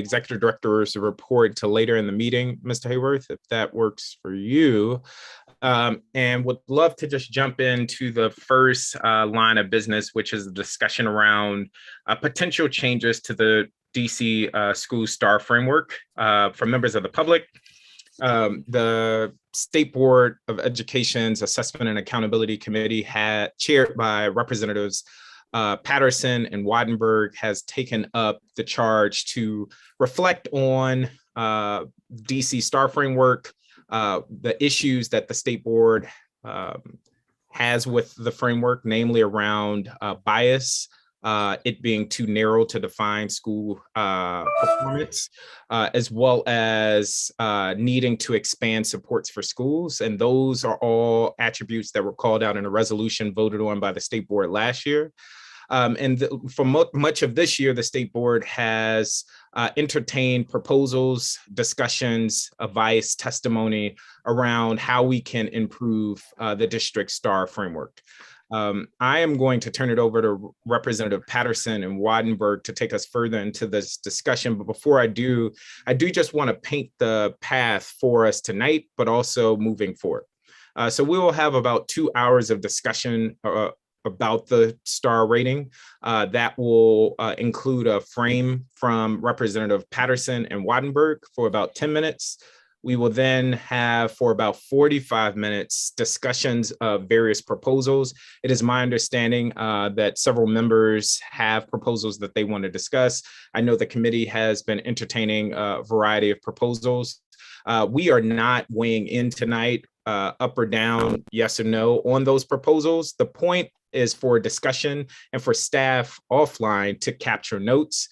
executive director's report to later in the meeting, Mr. Hayworth, if that works for you. And would love to just jump into the first line of business, which is the discussion around potential changes to the DC school STAR framework for members of the public. The State Board of Education's Assessment and Accountability Committee, chaired by Representatives Patterson and Wattenberg, has taken up the charge to reflect on DC STAR framework, the issues that the State Board has with the framework, namely around bias, it being too narrow to define school performance, as well as needing to expand supports for schools. And those are all attributes that were called out in a resolution voted on by the State Board last year. For much of this year, the State Board has entertained proposals, discussions, advice, testimony around how we can improve the district STAR framework. I am going to turn it over to Representative Patterson and Wattenberg to take us further into this discussion. But before I do just want to paint the path for us tonight, but also moving forward. So we will have about 2 hours of discussion about the STAR rating. That will include a frame from Representative Patterson and Wattenberg for about 10 minutes. We will then have for about 45 minutes discussions of various proposals. It is my understanding that several members have proposals that they want to discuss. I know the committee has been entertaining a variety of proposals. We are not weighing in tonight, up or down, yes or no on those proposals. The point is for discussion and for staff offline to capture notes.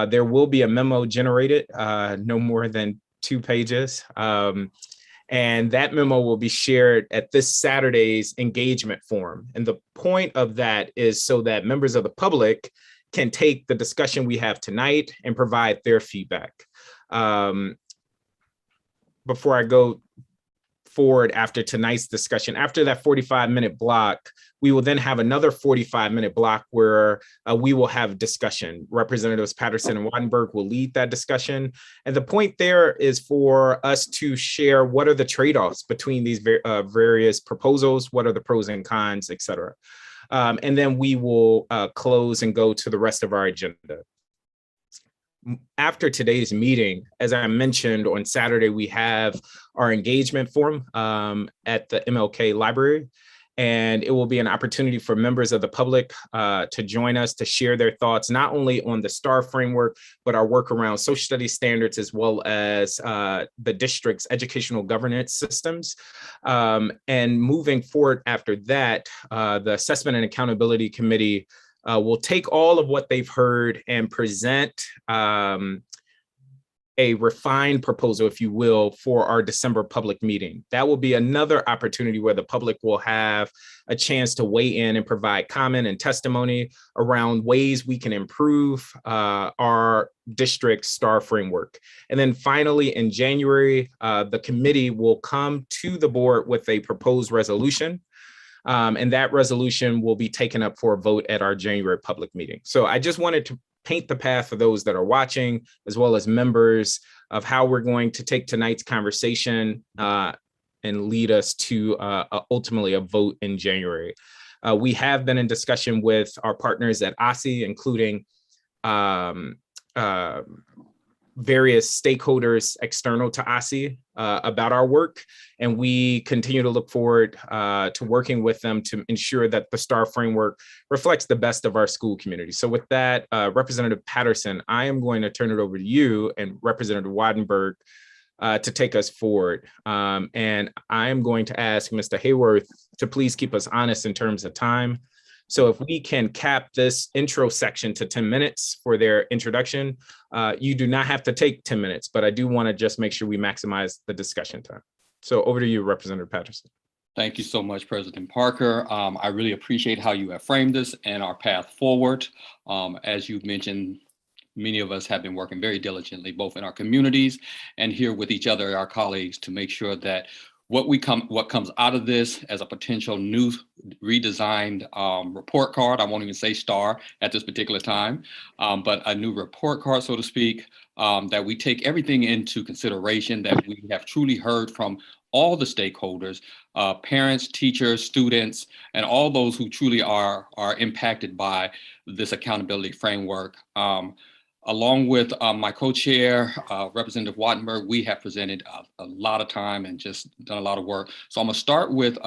There will be a memo generated, no more than 2 pages. And that memo will be shared at this Saturday's engagement forum. And the point of that is so that members of the public can take the discussion we have tonight and provide their feedback. Before I go forward after tonight's discussion, after that 45-minute block, we will then have another 45-minute block where we will have discussion. Representatives Patterson and Wattenberg will lead that discussion. And the point there is for us to share what are the trade-offs between these various proposals, what are the pros and cons, et cetera. And then we will close and go to the rest of our agenda. After today's meeting, as I mentioned, on Saturday, we have our engagement forum at the MLK Library, and it will be an opportunity for members of the public to join us to share their thoughts, not only on the STAR framework, but our work around social studies standards, as well as the district's educational governance systems. And moving forward after that, the Assessment and Accountability Committee will take all of what they've heard and present a refined proposal, if you will, for our December public meeting. That will be another opportunity where the public will have a chance to weigh in and provide comment and testimony around ways we can improve our district STAR framework. And then finally, in January, the committee will come to the board with a proposed resolution. And that resolution will be taken up for a vote at our January public meeting. So I just wanted to paint the path for those that are watching, as well as members, of how we're going to take tonight's conversation and lead us to ultimately a vote in January. We have been in discussion with our partners at OSSE, including various stakeholders external to OSSE about our work, and we continue to look forward to working with them to ensure that the STAR framework reflects the best of our school community. So with that, Representative Patterson, I am going to turn it over to you and Representative Wattenberg to take us forward. And I am going to ask Mr. Hayworth to please keep us honest in terms of time. So if we can cap this intro section to 10 minutes for their introduction, you do not have to take 10 minutes, but I do want to just make sure we maximize the discussion time. So over to you, Representative Patterson. Thank you so much, President Parker. I really appreciate how you have framed this and our path forward. As you've mentioned, many of us have been working very diligently, both in our communities and here with each other, our colleagues, to make sure that what comes out of this as a potential new redesigned report card. I won't even say star at this particular time, but a new report card, so to speak, that we take everything into consideration, that we have truly heard from all the stakeholders, parents, teachers, students, and all those who truly are impacted by this accountability framework. Along with my co-chair, Representative Wattenberg, we have presented a lot of time and just done a lot of work. So I'm gonna start with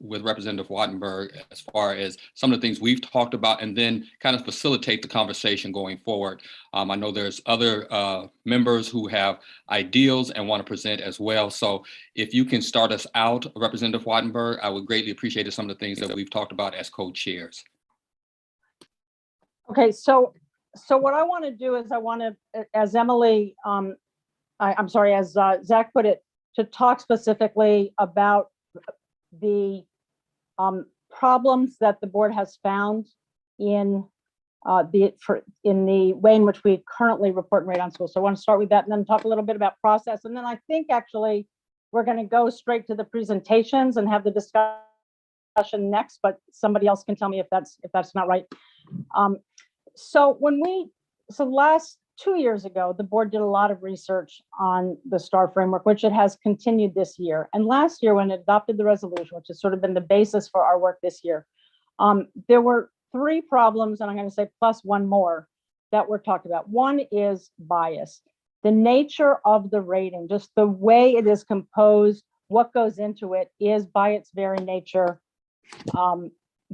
Representative Wattenberg as far as some of the things we've talked about, and then kind of facilitate the conversation going forward. I know there's other members who have ideals and want to present as well. So if you can start us out, Representative Wattenberg, I would greatly appreciate some of the things that we've talked about as co-chairs. Okay, so what I want to do is I want to, as Emily, I'm sorry, as Zach put it, to talk specifically about the problems that the board has found in the way in which we currently report and rate on schools. So I want to start with that and then talk a little bit about process. And then I think actually we're going to go straight to the presentations and have the discussion next, but somebody else can tell me if that's not right. So last 2 years ago, the board did a lot of research on the STAR framework, which it has continued this year. And last year, when it adopted the resolution, which has sort of been the basis for our work this year, there were 3 problems, and I'm going to say plus one more, that were talked about. One is bias. The nature of the rating, just the way it is composed, what goes into it is by its very nature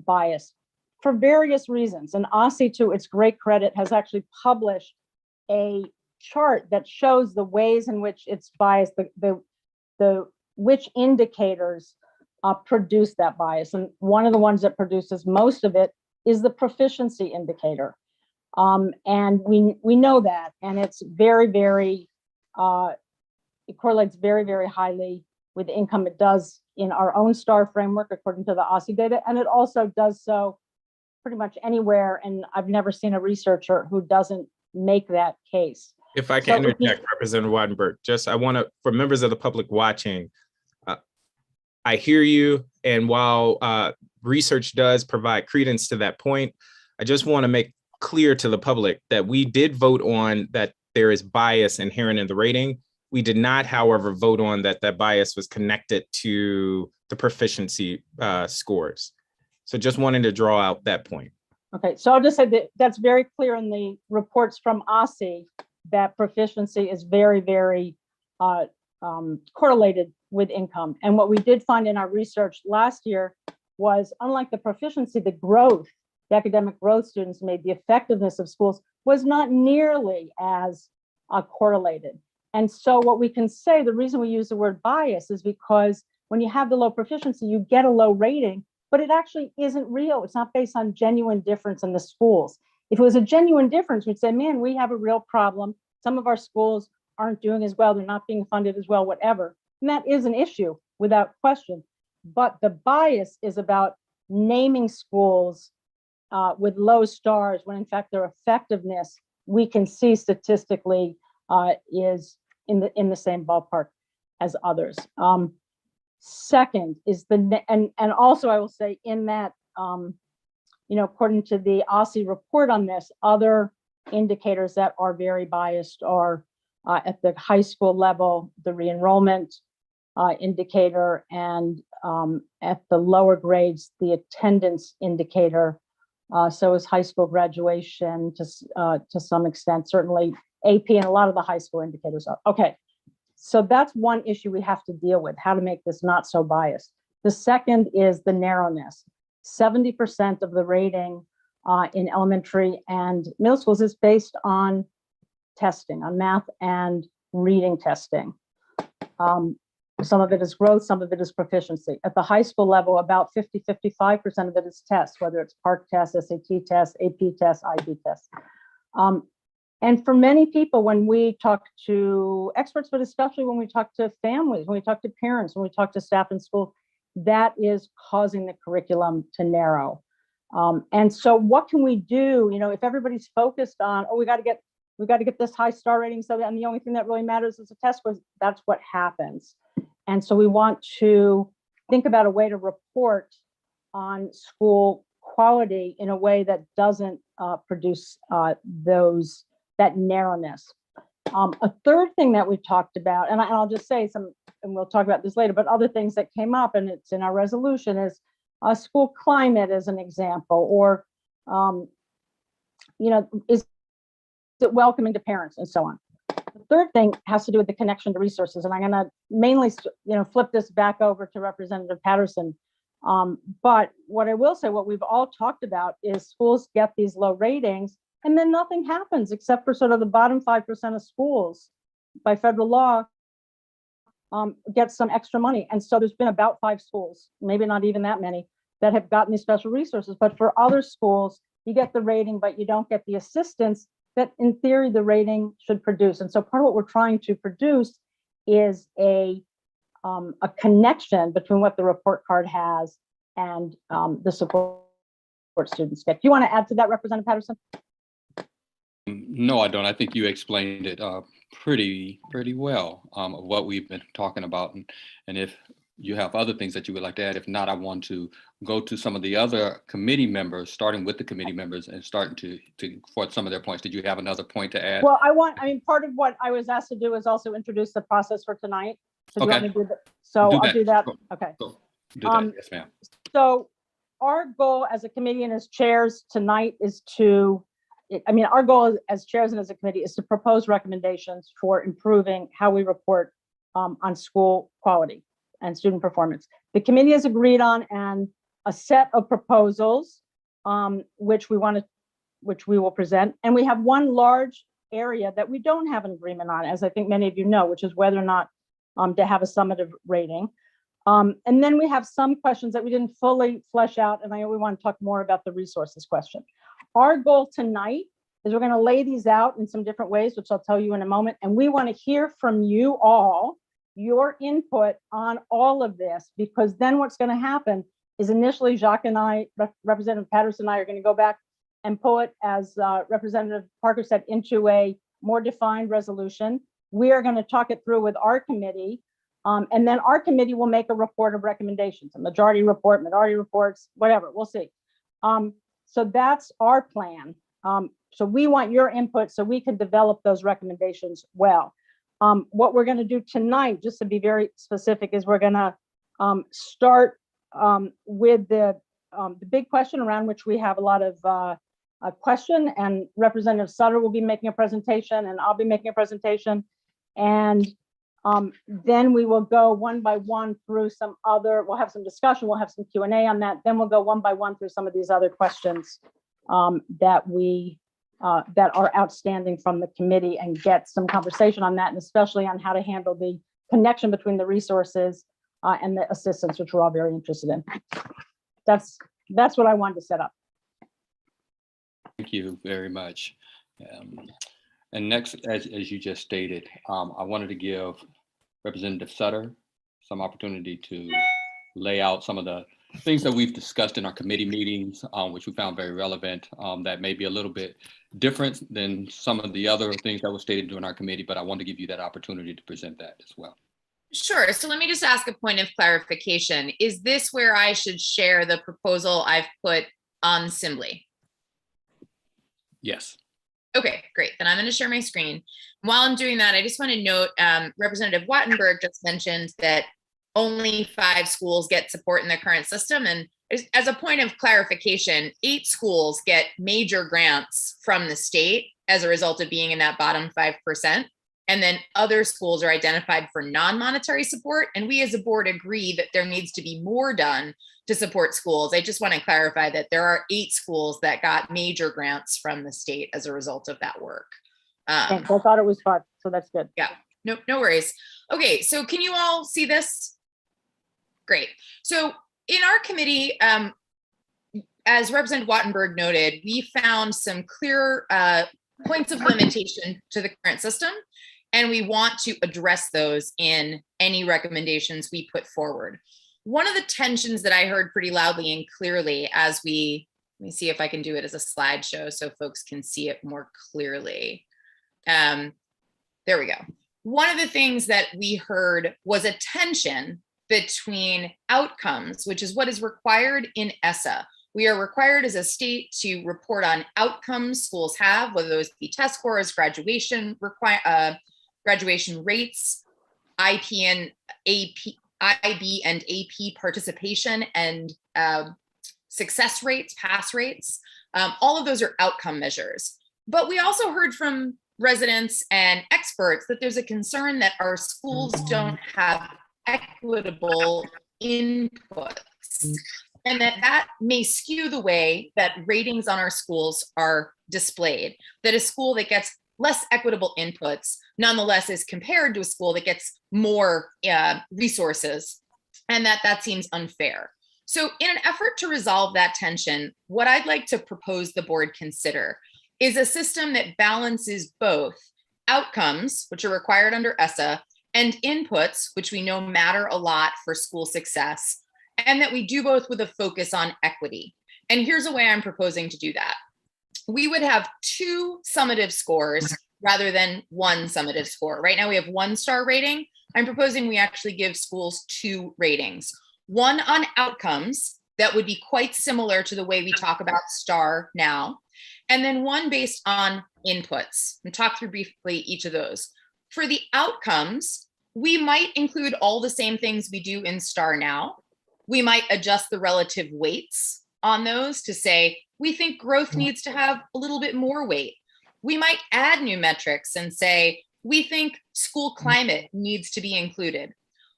biased. For various reasons, and OSSE, to its great credit, has actually published a chart that shows the ways in which it's biased, which indicators produce that bias. And one of the ones that produces most of it is the proficiency indicator. And we know that, and it's very, very, it correlates very, very highly with income. It does in our own STAR framework, according to the OSSE data, and it also does so pretty much anywhere, and I've never seen a researcher who doesn't make that case. If I can interject, Representative Wattenberg, just I want to, for members of the public watching, I hear you, and while research does provide credence to that point, I just want to make clear to the public that we did vote on that there is bias inherent in the rating. We did not, however, vote on that bias was connected to the proficiency scores. So just wanting to draw out that point. Okay, so I'll just say that that's very clear in the reports from OSSE that proficiency is very, very correlated with income. And what we did find in our research last year was, unlike the proficiency, the growth, the academic growth students made, the effectiveness of schools was not nearly as correlated. And so what we can say, the reason we use the word bias is because when you have the low proficiency, you get a low rating, but it actually isn't real. It's not based on genuine difference in the schools. If it was a genuine difference, we'd say, man, we have a real problem. Some of our schools aren't doing as well. They're not being funded as well, whatever. And that is an issue without question. But the bias is about naming schools with low stars when in fact their effectiveness, we can see statistically is in the same ballpark as others. Second is and also I will say in that, according to the OSSE report on this, other indicators that are very biased are at the high school level, the re-enrollment indicator, and at the lower grades, the attendance indicator. So is high school graduation to some extent, certainly AP and a lot of the high school indicators are. Okay. So that's one issue we have to deal with, how to make this not so biased. The second is the narrowness. 70% of the rating in elementary and middle schools is based on testing, on math and reading testing. Some of it is growth, some of it is proficiency. At the high school level, about 55% of it is tests, whether it's PARCC tests, SAT tests, AP tests, IB tests. And for many people, when we talk to experts, but especially when we talk to families, when we talk to parents, when we talk to staff in school, that is causing the curriculum to narrow. And so what can we do? If everybody's focused on, we got to get this high star rating, so that, and the only thing that really matters is a test score, that's what happens. And so we want to think about a way to report on school quality in a way that doesn't produce that narrowness. A third thing that we've talked about, and I'll just say some, and we'll talk about this later, but other things that came up, and it's in our resolution, is school climate as an example, or is it welcoming to parents and so on. The third thing has to do with the connection to resources, and I'm going to mainly, flip this back over to Representative Patterson. But what I will say, what we've all talked about is schools get these low ratings, and then nothing happens except for sort of the bottom 5% of schools by federal law get some extra money. And so there's been about 5 schools, maybe not even that many, that have gotten these special resources. But for other schools, you get the rating, but you don't get the assistance that in theory the rating should produce. And so part of what we're trying to produce is a connection between what the report card has and the support students get. Do you want to add to that, Representative Patterson? No, I don't. I think you explained it pretty well of what we've been talking about. And if you have other things that you would like to add, if not, I want to go to some of the other committee members, starting with the committee members and starting to for some of their points. Did you have another point to add? Well, part of what I was asked to do is also introduce the process for tonight. So do you want me to do that? So I'll do that. Okay. Do that. Yes, ma'am. So our goal as a committee and as chairs tonight is our goal as chairs and as a committee is to propose recommendations for improving how we report on school quality and student performance. The committee has agreed on a set of proposals, which we will present. And we have one large area that we don't have an agreement on, as I think many of you know, which is whether or not to have a summative rating. And then we have some questions that we didn't fully flesh out, and we want to talk more about the resources question. Our goal tonight is we're going to lay these out in some different ways, which I'll tell you in a moment. And we want to hear from you all, your input on all of this, because then what's going to happen is initially Jacques and I, Representative Patterson and I, are going to go back and pull it, as Representative Parker said, into a more defined resolution. We are going to talk it through with our committee. And then our committee will make a report of recommendations, a majority report, minority reports, whatever, we'll see. So that's our plan. So we want your input so we can develop those recommendations well. What we're going to do tonight, just to be very specific, is we're going to start with the big question around which we have a lot of question, and Representative Sutter will be making a presentation, and I'll be making a presentation. And then we will go one by one through we'll have some discussion, we'll have some Q&A on that. Then we'll go one by one through some of these other questions that are outstanding from the committee, and get some conversation on that, and especially on how to handle the connection between the resources and the assistance, which we're all very interested in. That's what I wanted to set up. Thank you very much. And next, as you just stated, I wanted to give Representative Sutter some opportunity to lay out some of the things that we've discussed in our committee meetings, which we found very relevant, that may be a little bit different than some of the other things that were stated during our committee, but I want to give you that opportunity to present that as well. Sure. So let me just ask a point of clarification. Is this where I should share the proposal I've put on Simbly? Yes. Okay, great. Then I'm going to share my screen. While I'm doing that, I just want to note Representative Wattenberg just mentioned that only 5 schools get support in the current system. And as a point of clarification, 8 schools get major grants from the state as a result of being in that bottom 5%. And then other schools are identified for non-monetary support. And we as a board agree that there needs to be more done to support schools. I just want to clarify that there are 8 schools that got major grants from the state as a result of that work. I thought it was fun, so that's good. Yeah, no worries. Okay, so can you all see this? Great. So in our committee, as Representative Wattenberg noted, we found some clear points of limitation to the current system, and we want to address those in any recommendations we put forward. One of the tensions that I heard pretty loudly and clearly as let me see if I can do it as a slideshow so folks can see it more clearly. There we go. one of the things that we heard was a tension between outcomes, which is what is required in ESSA. We are required as a state to report on outcomes schools have, whether those be test scores, graduation rates, IP and AP, IB and AP participation, and success rates, pass rates. All of those are outcome measures. But we also heard from residents and experts that there's a concern that our schools don't have equitable inputs, and that may skew the way that ratings on our schools are displayed, that a school that gets less equitable inputs nonetheless is compared to a school that gets more resources, and that seems unfair. So in an effort to resolve that tension, what I'd like to propose the board consider is a system that balances both outcomes, which are required under ESSA, and inputs, which we know matter a lot for school success, and that we do both with a focus on equity. And here's a way I'm proposing to do that. We would have 2 summative scores rather than 1 summative score. Right now we have 1-star rating. I'm proposing we actually give schools 2 ratings. 1 on outcomes that would be quite similar to the way we talk about STAR now, and then 1 based on inputs. And talk through briefly each of those. For the outcomes, we might include all the same things we do in STAR now. We might adjust the relative weights on those to say, we think growth needs to have a little bit more weight. We might add new metrics and say, we think school climate needs to be included.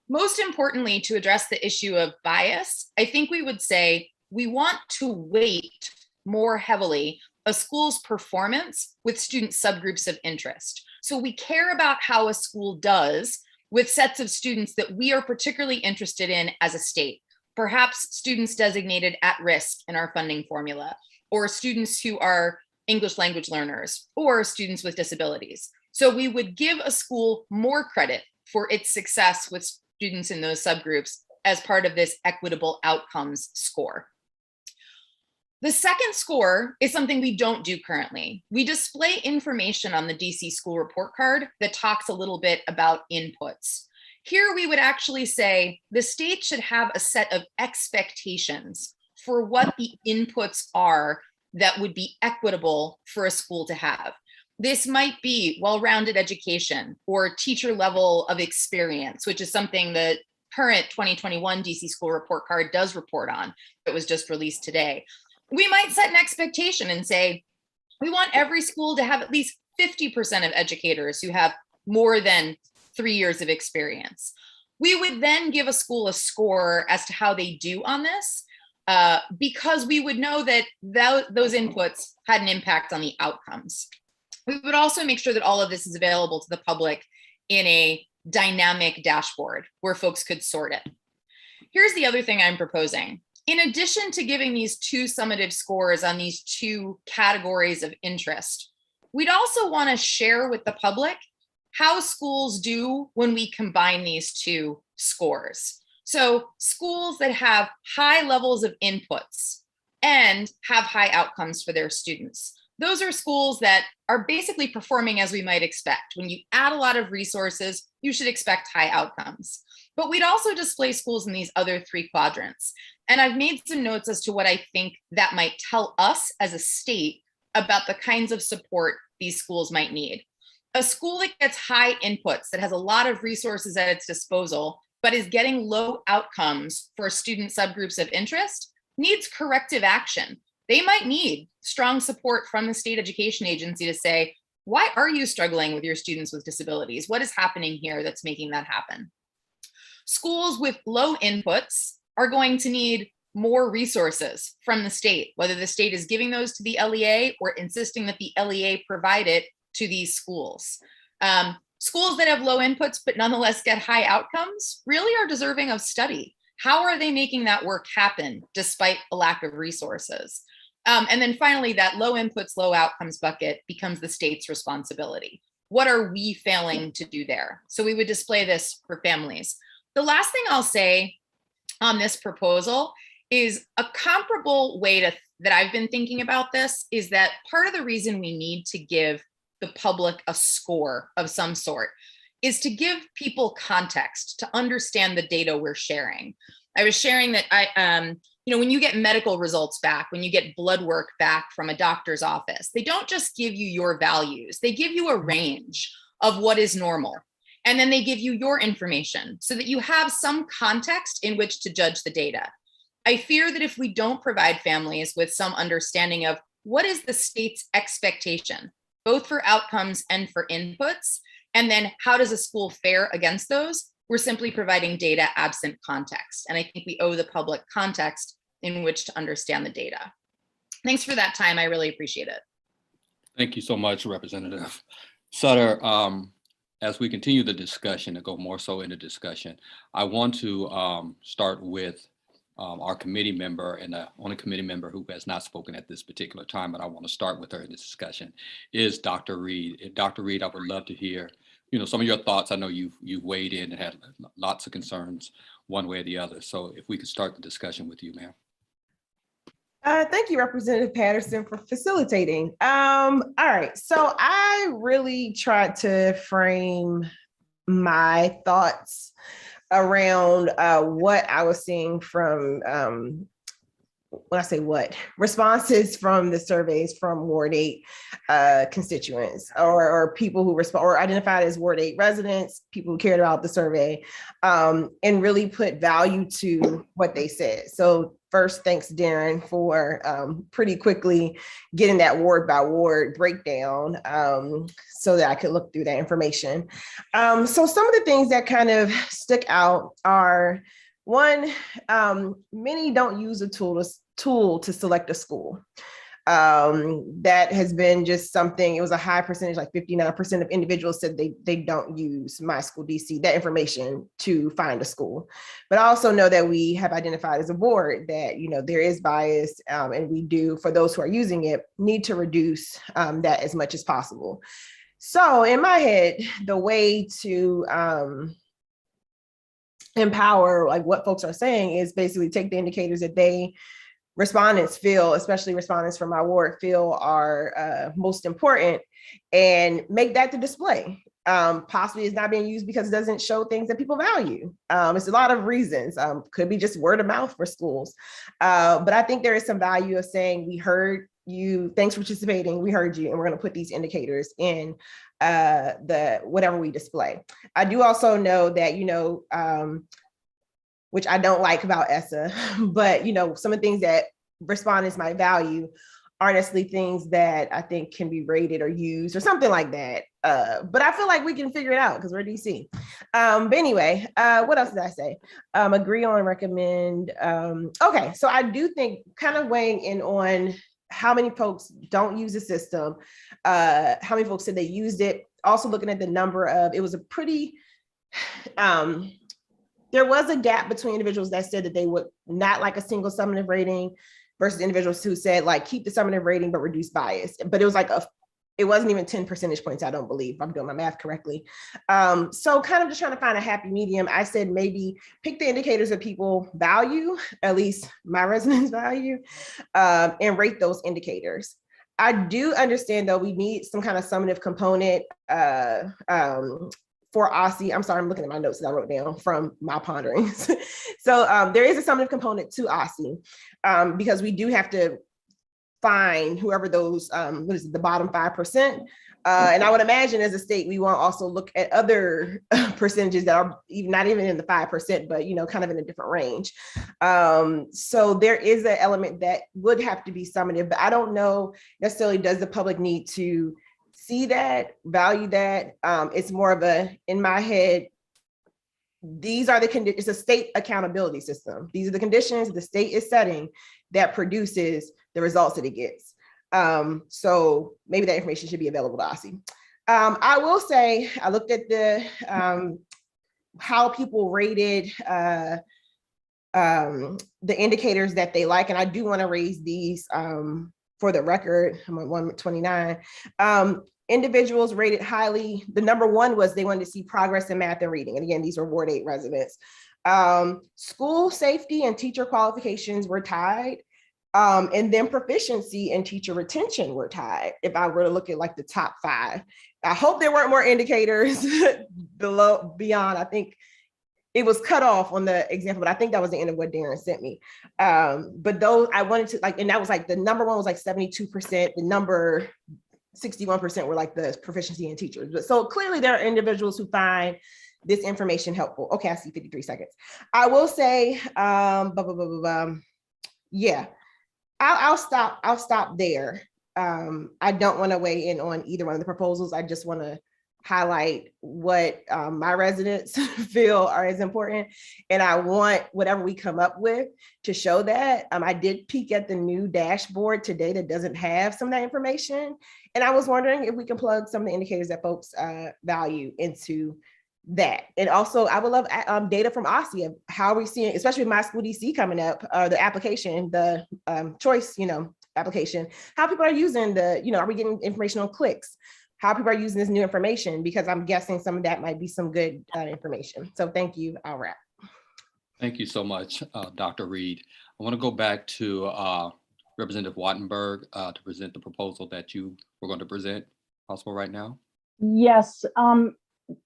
Most importantly, to address the issue of bias, I think we would say we want to weight more heavily a school's performance with student subgroups of interest. So we care about how a school does with sets of students that we are particularly interested in as a state. Perhaps students designated at risk in our funding formula, or students who are English language learners, or students with disabilities. So we would give a school more credit for its success with students in those subgroups as part of this equitable outcomes score. The second score is something we don't do currently. We display information on the DC school report card that talks a little bit about inputs. Here we would actually say the state should have a set of expectations for what the inputs are that would be equitable for a school to have. This might be well-rounded education or teacher level of experience, which is something the current 2021 DC school report card does report on. It was just released today. We might set an expectation and say, we want every school to have at least 50% of educators who have more than 3 years of experience. We would then give a school a score as to how they do on this, because we would know that those inputs had an impact on the outcomes. We would also make sure that all of this is available to the public in a dynamic dashboard where folks could sort it. Here's the other thing I'm proposing. In addition to giving these 2 summative scores on these 2 categories of interest, we'd also want to share with the public how schools do when we combine these 2 scores. So schools that have high levels of inputs and have high outcomes for their students. Those are schools that are basically performing as we might expect. When you add a lot of resources, you should expect high outcomes. But we'd also display schools in these other 3 quadrants. And I've made some notes as to what I think that might tell us as a state about the kinds of support these schools might need. A school that gets high inputs, that has a lot of resources at its disposal, but is getting low outcomes for student subgroups of interest, needs corrective action. They might need strong support from the state education agency to say, why are you struggling with your students with disabilities? What is happening here that's making that happen? Schools with low inputs are going to need more resources from the state, whether the state is giving those to the LEA or insisting that the LEA provide it to these schools. Schools that have low inputs but nonetheless get high outcomes really are deserving of study. How are they making that work happen despite a lack of resources? And then finally, that low inputs, low outcomes bucket becomes the state's responsibility. What are we failing to do there? So we would display this for families. The last thing I'll say on this proposal is a comparable way that I've been thinking about this is that part of the reason we need to give the public a score of some sort is to give people context to understand the data we're sharing. I was sharing that when you get medical results back, when you get blood work back from a doctor's office, they don't just give you your values, they give you a range of what is normal. And then they give you your information so that you have some context in which to judge the data. I fear that if we don't provide families with some understanding of what is the state's expectation, both for outcomes and for inputs, and then how does a school fare against those, we're simply providing data absent context. And I think we owe the public context in which to understand the data. Thanks for that time. I really appreciate it. Thank you so much, Representative Sutter. As we continue the discussion and go more so into discussion, I want to start with our committee member, and the only committee member who has not spoken at this particular time, but I want to start with her in this discussion, is Dr. Reed. Dr. Reed, I would love to hear some of your thoughts. I know you've weighed in and had lots of concerns one way or the other. So if we could start the discussion with you, ma'am. Thank you, Representative Patterson, for facilitating. All right, so I really tried to frame my thoughts around what I was seeing from, when I say what, responses from the surveys from Ward 8 constituents or people who respond or identified as Ward 8 residents, people who cared about the survey, and really put value to what they said. So first, thanks, Darren, for pretty quickly getting that ward by ward breakdown so that I could look through that information. So some of the things that kind of stick out are, one, many don't use a tool to select a school. That has been just something, it was a high percentage, like 59% of individuals said they don't use My School DC, that information, to find a school. But I also know that we have identified as a board that, there is bias, and we do, for those who are using it, need to reduce that as much as possible. So in my head, the way to empower like what folks are saying is basically take the indicators that respondents feel, especially respondents from my ward, feel are most important, and make that the display. Possibly it's not being used because it doesn't show things that people value. It's a lot of reasons. Could be just word of mouth for schools. But I think there is some value of saying, we heard you, thanks for participating, we heard you, and we're going to put these indicators in the whatever we display. I do also know that, which I don't like about ESSA, but some of the things that respondents might value aren't necessarily things that I think can be rated or used or something like that. But I feel like we can figure it out because we're DC. But anyway, what else did I say? Agree on, recommend. Okay, so I do think kind of weighing in on how many folks don't use the system, how many folks said they used it. Also looking at the number of, it was a pretty, there was a gap between individuals that said that they would not like a single summative rating versus individuals who said like keep the summative rating but reduce bias. But it was like it wasn't even 10 percentage points, I don't believe, if I'm doing my math correctly. So kind of just trying to find a happy medium. I said maybe pick the indicators that people value, at least my residents value, and rate those indicators. I do understand though we need some kind of summative component for OSCE. I'm sorry, I'm looking at my notes that I wrote down from my ponderings. So there is a summative component to OSCE because we do have to find whoever those, the bottom 5%. And I would imagine as a state, we want to also look at other percentages that are not even in the 5%, but kind of in a different range. So there is an element that would have to be summative, but I don't know necessarily, does the public need to see that, value that? It's more of a, in my head, these are the conditions, it's a state accountability system. These are the conditions the state is setting that produces the results that it gets. So maybe that information should be available to OSCE. I will say, I looked at the how people rated the indicators that they like, and I do want to raise these for the record. I'm on 129. Individuals rated highly. The number one was they wanted to see progress in math and reading. And again, these are Ward 8 residents. School safety and teacher qualifications were tied. And then proficiency and teacher retention were tied, if I were to look at like the top 5. I hope there weren't more indicators beyond. I think it was cut off on the example, but I think that was the end of what Darren sent me. But those I wanted to like, and that was like the number one was like 72%. The number 61% were like the proficiency in teachers. But so clearly there are individuals who find this information helpful. Okay, I see 53 seconds. I will say, yeah, I'll stop there. I don't want to weigh in on either one of the proposals. I just want to highlight what my residents feel are as important. And I want whatever we come up with to show that. I did peek at the new dashboard today that doesn't have some of that information. And I was wondering if we can plug some of the indicators that folks value into that. And also I would love data from OSSI of how we're seeing, especially with my school DC coming up, the application, the choice, application, how people are using the, are we getting information on clicks? How people are using this new information, because I'm guessing some of that might be some good information. So thank you, I'll wrap. Thank you so much, Dr. Reed. I want to go back to Representative Wattenberg to present the proposal that you were going to present. Possible right now? Yes.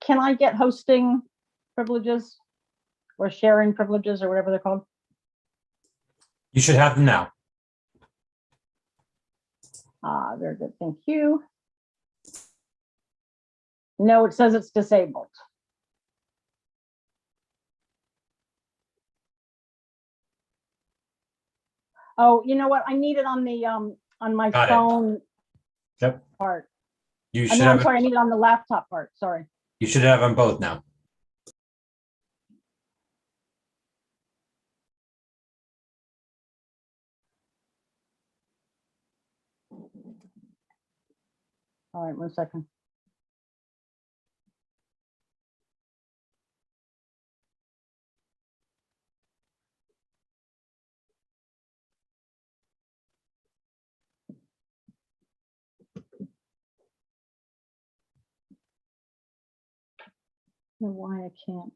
Can I get hosting privileges or sharing privileges or whatever they're called? You should have them now. Very good, thank you. No, it says it's disabled. Oh, you know what? I need it on the on my Got it. phone Yep. part. You I should mean, I'm have. sorry, I need it on the laptop part. Sorry. You should have them both now. All right, 1 second. I don't know why I can't.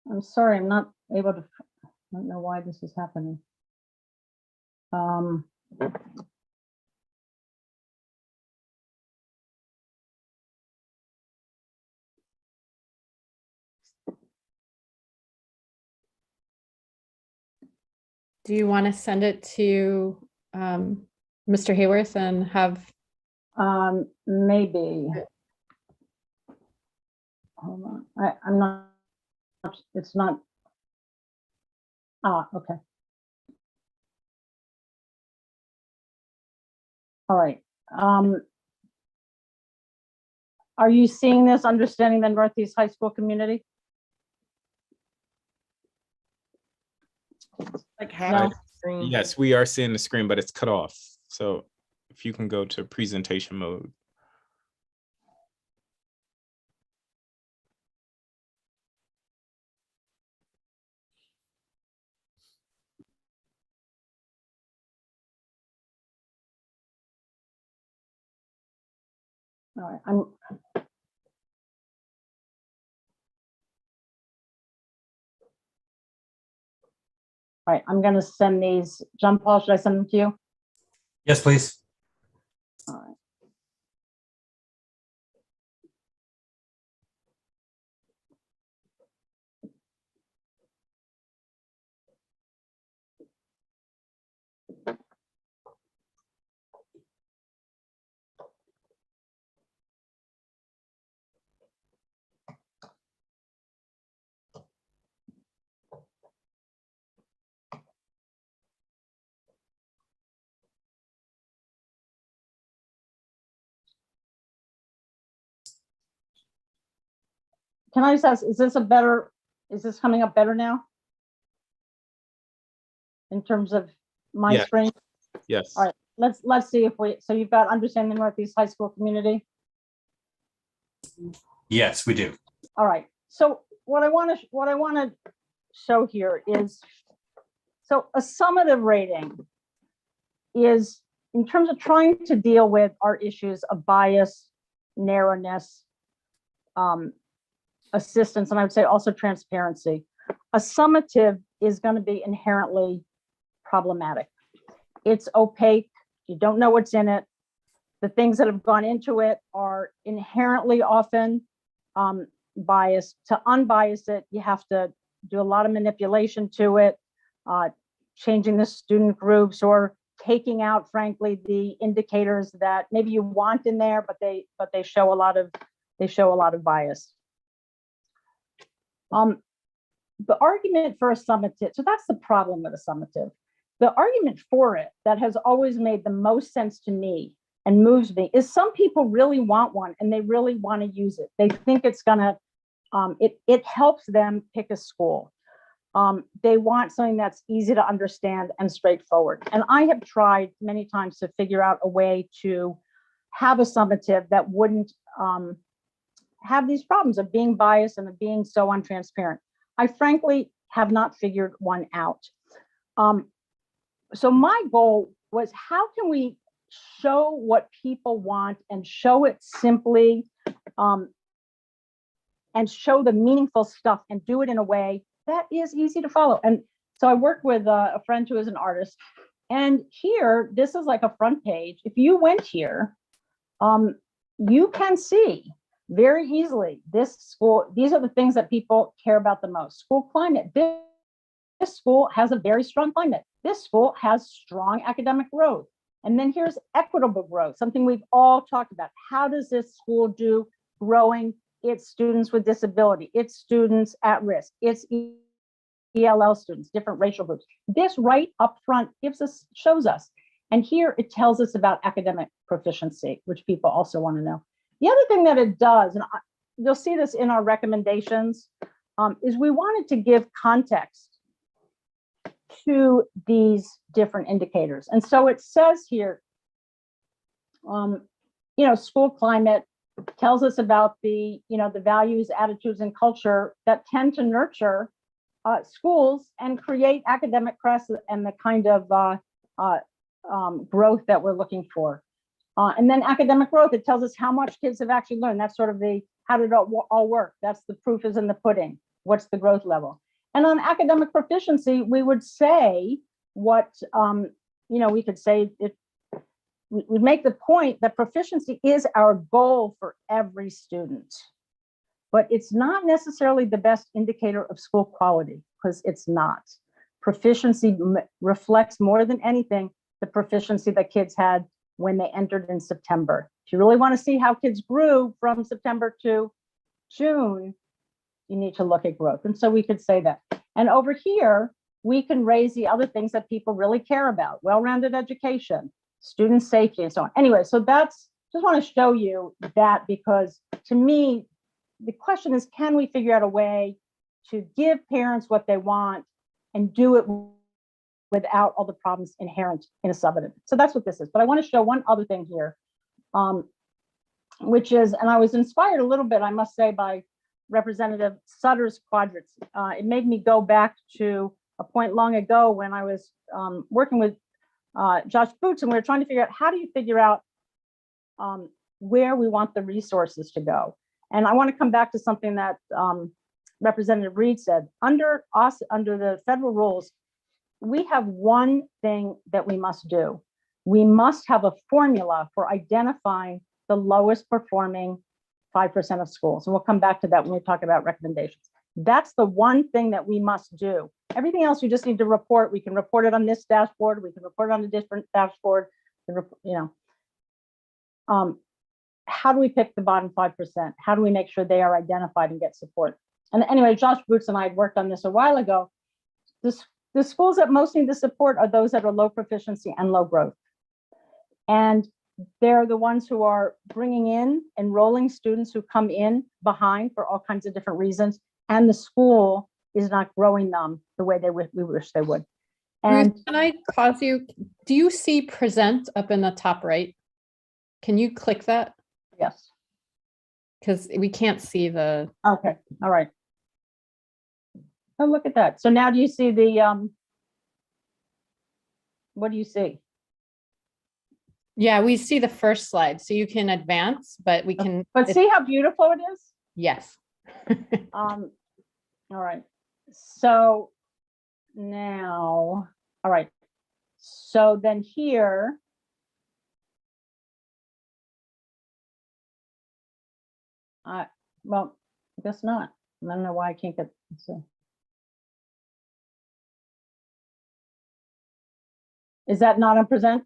I'm sorry, I'm not able to. I don't know why this is happening. Do you want to send it to Mr. Hayworth and have? Maybe. Hold on. I'm not. It's not. Okay. All right. Are you seeing this, understanding the Northeast High School community? Like half No. the screen. Yes, we are seeing the screen, but it's cut off. So if you can go to presentation mode. All right. All right, I'm going to send these. John Paul, should I send them to you? Yes, please. All right. Can I just ask, is this coming up better now? In terms of my Yes. screen? Yes. All right, let's see if so you've got understanding the Northeast High School community. Yes, we do. All right, so what I want to show here is, so a summative rating is in terms of trying to deal with our issues of bias, narrowness, assistance, and I would say also transparency. A summative is going to be inherently problematic. It's opaque. You don't know what's in it. The things that have gone into it are inherently often biased. To unbias it, you have to do a lot of manipulation to it, changing the student groups or taking out, frankly, the indicators that maybe you want in there, but they show a lot of bias. The argument for a summative, so that's the problem with a summative. The argument for it that has always made the most sense to me and moves me is some people really want one and they really want to use it. They think it's gonna, it helps them pick a school. They want something that's easy to understand and straightforward. And I have tried many times to figure out a way to have a summative that wouldn't have these problems of being biased and of being so untransparent. I frankly have not figured one out. So my goal was, how can we show what people want and show it simply, and show the meaningful stuff and do it in a way that is easy to follow. And so I worked with a friend who is an artist, and here, this is like a front page. If you went here, you can see very easily this school, these are the things that people care about the most. School climate. This school has a very strong climate. This school has strong academic growth. And then here's equitable growth, something we've all talked about. How does this school do growing its students with disability, its students at risk, its ELL students, different racial groups? This right up front shows us. And here it tells us about academic proficiency, which people also want to know. The other thing that it does, and you'll see this in our recommendations, is we wanted to give context to these different indicators. And so it says here, school climate tells us about the values, attitudes, and culture that tend to nurture schools and create academic press and the kind of growth that we're looking for. And then academic growth, it tells us how much kids have actually learned. That's sort of how did it all work? That's the proof is in the pudding. What's the growth level? And on academic proficiency, we would say what, we could say we'd make the point that proficiency is our goal for every student, but it's not necessarily the best indicator of school quality, because it's not. Proficiency reflects more than anything the proficiency that kids had when they entered in September. If you really want to see how kids grew from September to June, you need to look at growth. And so we could say that. And over here, we can raise the other things that people really care about: well-rounded education, student safety, and so on. Anyway, so just want to show you that, because to me, the question is, can we figure out a way to give parents what they want and do it without all the problems inherent in a summative? So that's what this is. But I want to show one other thing here, which is, and I was inspired a little bit, I must say, by Representative Sutter's quadrants. It made me go back to a point long ago when I was working with Josh Boots, and we were trying to figure out, how do you figure out where we want the resources to go? And I want to come back to something that Representative Reed said. Under the federal rules, we have one thing that we must do. We must have a formula for identifying the lowest performing 5% of schools. And we'll come back to that when we talk about recommendations. That's the one thing that we must do. Everything else you just need to report. We can report it on this dashboard. We can report it on a different dashboard. How do we pick the bottom 5%? How do we make sure they are identified and get support? And anyway, Josh Boots and I had worked on this a while ago. The schools that most need the support are those that are low proficiency and low growth. And they're the ones who are bringing in, enrolling students who come in behind for all kinds of different reasons. And the school is not growing them the way we wish they would. And Ruth, can I pause you? Do you see present up in the top right? Can you click that? yes. Because we can't see the. Okay. All right. Oh, look at that. So now do you see the, what do you see? Yeah, we see the first slide, so you can advance, but we can. But see how beautiful it is? Yes. All right. So now, all right. So then here, well, I guess not. I don't know why I can't get, so. Is that not on present?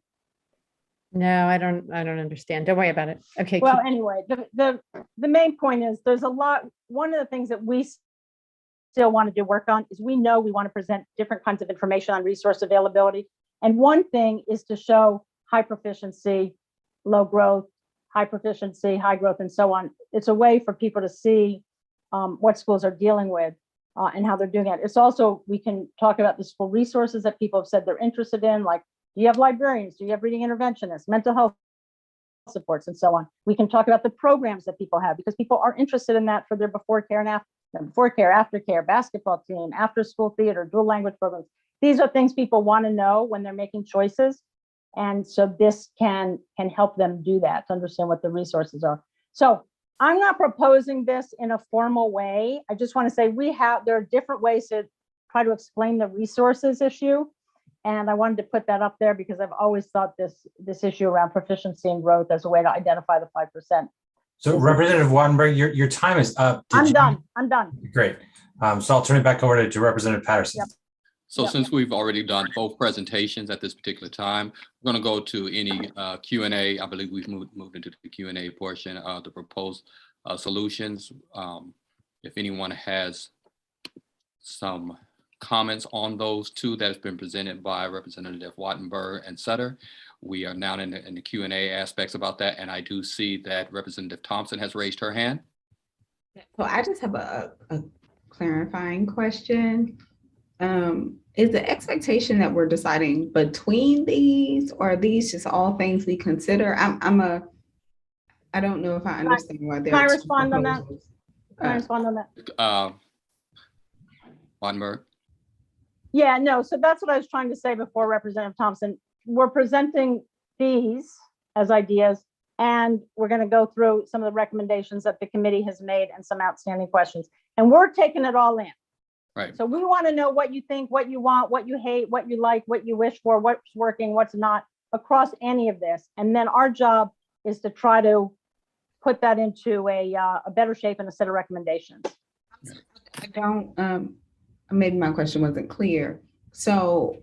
No, I don't understand. Don't worry about it. Okay. Well, anyway, the main point is there's a lot, one of the things that we still want to do work on is we know we want to present different kinds of information on resource availability. And one thing is to show high proficiency, low growth, high proficiency, high growth, and so on. It's a way for people to see what schools are dealing with and how they're doing it. It's also, we can talk about the school resources that people have said they're interested in, like, do you have librarians? Do you have reading interventionists, mental health supports, and so on? We can talk about the programs that people have because people are interested in that for their before care and after care, basketball team, after school theater, dual language programs. These are things people want to know when they're making choices. And so this can help them do that, to understand what the resources are. So I'm not proposing this in a formal way. I just want to say there are different ways to try to explain the resources issue. And I wanted to put that up there because I've always thought this issue around proficiency and growth as a way to identify the 5%. So Representative Wattenberg, your time is up. I'm done. Great. So I'll turn it back over to Representative Patterson. Yep. So Yep. since we've already done both presentations at this particular time, we're going to go to any Q&A. I believe we've moved into the Q&A portion of the proposed solutions. If anyone has some comments on those two that has been presented by Representative Wattenberg and Sutter, we are now in the Q&A aspects about that. And I do see that Representative Thompson has raised her hand. So I just have a clarifying question. Is the expectation that we're deciding between these, or are these just all things we consider? I don't know if I understand why they're. Can I respond on that? Can I respond on that? Wattenberg. Yeah, no, so that's what I was trying to say before, Representative Thompson. We're presenting these as ideas, and we're going to go through some of the recommendations that the committee has made and some outstanding questions. And we're taking it all in. Right. So we want to know what you think, what you want, what you hate, what you like, what you wish for, what's working, what's not, across any of this. And then our job is to try to put that into a better shape and a set of recommendations. I don't, maybe my question wasn't clear. So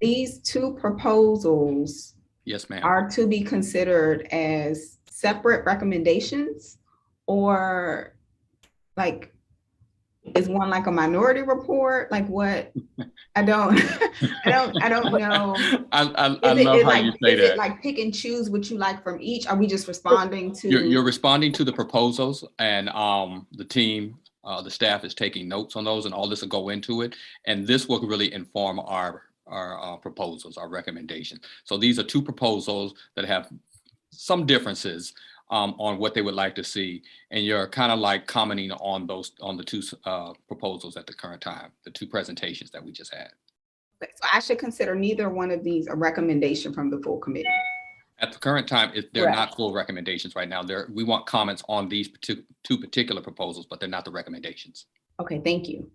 these two proposals, yes, ma'am, are to be considered as separate recommendations, or like, is one like a minority report? Like what? I don't know. I love how you say is that. it like pick and choose what you like from each? Are we just responding to? You're responding to the proposals, and the team, the staff is taking notes on those, and all this will go into it. And this will really inform our proposals, our recommendations. So these are two proposals that have some differences on what they would like to see, and you're kind of like commenting on the two proposals at the current time, the two presentations that we just had. So I should consider neither one of these a recommendation from the full committee. At the current time, they're not full recommendations right now. We want comments on these two particular proposals, but they're not the recommendations. Okay, thank you.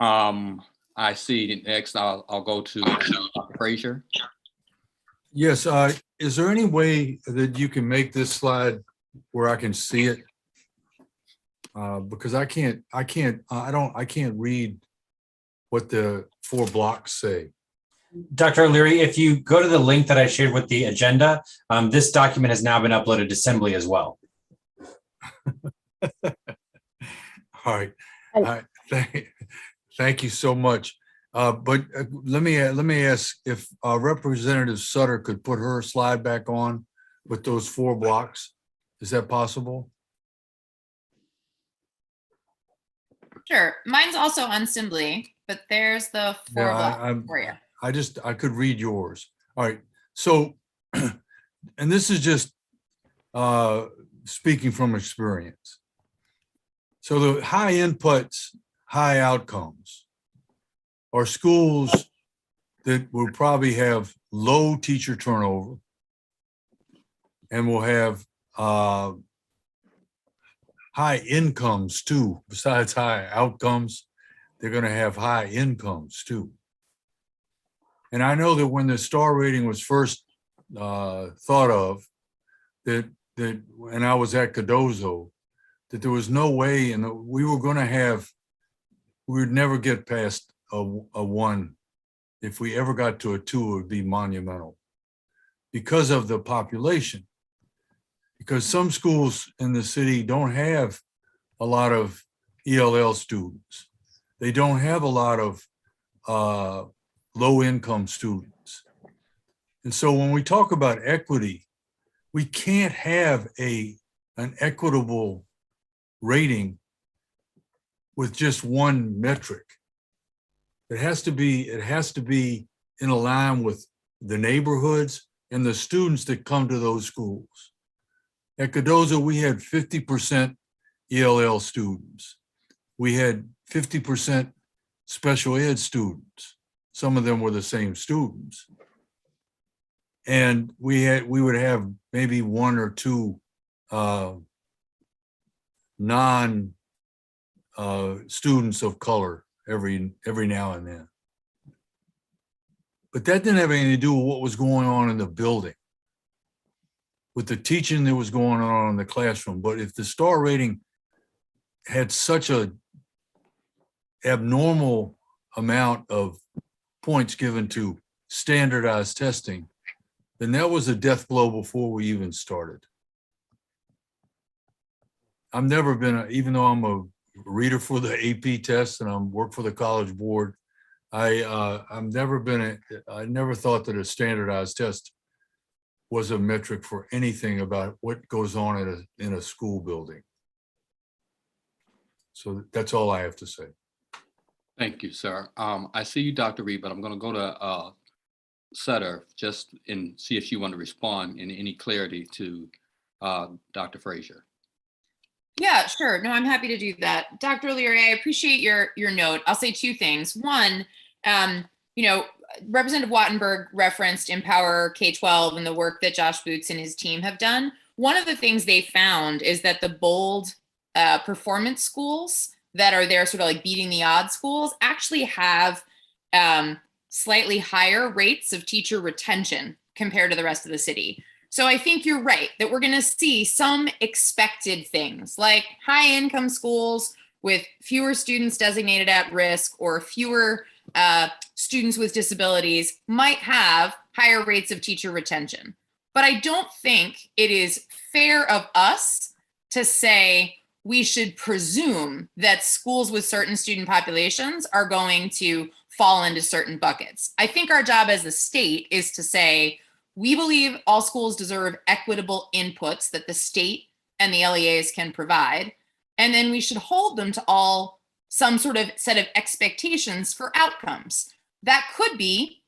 Mm-hmm. I see. Next, I'll go to Dr. Frazier. Yes. Is there any way that you can make this slide where I can see it? Because I can't read what the 4 blocks say. Dr. Leary, if you go to the link that I shared with the agenda, this document has now been uploaded to Assembly as well. All right. Thank you so much. But let me ask if Representative Sutter could put her slide back on with those 4 blocks. Is that possible? Sure. Mine's also on Assembly, but there's the 4 blocks for you. I could read yours. All right. So, and this is just speaking from experience. So the high inputs, high outcomes are schools that will probably have low teacher turnover and will have high incomes too. Besides high outcomes, they're going to have high incomes too. And I know that when the star rating was first thought of, that and I was at Cardozo, that there was no way, and we were going to have, we would never get past a 1. If we ever got to a 2, it would be monumental because of the population. Because some schools in the city don't have a lot of ELL students. They don't have a lot of low-income students. And so when we talk about equity, we can't have an equitable rating with just one metric. It has to be in line with the neighborhoods and the students that come to those schools. At Cardozo, we had 50% ELL students. We had 50% special ed students. Some of them were the same students. And we would have maybe 1 or 2 non students of color every now and then. But that didn't have anything to do with what was going on in the building, with the teaching that was going on in the classroom. But if the star rating had such a abnormal amount of points given to standardized testing, then that was a death blow before we even started. I've never been, even though I'm a reader for the AP test and I work for the College Board, I never thought that a standardized test was a metric for anything about what goes on in a school building. So that's all I have to say. Thank you, sir. I see you, Dr. Reed, but I'm going to go to Sutter just and see if you want to respond in any clarity to Dr. Frazier. Yeah, sure. No, I'm happy to do that. Dr. Leary, I appreciate your note. I'll say 2 things. One, Representative Wattenberg referenced Empower K-12 and the work that Josh Boots and his team have done. One of the things they found is that the bold performance schools that are there sort of like beating the odds schools actually have slightly higher rates of teacher retention compared to the rest of the city. So I think you're right that we're going to see some expected things like high income schools with fewer students designated at risk or fewer students with disabilities might have higher rates of teacher retention. But I don't think it is fair of us to say we should presume that schools with certain student populations are going to fall into certain buckets. I think our job as the state is to say, we believe all schools deserve equitable inputs that the state and the LEAs can provide. And then we should hold them to all some sort of set of expectations for outcomes. That could be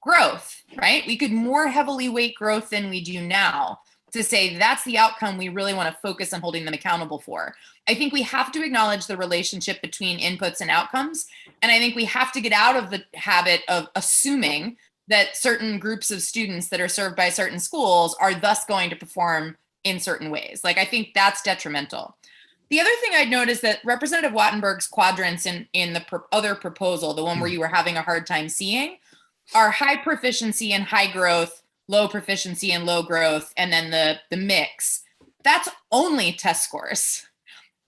growth, right? We could more heavily weight growth than we do now to say that's the outcome we really want to focus on holding them accountable for. I think we have to acknowledge the relationship between inputs and outcomes. And I think we have to get out of the habit of assuming that certain groups of students that are served by certain schools are thus going to perform in certain ways. Like, I think that's detrimental. The other thing I'd note is that Representative Wattenberg's quadrants in the other proposal, the one where you were having a hard time seeing, are high proficiency and high growth, low proficiency and low growth, and then the mix. That's only test scores.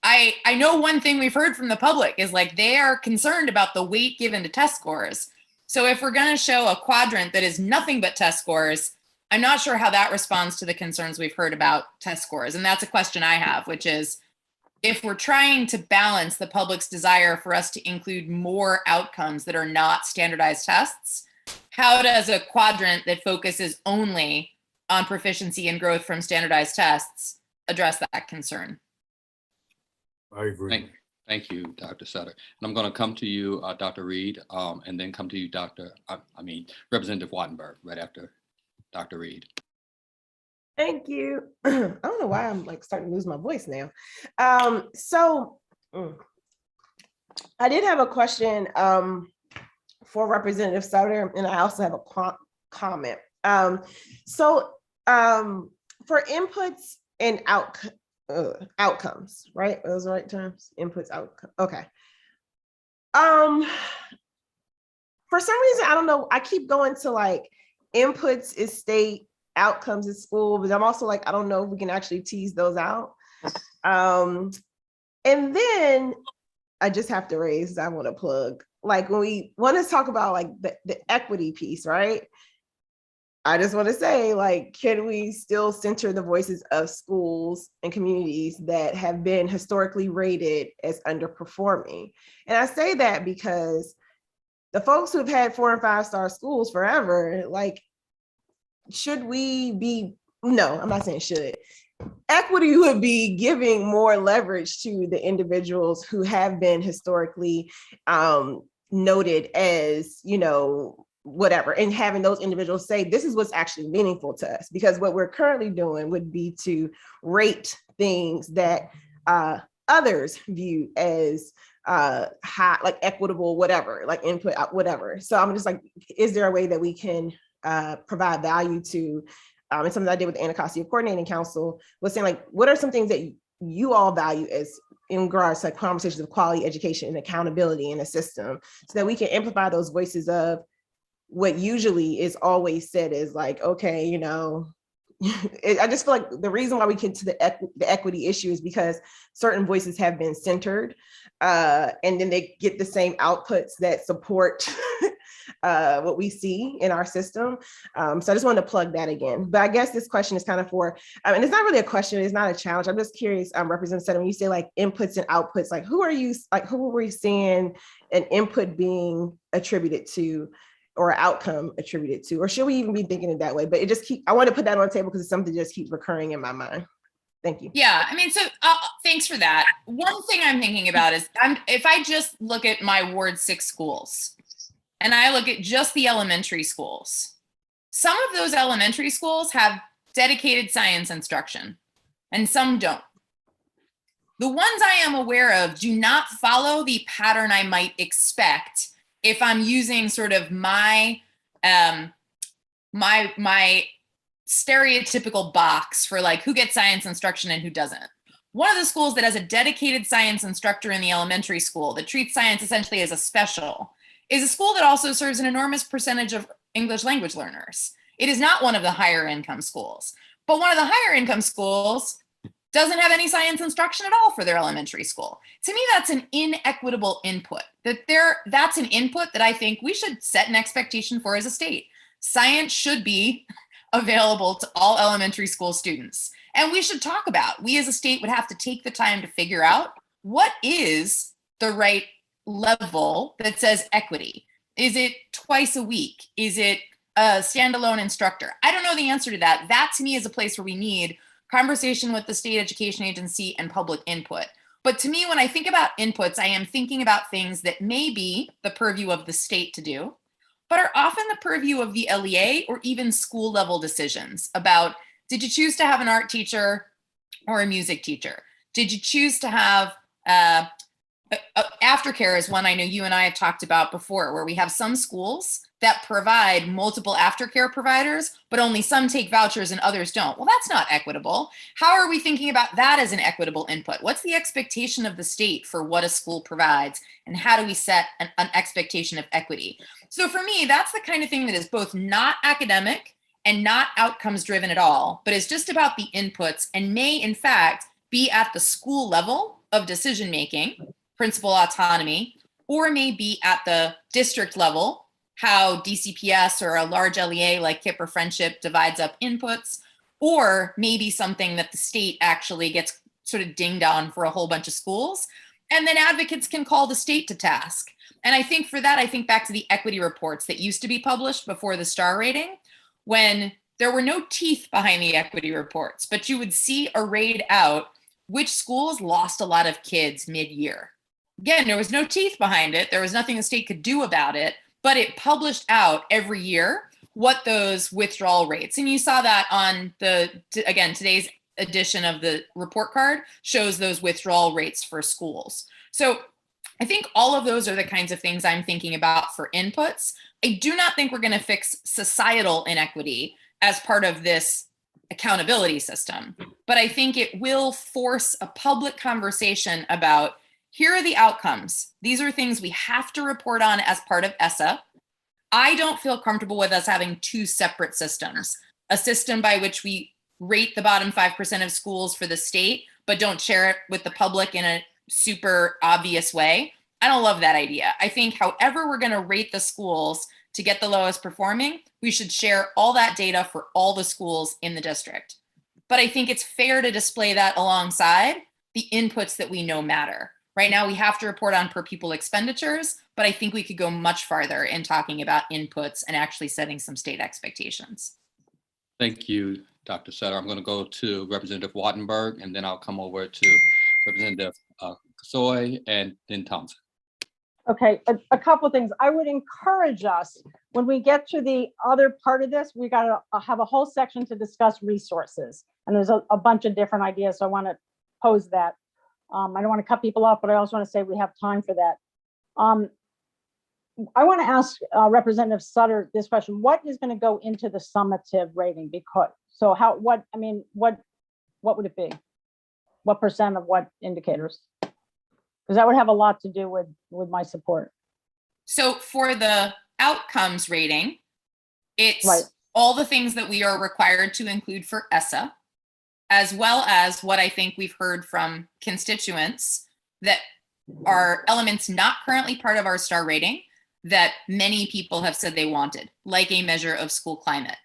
I know one thing we've heard from the public is like they are concerned about the weight given to test scores. So if we're going to show a quadrant that is nothing but test scores, I'm not sure how that responds to the concerns we've heard about test scores. And that's a question I have, which is, if we're trying to balance the public's desire for us to include more outcomes that are not standardized tests, how does a quadrant that focuses only on proficiency and growth from standardized tests address that concern? I agree. Thank you, Dr. Sutter. And I'm going to come to you, Dr. Reed, and then come to you, Representative Wattenberg, right after Dr. Reed. Thank you. I don't know why I'm like starting to lose my voice now. I did have a question for Representative Sutter, and I also have a comment. For inputs and outcomes, right? Those are the right terms. Inputs, outcome. Okay. For some reason, I don't know. I keep going to like inputs is state, outcomes is school, but I'm also like, I don't know if we can actually tease those out. And then I just have to raise, I want to plug, like when we want to talk about like the equity piece, right? I just want to say, like, can we still center the voices of schools and communities that have been historically rated as underperforming? And I say that because the folks who've had 4 and 5 star schools forever, like, should we be, no, I'm not saying should. Equity would be giving more leverage to the individuals who have been historically noted as, you know, whatever, and having those individuals say, this is what's actually meaningful to us. Because what we're currently doing would be to rate things that others view as high, like equitable, whatever, like input, whatever. So I'm just like, is there a way that we can provide value to, and something I did with the Anacostia Coordinating Council was saying, like, what are some things that you all value as in regards to like conversations of quality education and accountability in the system, so that we can amplify those voices of what usually is always said is like, okay, you know, I just feel like the reason why we get to the equity issue is because certain voices have been centered, and then they get the same outputs that support what we see in our system. So I just wanted to plug that again. But I guess this question is kind of for, and it's not really a question, it's not a challenge. I'm just curious, Representative Sutter, when you say like inputs and outputs, like who are we seeing an input being attributed to, or an outcome attributed to, or should we even be thinking it that way? But it just I want to put that on the table because it's something that just keeps recurring in my mind. Thank you. Yeah, I mean, so thanks for that. One thing I'm thinking about is if I just look at my Ward 6 schools and I look at just the elementary schools, some of those elementary schools have dedicated science instruction and some don't. The ones I am aware of do not follow the pattern I might expect if I'm using sort of my my stereotypical box for like who gets science instruction and who doesn't. One of the schools that has a dedicated science instructor in the elementary school that treats science essentially as a special is a school that also serves an enormous percentage of English language learners. It is not one of the higher income schools, but one of the higher income schools doesn't have any science instruction at all for their elementary school. To me, that's an inequitable input. That's an input that I think we should set an expectation for as a state. Science should be available to all elementary school students. And we should talk about, we as a state would have to take the time to figure out what is the right level that says equity. Is it twice a week? Is it a standalone instructor? I don't know the answer to that. That to me is a place where we need conversation with the state education agency and public input. But to me, when I think about inputs, I am thinking about things that may be the purview of the state to do, but are often the purview of the LEA or even school level decisions about, did you choose to have an art teacher or a music teacher? Did you choose to have aftercare is one I know you and I have talked about before, where we have some schools that provide multiple aftercare providers, but only some take vouchers and others don't. Well, that's not equitable. How are we thinking about that as an equitable input? What's the expectation of the state for what a school provides? And how do we set an expectation of equity? So for me, that's the kind of thing that is both not academic and not outcomes driven at all, but is just about the inputs and may in fact be at the school level of decision making, principal autonomy, or may be at the district level, how DCPS or a large LEA like KIPP or Friendship divides up inputs, or maybe something that the state actually gets sort of dinged on for a whole bunch of schools. And then advocates can call the state to task. And I think for that, I think back to the equity reports that used to be published before the star rating, when there were no teeth behind the equity reports, but you would see arrayed out which schools lost a lot of kids mid-year. Again, there was no teeth behind it. There was nothing the state could do about it, but it published out every year what those withdrawal rates. And you saw that on today's edition of the report card shows those withdrawal rates for schools. So I think all of those are the kinds of things I'm thinking about for inputs. I do not think we're going to fix societal inequity as part of this accountability system, but I think it will force a public conversation about, here are the outcomes. These are things we have to report on as part of ESSA. I don't feel comfortable with us having two separate systems, a system by which we rate the bottom 5% of schools for the state, but don't share it with the public in a super obvious way. I don't love that idea. I think however we're going to rate the schools to get the lowest performing, we should share all that data for all the schools in the district. But I think it's fair to display that alongside the inputs that we know matter. Right now, we have to report on per pupil expenditures, but I think we could go much farther in talking about inputs and actually setting some state expectations. Thank you, Dr. Sutter. I'm going to go to Representative Wattenberg, and then I'll come over to Representative Kasoy and then Thompson. Okay, a couple of things. I would encourage us, when we get to the other part of this, we got to have a whole section to discuss resources. And there's a bunch of different ideas, so I want to pose that. I don't want to cut people off, but I also want to say we have time for that. I want to ask Representative Sutter this question: what is going to go into the summative rating? Because what would it be? What percent of what indicators? Because that would have a lot to do with my support. So for the outcomes rating, it's right. All the things that we are required to include for ESSA, as well as what I think we've heard from constituents that are elements not currently part of our STAR rating that many people have said they wanted, like a measure of school climate.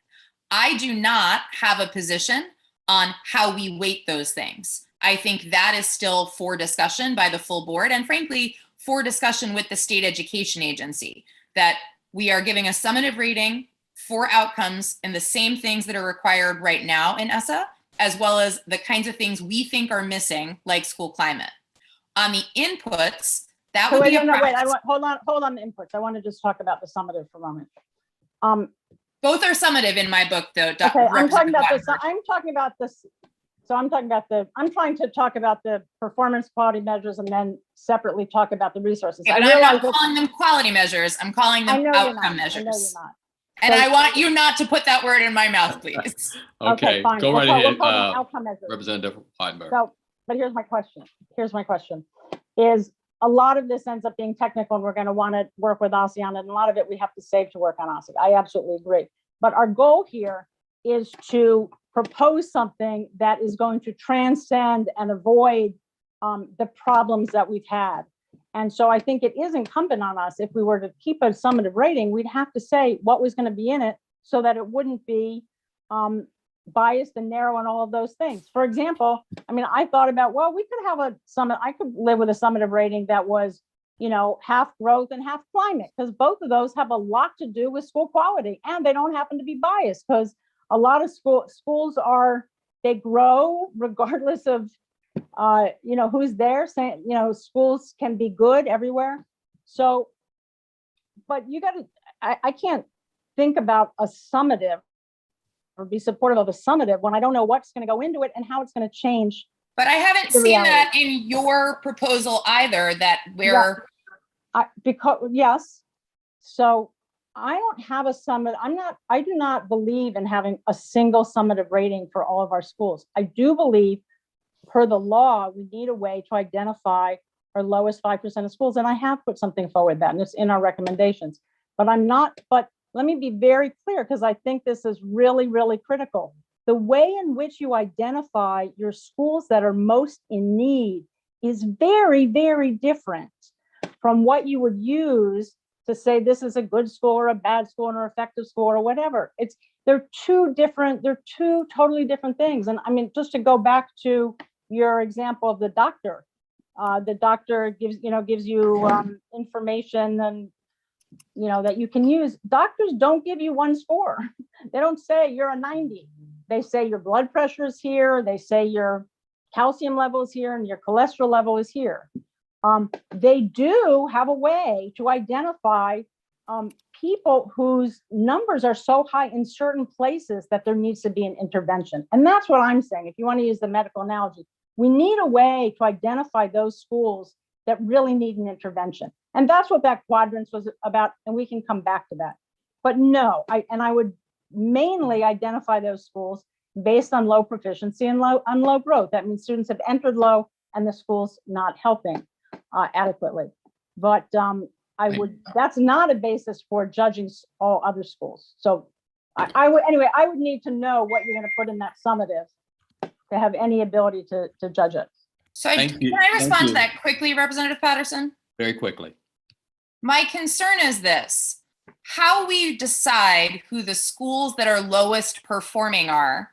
I do not have a position on how we weight those things. I think that is still for discussion by the full board, and frankly, for discussion with the state education agency, that we are giving a summative rating for outcomes and the same things that are required right now in ESSA, as well as the kinds of things we think are missing, like school climate. On the inputs, that would be a process. Hold on the inputs. I want to just talk about the summative for a moment. Both are summative in my book, though. Okay, I'm talking about this. I'm trying to talk about the performance quality measures and then separately talk about the resources. Yeah, I'm not calling them quality measures. I'm calling them outcome measures. I know you're not. And I want you not to put that word in my mouth, please. Okay, fine. go right ahead, outcome measures. Representative Wattenberg. So, but here's my question. Is a lot of this ends up being technical, and we're going to want to work with OSSI on it. And a lot of it we have to save to work on OSSI. I absolutely agree. But our goal here is to propose something that is going to transcend and avoid the problems that we've had. And so I think it is incumbent on us, if we were to keep a summative rating, we'd have to say what was going to be in it so that it wouldn't be biased and narrow and all of those things. For example, I mean, I thought about, well, we could have I could live with a summative rating that was, half growth and half climate, because both of those have a lot to do with school quality, and they don't happen to be biased, because a lot of schools they grow regardless of who's there. Saying, schools can be good everywhere. So, but I can't think about a summative or be supportive of a summative when I don't know what's going to go into it and how it's going to change. But I haven't seen that in your proposal either, yes. So I don't have a summative. I do not believe in having a single summative rating for all of our schools. I do believe, per the law, we need a way to identify our lowest 5% of schools. And I have put something forward that, and it's in our recommendations. But let me be very clear, because I think this is really, really critical. The way in which you identify your schools that are most in need is very, very different from what you would use to say this is a good school or a bad school or effective school or whatever. They're two totally different things. And I mean, just to go back to your example of the doctor gives you information and that you can use. Doctors don't give you one score. They don't say you're a 90. They say your blood pressure is here. They say your calcium level is here and your cholesterol level is here. They do have a way to identify people whose numbers are so high in certain places that there needs to be an intervention. And that's what I'm saying. If you want to use the medical analogy, we need a way to identify those schools that really need an intervention. And that's what that quadrant was about. And we can come back to that. But no, I would mainly identify those schools, based on low proficiency and low growth. That means students have entered low and the school's not helping adequately. But that's not a basis for judging all other schools. So I would need to know what you're going to put in that summative to have any ability to judge it. So can I respond to that quickly, Representative Patterson? Very quickly. My concern is this: how we decide who the schools that are lowest performing are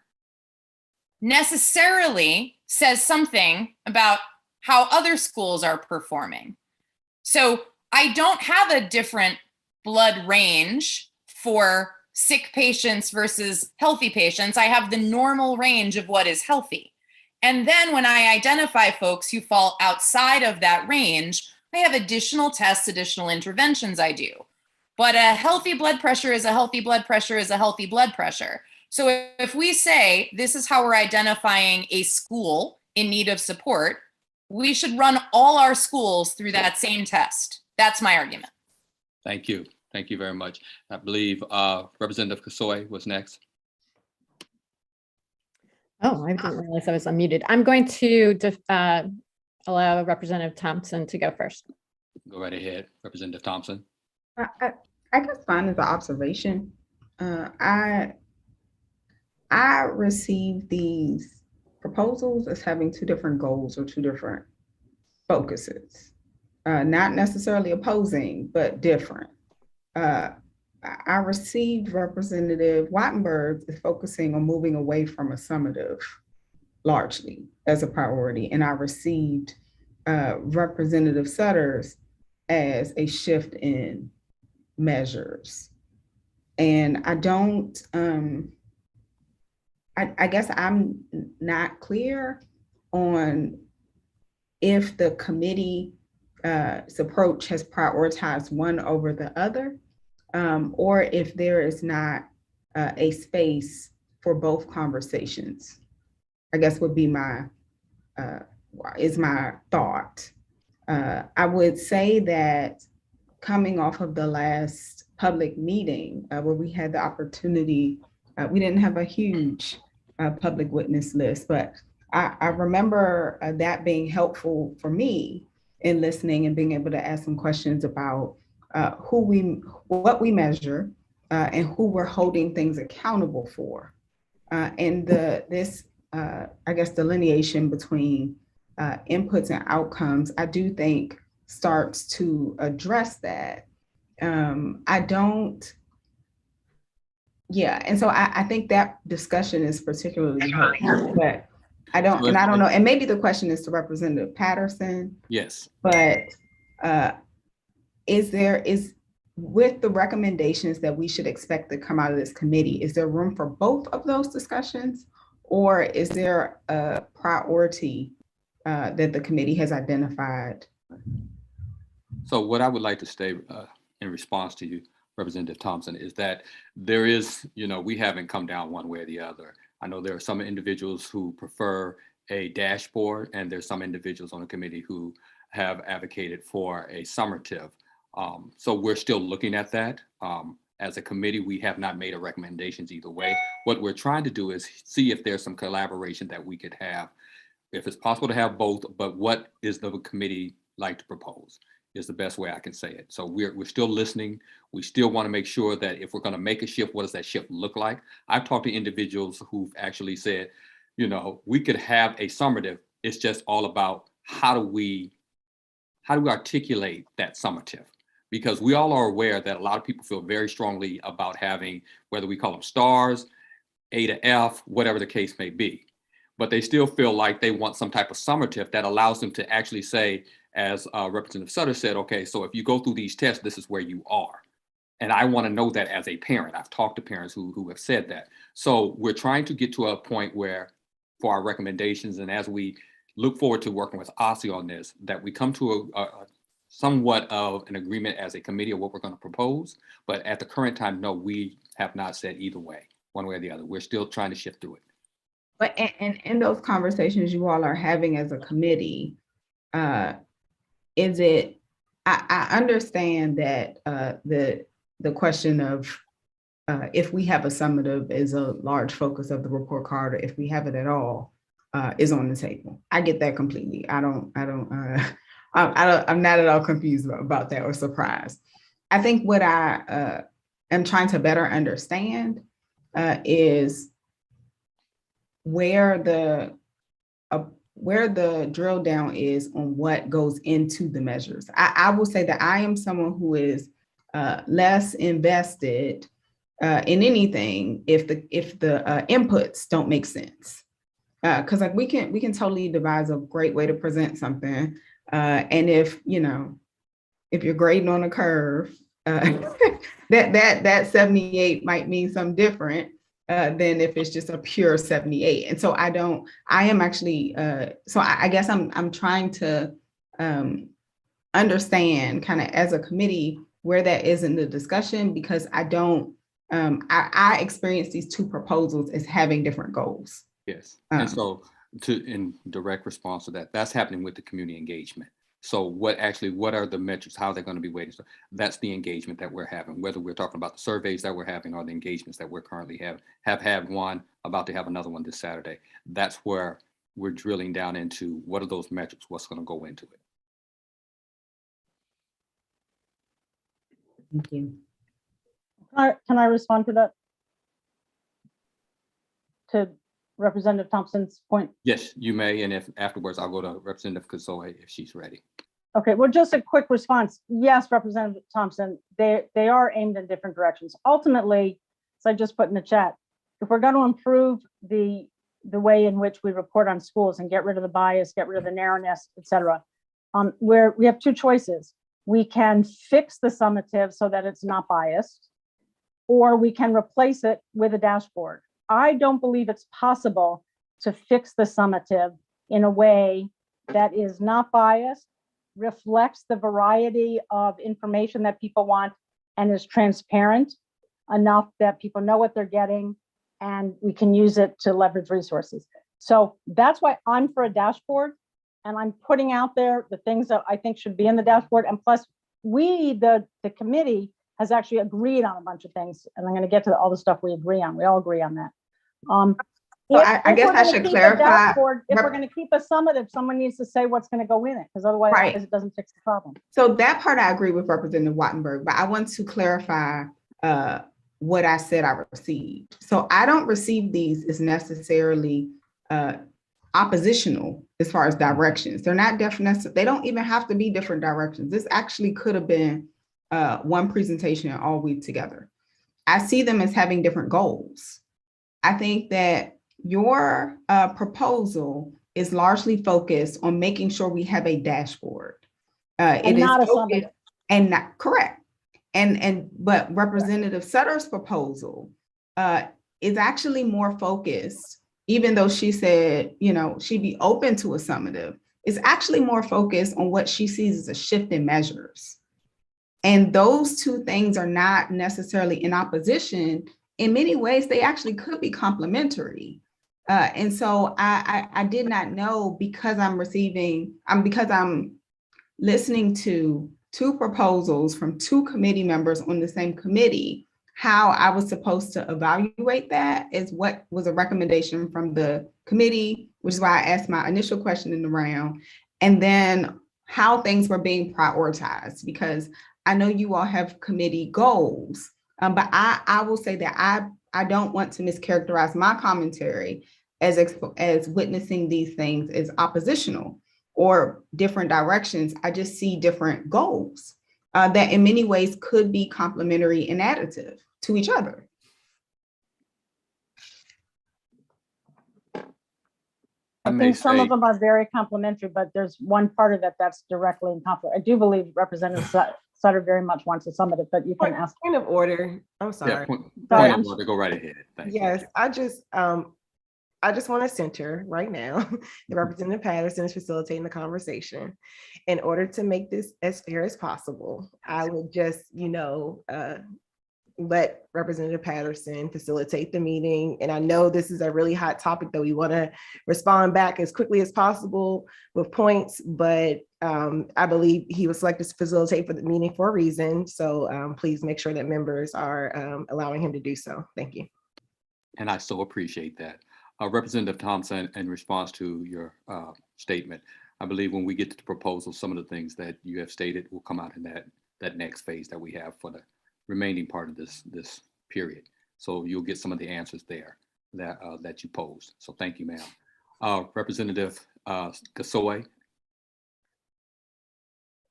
necessarily says something about how other schools are performing. So I don't have a different blood range for sick patients versus healthy patients. I have the normal range of what is healthy. And then when I identify folks who fall outside of that range, I have additional tests, additional interventions I do. But a healthy blood pressure is a healthy blood pressure is a healthy blood pressure. So if we say this is how we're identifying a school in need of support, we should run all our schools through that same test. That's my argument. Thank you. Thank you very much. I believe Representative Kasoy was next. Oh, I didn't realize I was unmuted. I'm going to allow Representative Thompson to go first. Go right ahead, Representative Thompson. I guess mine is an observation. I receive these proposals as having two different goals or two different focuses, not necessarily opposing, but different. I received Representative Wattenberg is focusing on moving away from a summative largely as a priority. And I received Representative Sutter's as a shift in measures. And I don't, I guess I'm not clear on if the committee's approach has prioritized one over the other, or if there is not a space for both conversations, I guess would be my thought. I would say that coming off of the last public meeting where we had the opportunity, we didn't have a huge public witness list, but I remember that being helpful for me in listening and being able to ask some questions about what we measure and who we're holding things accountable for. And this I guess, delineation between inputs and outcomes, I do think starts to address that. And so I think that discussion is particularly helpful, but I don't know, and maybe the question is to Representative Patterson. Yes. But is with the recommendations that we should expect to come out of this committee, is there room for both of those discussions? Or is there a priority that the committee has identified? So what I would like to say in response to you, Representative Thompson, is that there is, we haven't come down one way or the other. I know there are some individuals who prefer a dashboard, and there's some individuals on the committee who have advocated for a summative. So we're still looking at that. As a committee, we have not made a recommendations either way. What we're trying to do is see if there's some collaboration that we could have, if it's possible to have both, but what is the committee like to propose is the best way I can say it. So we're still listening. We still want to make sure that if we're going to make a shift, what does that shift look like? I've talked to individuals who've actually said, we could have a summative. It's just all about how do we articulate that summative? Because we all are aware that a lot of people feel very strongly about having, whether we call them stars, A to F, whatever the case may be. But they still feel like they want some type of summative that allows them to actually say, as Representative Sutter said, okay, so if you go through these tests, this is where you are. And I want to know that as a parent. I've talked to parents who have said that. So we're trying to get to a point where, for our recommendations, and as we look forward to working with OSSI on this, that we come to a somewhat of an agreement as a committee of what we're going to propose. But at the current time, no, we have not said either way, one way or the other. We're still trying to shift through it. But and in those conversations you all are having as a committee, is it, I understand that the question of if we have a summative as a large focus of the report card, or if we have it at all, is on the table. I get that completely. I'm not at all confused about that or surprised. I think what I am trying to better understand is where the drill down is on what goes into the measures. I will say that I am someone who is less invested in anything if the inputs don't make sense. Because like we can totally devise a great way to present something, and if you're grading on a curve, that 78 might mean something different than if it's just a pure 78. And so I am actually so I guess I'm trying to understand kind of as a committee where that is in the discussion, because I experience these two proposals as having different goals. Yes. And so in direct response to that, that's happening with the community engagement. So what are the metrics? How are they going to be weighted? So that's the engagement that we're having, whether we're talking about the surveys that we're having or the engagements that we're currently have had one, about to have another one this Saturday. That's where we're drilling down into what are those metrics, what's going to go into it. Thank you. Can I respond to that? To Representative Thompson's point? Yes, you may. And if afterwards, I'll go to Representative Kasoe if she's ready. Okay, well, just a quick response. Yes, Representative Thompson, they are aimed in different directions. Ultimately, as I just put in the chat, if we're going to improve the way in which we report on schools and get rid of the bias, get rid of the narrowness, et cetera, we have two choices. We can fix the summative so that it's not biased, or we can replace it with a dashboard. I don't believe it's possible to fix the summative in a way that is not biased, reflects the variety of information that people want, and is transparent enough that people know what they're getting and we can use it to leverage resources. So that's why I'm for a dashboard, and I'm putting out there the things that I think should be in the dashboard. And plus, the committee has actually agreed on a bunch of things, and I'm going to get to all the stuff we agree on. We all agree on that. So I guess I should clarify. If we're going to keep a summative, someone needs to say what's going to go in it, because otherwise it doesn't fix the problem. So that part I agree with Representative Wattenberg, but I want to clarify what I said I received. So I don't receive these as necessarily oppositional as far as directions. They're not definite. They don't even have to be different directions. This actually could have been one presentation and all week together. I see them as having different goals. I think that your proposal is largely focused on making sure we have a dashboard. It is focused and not correct. But Representative Sutter's proposal is actually more focused, even though she said, she'd be open to a summative, is actually more focused on what she sees as a shift in measures. And those two things are not necessarily in opposition. In many ways, they actually could be complementary. And so I did not know, because I'm listening to two proposals from two committee members on the same committee, how I was supposed to evaluate that is what was a recommendation from the committee, which is why I asked my initial question in the round, and then how things were being prioritized, because I know you all have committee goals, but I will say that I don't want to mischaracterize my commentary as witnessing these things as oppositional or different directions. I just see different goals that in many ways could be complementary and additive to each other. I think some of them are very complementary, but there's one part of it that's directly in conflict. I do believe Representative Sutter very much wants a summative, but you can ask. Point of order. I'm sorry. Yeah, point of order. Go right ahead. Thank you. Yes, I just want to center right now that Representative Patterson is facilitating the conversation. In order to make this as fair as possible, I would just, let Representative Patterson facilitate the meeting. And I know this is a really hot topic that we want to respond back as quickly as possible with points, but I believe he was selected to facilitate for the meeting for a reason. So please make sure that members are allowing him to do so. Thank you. And I so appreciate that. Representative Thompson, in response to your statement, I believe when we get to the proposal, some of the things that you have stated will come out in that next phase that we have for the remaining part of this period. So you'll get some of the answers there that you posed. So thank you, ma'am. Representative Gasoy.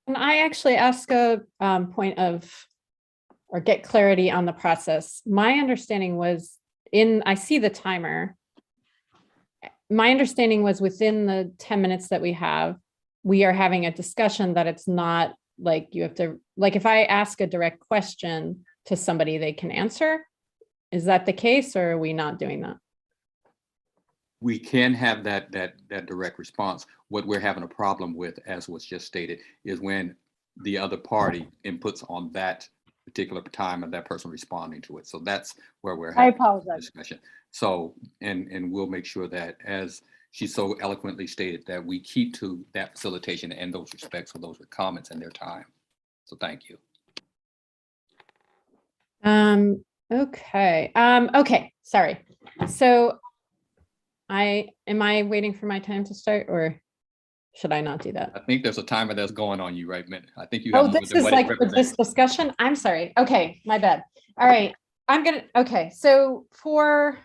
Can I actually ask a point of, or get clarity on the process? My understanding was I see the timer. My understanding was within the 10 minutes that we have, we are having a discussion that it's not like you have to, like if I ask a direct question to somebody, they can answer. Is that the case, or are we not doing that? We can have that direct response. What we're having a problem with, as was just stated, is when the other party inputs on that particular time and that person responding to it. So that's where we're having a discussion. So, and we'll make sure that, as she so eloquently stated, that we keep to that facilitation and those respects for those with comments and their time. So thank you. Okay. Okay. Sorry. So am I waiting for my time to start, or should I not do that? I think there's a timer that's going on you right now. I think you have. Oh, this is like for this discussion. I'm sorry. Okay, my bad. All right. Okay. So for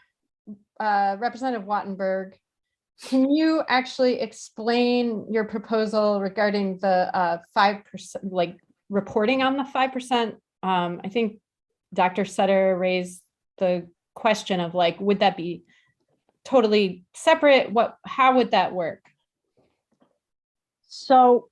Representative Wattenberg, can you actually explain your proposal regarding the 5%, like reporting on the 5%? I think Dr. Sutter raised the question of like, would that be totally separate? How would that work? So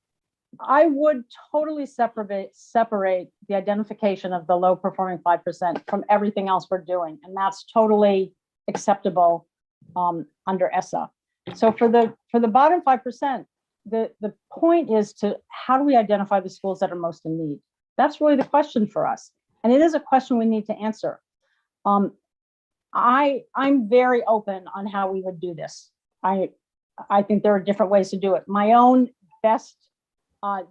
I would totally separate the identification of the low performing 5% from everything else we're doing. And that's totally acceptable under ESSA. So for the bottom 5%, the point is to how do we identify the schools that are most in need? That's really the question for us. And it is a question we need to answer. I'm very open on how we would do this. I think there are different ways to do it. My own best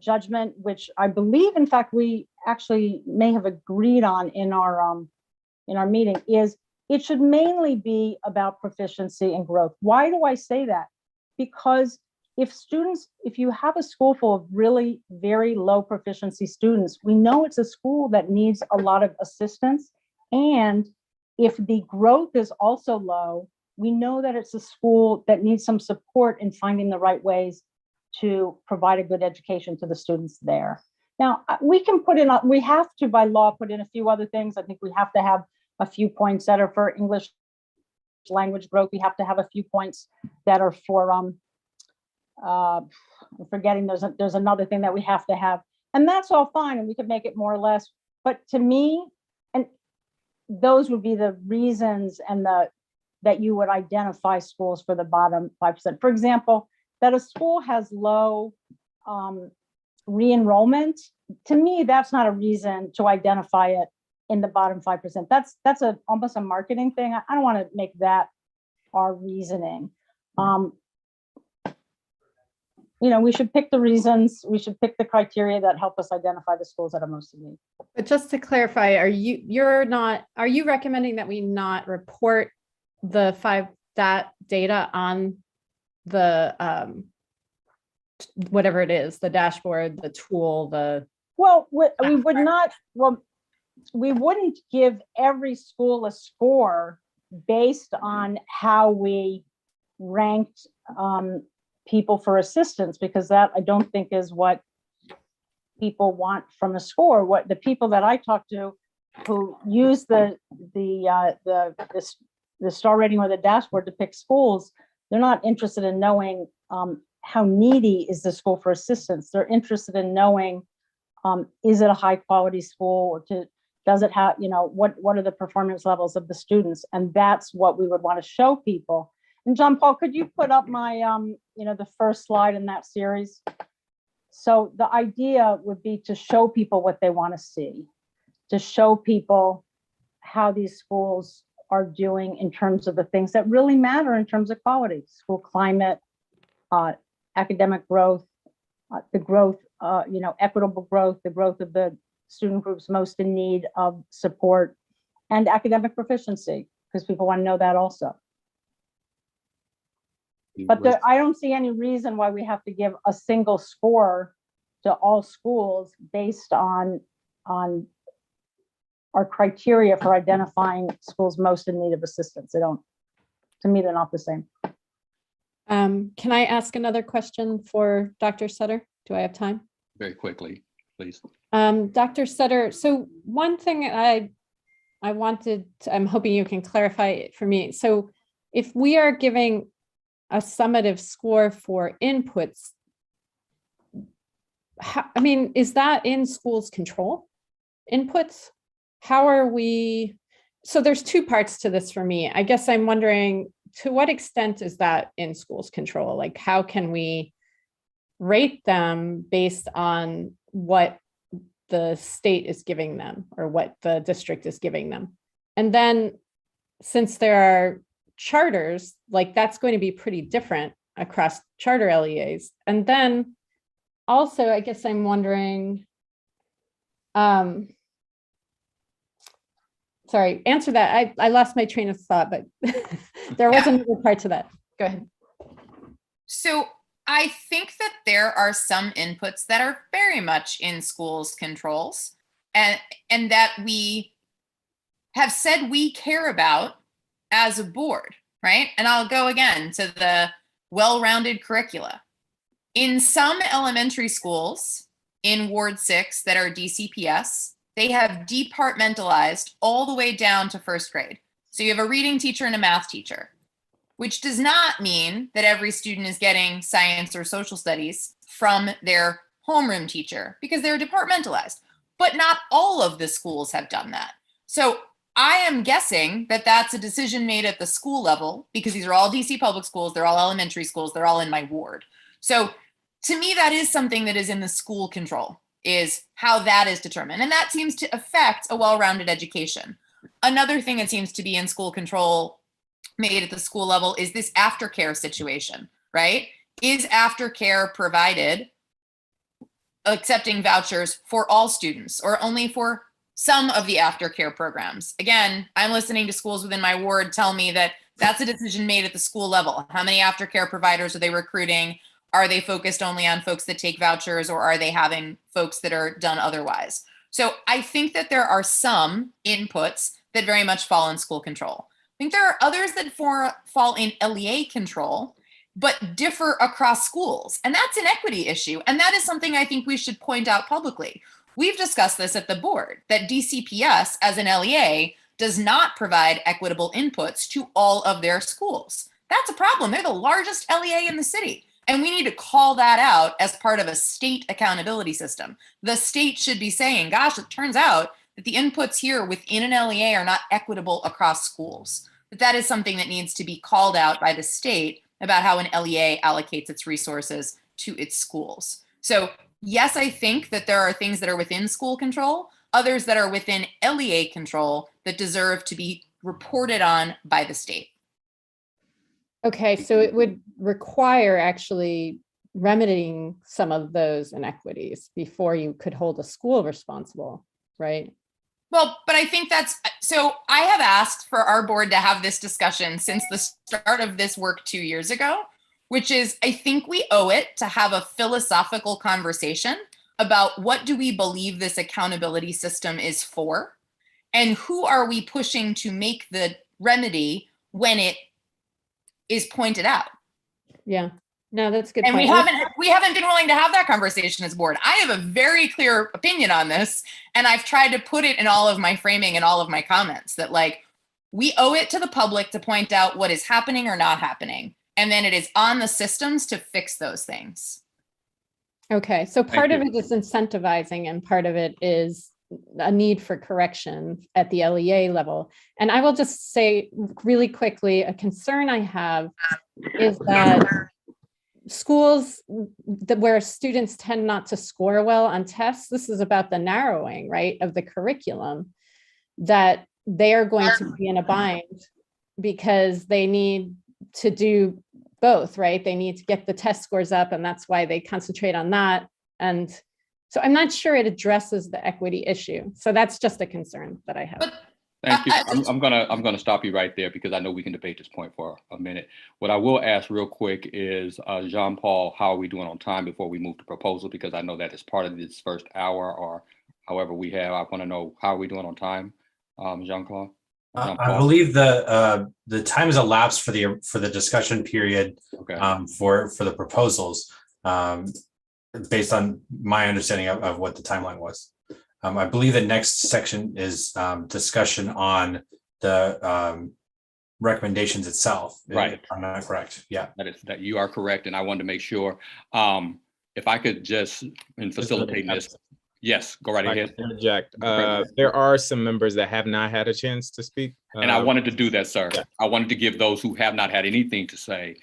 judgment, which I believe, in fact, we actually may have agreed on in our meeting, is it should mainly be about proficiency and growth. Why do I say that? Because if you have a school full of really very low proficiency students, we know it's a school that needs a lot of assistance. And if the growth is also low, we know that it's a school that needs some support in finding the right ways to provide a good education to the students there. Now, we have to by law put in a few other things. I think we have to have a few points that are for English language growth. We have to have a few points that are for, I'm forgetting, there's another thing that we have to have. And that's all fine, and we could make it more or less. But to me, and those would be the reasons and that you would identify schools for the bottom 5%. For example, that a school has low re-enrollment, to me, that's not a reason to identify it in the bottom 5%. That's almost a marketing thing. I don't want to make that our reasoning. We should pick the reasons, we should pick the criteria that help us identify the schools that are most in need. But just to clarify, are you recommending that we not report that data on the whatever it is, the dashboard, the tool, we wouldn't give every school a score based on how we ranked people for assistance, because that I don't think is what people want from a score. What the people that I talk to who use the star rating or the dashboard to pick schools, they're not interested in knowing how needy is the school for assistance. They're interested in knowing, is it a high quality school, or does it have, what are the performance levels of the students? And that's what we would want to show people. And John Paul, could you put up my, the first slide in that series? So the idea would be to show people what they want to see, to show people how these schools are doing in terms of the things that really matter in terms of quality: school climate, academic growth, the growth, equitable growth, the growth of the student groups most in need of support, and academic proficiency, because people want to know that also. But I don't see any reason why we have to give a single score to all schools based on our criteria for identifying schools most in need of assistance. To me, they're not the same. Can I ask another question for Dr. Sutter? Do I have time? Very quickly, please. Dr. Sutter, so one thing I'm hoping you can clarify it for me. So if we are giving a summative score for inputs, is that in schools' control? Inputs? How are we? So there's two parts to this for me. I guess I'm wondering, to what extent is that in schools' control? Like, how can we rate them based on what the state is giving them or what the district is giving them? And then, since there are charters, like, that's going to be pretty different across charter LEAs. And then also, I guess I'm wondering, sorry, answer that. I lost my train of thought, but there was another part to that. Go ahead. So I think that there are some inputs that are very much in schools' controls, and that we have said we care about as a board, right? And I'll go again to the well-rounded curricula. In some elementary schools in Ward 6 that are DCPS, they have departmentalized all the way down to first grade. So you have a reading teacher and a math teacher, which does not mean that every student is getting science or social studies from their homeroom teacher, because they're departmentalized. But not all of the schools have done that. So I am guessing that that's a decision made at the school level, because these are all DC public schools, they're all elementary schools, they're all in my ward. So to me, that is something that is in the school control, is how that is determined. And that seems to affect a well-rounded education. Another thing that seems to be in school control made at the school level is this aftercare situation, right? Is aftercare provided, accepting vouchers for all students or only for some of the aftercare programs? Again, I'm listening to schools within my ward tell me that that's a decision made at the school level. How many aftercare providers are they recruiting? Are they focused only on folks that take vouchers, or are they having folks that are done otherwise? So I think that there are some inputs that very much fall in school control. I think there are others that fall in LEA control, but differ across schools. And that's an equity issue. And that is something I think we should point out publicly. We've discussed this at the board, that DCPS as an LEA does not provide equitable inputs to all of their schools. That's a problem. They're the largest LEA in the city. And we need to call that out as part of a state accountability system. The state should be saying, gosh, it turns out that the inputs here within an LEA are not equitable across schools. But that is something that needs to be called out by the state about how an LEA allocates its resources to its schools. So yes, I think that there are things that are within school control, others that are within LEA control that deserve to be reported on by the state. Okay, so it would require actually remedying some of those inequities before you could hold a school responsible, right? Well, but I think so I have asked for our board to have this discussion since the start of this work 2 years ago, which is, I think we owe it to have a philosophical conversation about what do we believe this accountability system is for, and who are we pushing to make the remedy when it is pointed out. Yeah, no, that's a good and point. we haven't been willing to have that conversation as board. I have a very clear opinion on this, and I've tried to put it in all of my framing and all of my comments that, like, we owe it to the public to point out what is happening or not happening, and then it is on the systems to fix those things. Okay, so part of it is incentivizing, and part of it is a need for correction at the LEA level. And I will just say really quickly, a concern I have is that schools where students tend not to score well on tests, this is about the narrowing, right, of the curriculum, that they are going to be in a bind because they need to do both, right? They need to get the test scores up, and that's why they concentrate on that. And so I'm not sure it addresses the equity issue. So that's just a concern that I have. But Thank you. I'm gonna stop you right there because I know we can debate this point for a minute. What I will ask real quick is, Jean-Paul, how are we doing on time before we move to proposal? Because I know that is part of this first hour, or however we have. I want to know how are we doing on time, Jean-Claude? I believe the time has elapsed for the discussion period. Okay. For the proposals, based on my understanding of what the timeline was. I believe the next section is discussion on the recommendations itself. Right. If I'm not correct. Yeah. That you are correct, and I wanted to make sure. If I could just in facilitating this. Yes, go right ahead. Interject. There are some members that have not had a chance to speak. And I wanted to do that, sir. Yeah. I wanted to give those who have not had anything to say,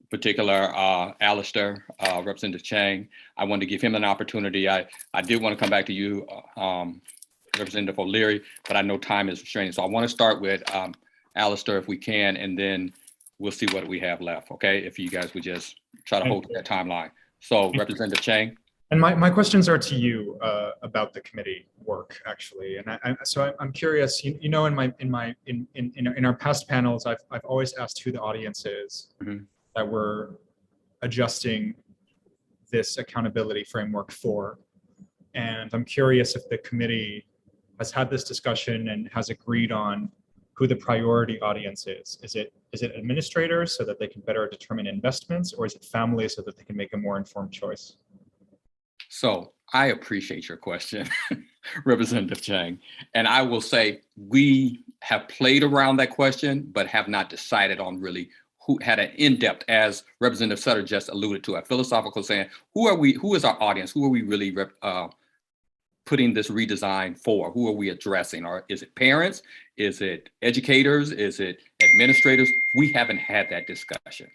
particular Alistair, Representative Chang, I wanted to give him an opportunity. I did want to come back to you, Representative O'Leary, but I know time is restraining. So I want to start with Alistair if we can, and then we'll see what we have left, okay? If you guys would just try to hold to that timeline. So Representative Chang. And my questions are to you about the committee work, actually. And I'm curious. You know, in our past panels, I've always asked who the audience is that we're adjusting this accountability framework for. And I'm curious if the committee has had this discussion and has agreed on who the priority audience is. Is it administrators so that they can better determine investments, or is it families so that they can make a more informed choice? So I appreciate your question, Representative Chang. And I will say we have played around that question, but have not decided on really who had an in-depth, as Representative Sutter just alluded to, a philosophical saying, who is our audience? Who are we really putting this redesign for? Who are we addressing? Or is it parents? Is it educators? Is it administrators? We haven't had that discussion.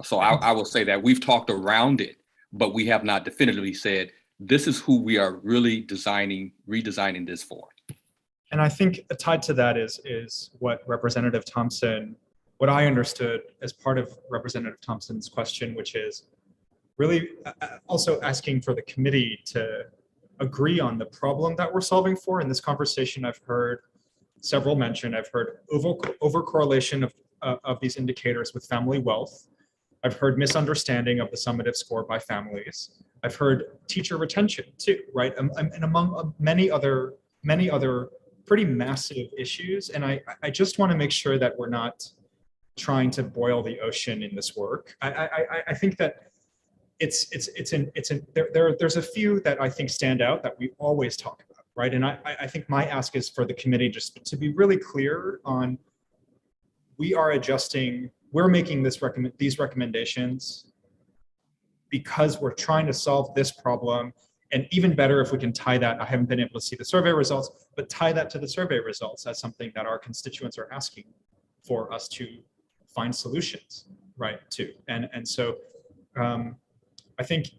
So I will say that we've talked around it, but we have not definitively said, this is who we are really redesigning this for. And I think tied to that is what Representative Thompson, what I understood as part of Representative Thompson's question, which is really also asking for the committee to agree on the problem that we're solving for. In this conversation, I've heard several mention, I've heard over-correlation of these indicators with family wealth. I've heard misunderstanding of the summative score by families. I've heard teacher retention too, right? And among many other pretty massive issues. And I just want to make sure that we're not trying to boil the ocean in this work. I think that there's a few that I think stand out that we always talk about, right? And I think my ask is for the committee just to be really clear on, we're making these recommendations because we're trying to solve this problem. And even better if we can tie that, I haven't been able to see the survey results, but tie that to the survey results as something that our constituents are asking for us to find solutions, right, to. And so I think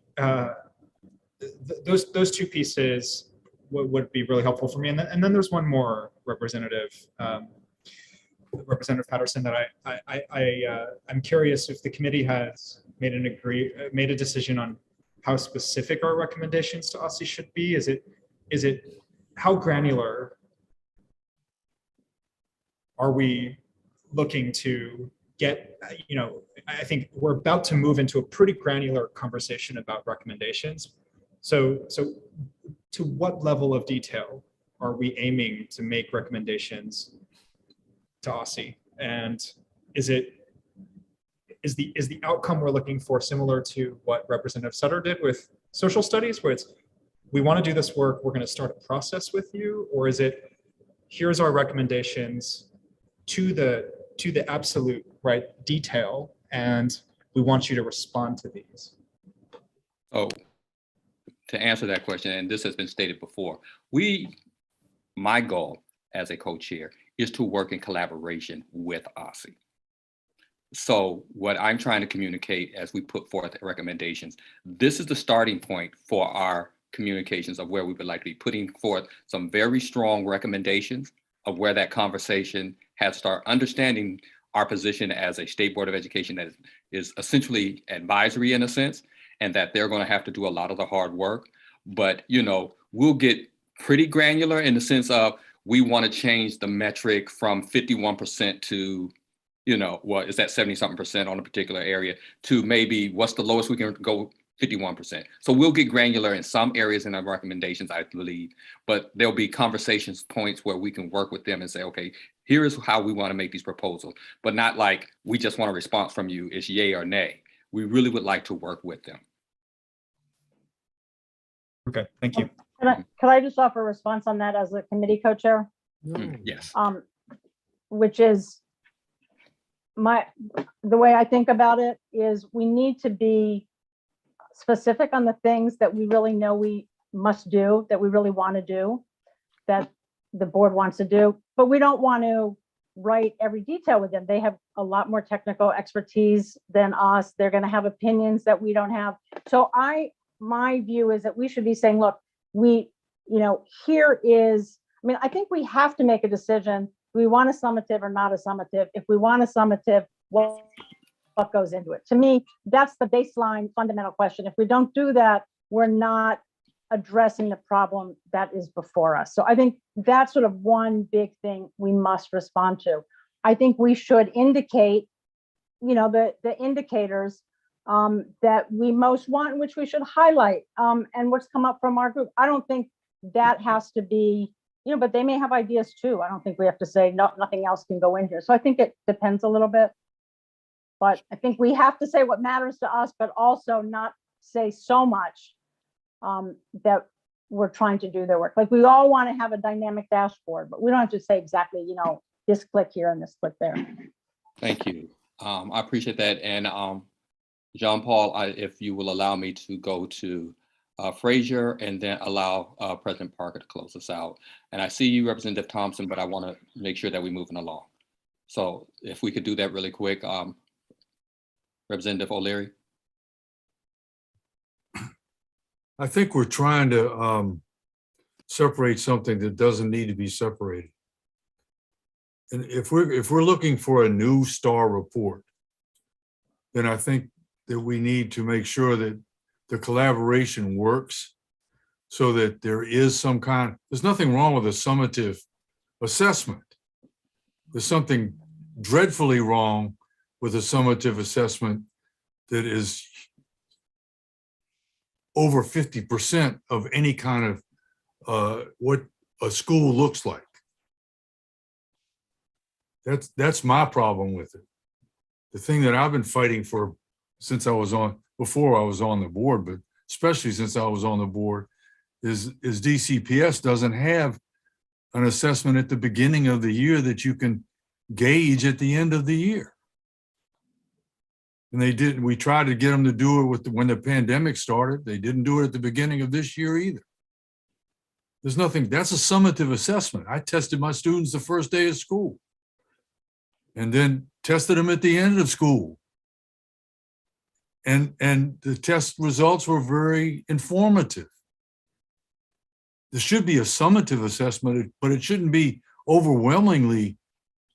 those two pieces would be really helpful for me. And then there's one more, Representative Patterson, that I'm curious if the committee has made a decision on how specific our recommendations to OSCE should be. Is it how granular are we looking to get? You know, I think we're about to move into a pretty granular conversation about recommendations. So to what level of detail are we aiming to make recommendations to OSCE? And is the outcome we're looking for similar to what Representative Sutter did with social studies, where it's, we want to do this work, we're going to start a process with you? Or is it, here's our recommendations to the absolute right detail, and we want you to respond to these? Oh, to answer that question, and this has been stated before, my goal as a co-chair is to work in collaboration with OSCE. So what I'm trying to communicate as we put forth recommendations, this is the starting point for our communications of where we would like to be putting forth some very strong recommendations of where that conversation has to start, understanding our position as a state board of education that is essentially advisory in a sense, and that they're going to have to do a lot of the hard work. But, you know, we'll get pretty granular in the sense of we want to change the metric from 51% to, you know, what is that 70-something% on a particular area to maybe what's the lowest we can go, 51%. So we'll get granular in some areas in our recommendations, I believe, but there'll be conversations points where we can work with them and say, okay, here is how we want to make these proposals, but not like we just want a response from you, it's yay or nay. We really would like to work with them. Okay, thank you. Could I just offer a response on that as a committee co-chair? Yes. Which is the way I think about it is we need to be specific on the things that we really know we must do, that we really want to do, that the board wants to do, but we don't want to write every detail with them. They have a lot more technical expertise than us. They're going to have opinions that we don't have. So my view is that we should be saying, look, here is, I mean, I think we have to make a decision. Do we want a summative or not a summative? If we want a summative, what goes into it? To me, that's the baseline fundamental question. If we don't do that, we're not addressing the problem that is before us. So I think that's sort of one big thing we must respond to. I think we should indicate, the indicators that we most want, which we should highlight, and what's come up from our group. I don't think that has to be, but they may have ideas too. I don't think we have to say no, nothing else can go in here. So I think it depends a little bit. But I think we have to say what matters to us, but also not say so much that we're trying to do their work. Like we all want to have a dynamic dashboard, but we don't have to say exactly, this click here and this click there. Thank you. I appreciate that. And John Paul, if you will allow me to go to Frazier and then allow President Parker to close us out. And I see you, Representative Thompson, but I want to make sure that we're moving along. So if we could do that really quick. Representative O'Leary. I think we're trying to separate something that doesn't need to be separated. And if we're looking for a new STAR report, then I think that we need to make sure that the collaboration works so that there is some there's nothing wrong with a summative assessment. There's something dreadfully wrong with a summative assessment that is over 50% of any kind of what a school looks like. That's my problem with it. The thing that I've been fighting for since before I was on the board, but especially since I was on the board, is DCPS doesn't have an assessment at the beginning of the year that you can gauge at the end of the year. And they didn't. We tried to get them to do it when the pandemic started. They didn't do it at the beginning of this year either. There's nothing, that's a summative assessment. I tested my students the first day of school and then tested them at the end of school. And the test results were very informative. There should be a summative assessment, but it shouldn't be overwhelmingly,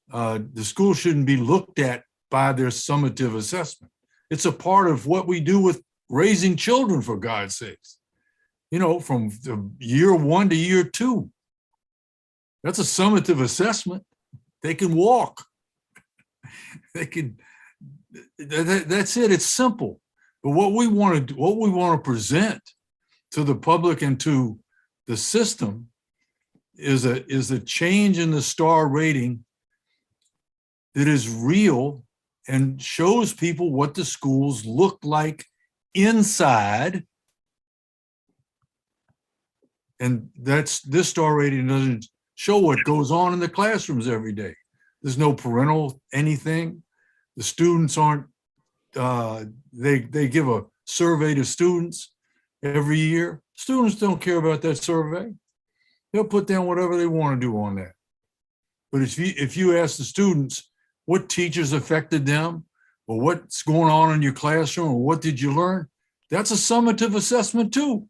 the school shouldn't be looked at by their summative assessment. It's a part of what we do with raising children, for God's sakes. From year 1 to year 2. That's a summative assessment. They can walk. They can, that's it, it's simple. But what we want to present to the public and to the system is a change in the STAR rating that is real and shows people what the schools look like inside. And this STAR rating doesn't show what goes on in the classrooms every day. There's no parental anything. The students aren't, they give a survey to students every year. Students don't care about that survey. They'll put down whatever they want to do on that. But if you ask the students what teachers affected them, or what's going on in your classroom, or what did you learn, that's a summative assessment too.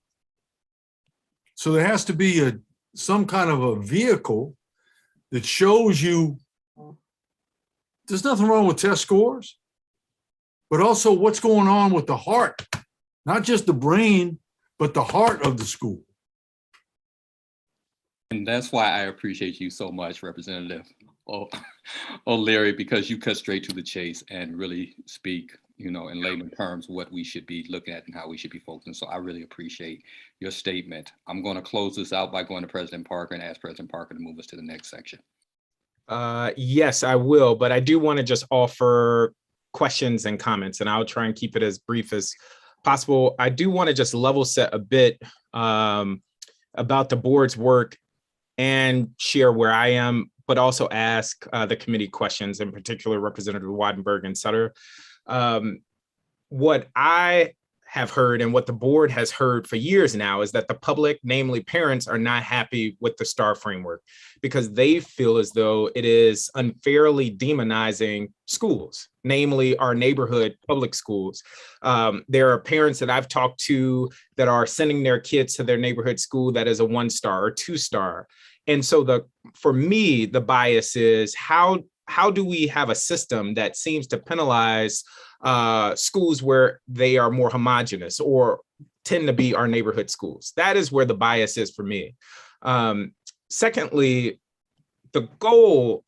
So there has to be some kind of a vehicle that shows you there's nothing wrong with test scores, but also what's going on with the heart, not just the brain, but the heart of the school. And that's why I appreciate you so much, Representative O'Leary, because you cut straight to the chase and really speak, in layman terms, what we should be looking at and how we should be focusing. So I really appreciate your statement. I'm going to close this out by going to President Parker and ask President Parker to move us to the next section. Yes, I will, but I do want to just offer questions and comments, and I'll try and keep it as brief as possible. I do want to just level set a bit about the board's work and share where I am, but also ask the committee questions, in particular Representative Wattenberg and Sutter. What I have heard and what the board has heard for years now is that the public, namely parents, are not happy with the STAR framework because they feel as though it is unfairly demonizing schools, namely our neighborhood public schools. There are parents that I've talked to that are sending their kids to their neighborhood school that is a 1-star or 2-star. And so for me, the bias is how do we have a system that seems to penalize schools where they are more homogenous or tend to be our neighborhood schools? That is where the bias is for me. Secondly, the goal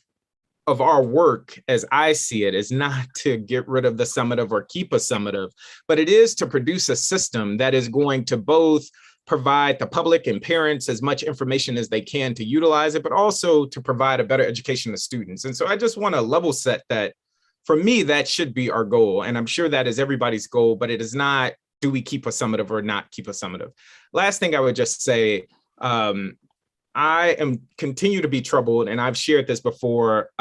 of our work, as I see it, is not to get rid of the summative or keep a summative, but it is to produce a system that is going to both provide the public and parents as much information as they can to utilize it, but also to provide a better education to students. And so I just want to level set that for me, that should be our goal. And I'm sure that is everybody's goal, but it is not, do we keep a summative or not keep a summative? Last thing I would just say, I continue to be troubled, and I've shared this before,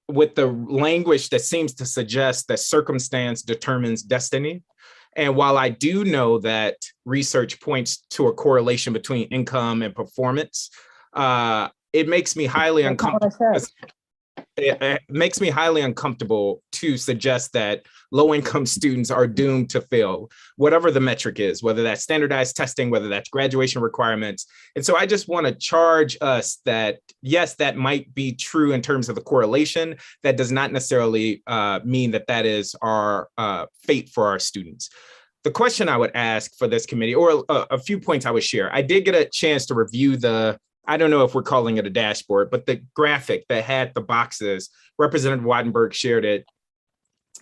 with the language that seems to suggest that circumstance determines destiny. And while I do know that research points to a correlation between income and performance, it makes me highly uncomfortable. It makes me highly uncomfortable to suggest that low-income students are doomed to fail, whatever the metric is, whether that's standardized testing, whether that's graduation requirements. And so I just want to charge us that, yes, that might be true in terms of the correlation. That does not necessarily mean that that is our fate for our students. The question I would ask for this committee, or a few points I would share, I did get a chance to review I don't know if we're calling it a dashboard, but the graphic that had the boxes. Representative Wattenberg shared it.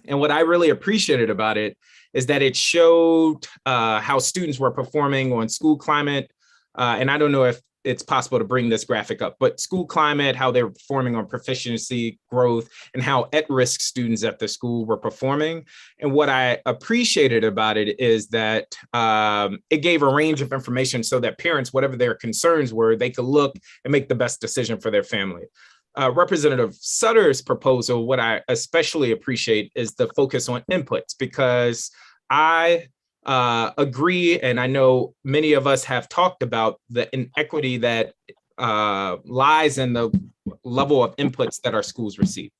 And what I really appreciated about it is that it showed how students were performing on school climate. And I don't know if it's possible to bring this graphic up, but school climate, how they were performing on proficiency, growth, and how at-risk students at the school were performing. And what I appreciated about it is that it gave a range of information so that parents, whatever their concerns were, they could look and make the best decision for their family. Representative Sutter's proposal, what I especially appreciate is the focus on inputs, because I agree, and I know many of us have talked about the inequity that lies in the level of inputs that our schools receive.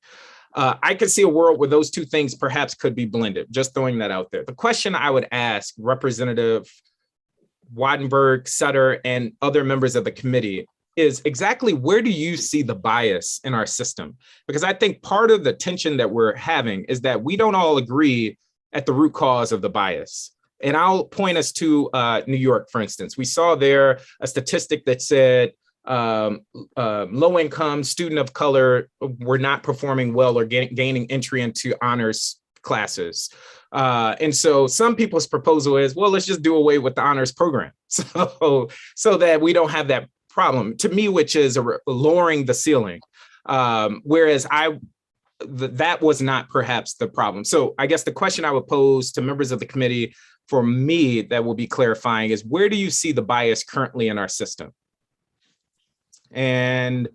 I could see a world where those two things perhaps could be blended, just throwing that out there. The question I would ask Representative Wattenberg, Sutter, and other members of the committee is exactly where do you see the bias in our system? Because I think part of the tension that we're having is that we don't all agree at the root cause of the bias. And I'll point us to New York, for instance. We saw there a statistic that said low-income student of color were not performing well or gaining entry into honors classes. And so some people's proposal is, well, let's just do away with the honors program so that we don't have that problem, to me, which is lowering the ceiling. Whereas that was not perhaps the problem. So I guess the question I would pose to members of the committee, for me, that will be clarifying is, where do you see the bias currently in our system? And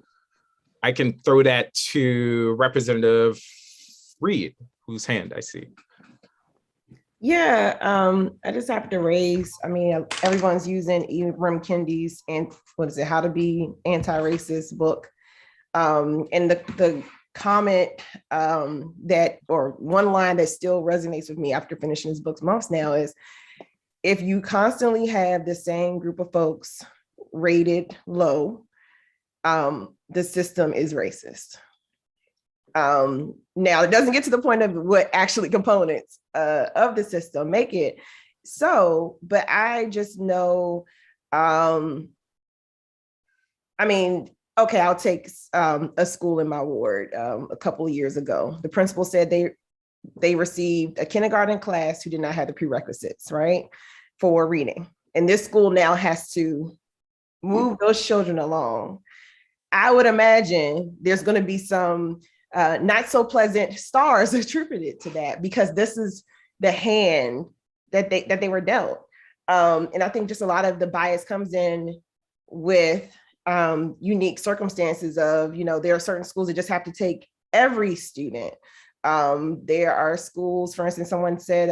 I can throw that to Representative Reed, whose hand I see. Yeah, I just have to raise, everyone's using Ibram Kendi's, and what is it, How to Be Anti-Racist book. And the comment or one line that still resonates with me after finishing this book months now is, if you constantly have the same group of folks rated low, the system is racist. Now, it doesn't get to the point of what actually components of the system make it so, but I just know, I mean, okay, I'll take a school in my ward a couple of years ago. The principal said they received a kindergarten class who did not have the prerequisites, right, for reading. And this school now has to move those children along. I would imagine there's going to be some not so pleasant stars attributed to that, because this is the hand that they were dealt. And I think just a lot of the bias comes in with unique circumstances of, you know, there are certain schools that just have to take every student. There are schools, for instance, someone said,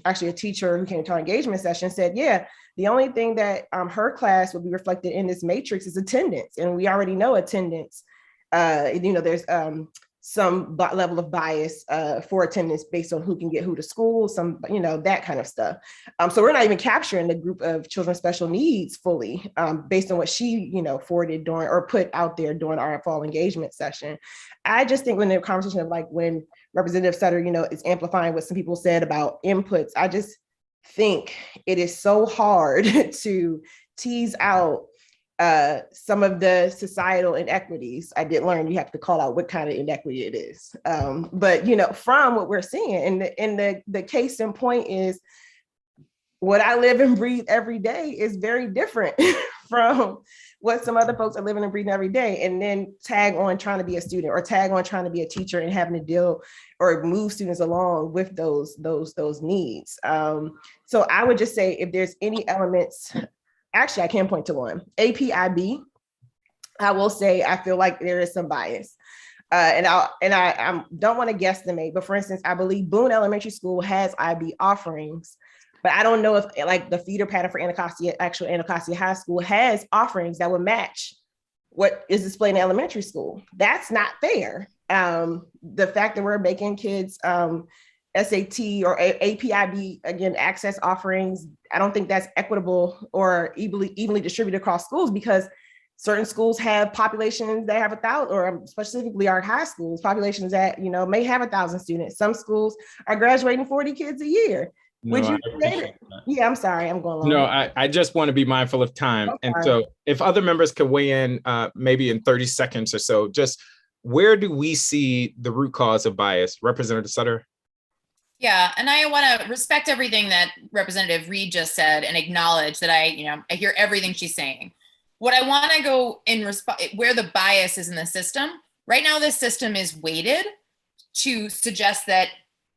actually a teacher who came to our engagement session said, yeah, the only thing that her class will be reflected in this matrix is attendance. And we already know attendance, you know, there's some level of bias for attendance based on who can get who to school, some, you know, that kind of stuff. So we're not even capturing the group of children with special needs fully based on what she, you know, forwarded during or put out there during our fall engagement session. I just think when the conversation of like when Representative Sutter, you know, is amplifying what some people said about inputs, I just think it is so hard to tease out some of the societal inequities. I did learn you have to call out what kind of inequity it is. But, you know, from what we're seeing, and the case in point is what I live and breathe every day is very different from what some other folks are living and breathing every day. And then tag on trying to be a student or tag on trying to be a teacher and having to deal or move students along with those needs. So I would just say if there's any elements, actually, I can point to one. APIB, I will say I feel like there is some bias. And I don't want to guesstimate, but for instance, I believe Boone Elementary School has IB offerings, but I don't know if like the feeder pattern for Anacostia High School has offerings that would match what is displayed in elementary school. That's not fair. The fact that we're making kids SAT or APIB, again, access offerings, I don't think that's equitable or evenly distributed across schools, because certain schools have populations that have 1,000, or specifically our high schools, populations that, you know, may have 1,000 students. Some schools are graduating 40 kids a year. Would you say that? Yeah, I'm sorry, I'm going long. No, I just want to be mindful of time. Okay. And so if other members could weigh in maybe in 30 seconds or so, just where do we see the root cause of bias? Representative Sutter? Yeah, and I want to respect everything that Representative Reed just said and acknowledge that I hear everything she's saying. What I want to go in where the bias is in the system, right now this system is weighted to suggest that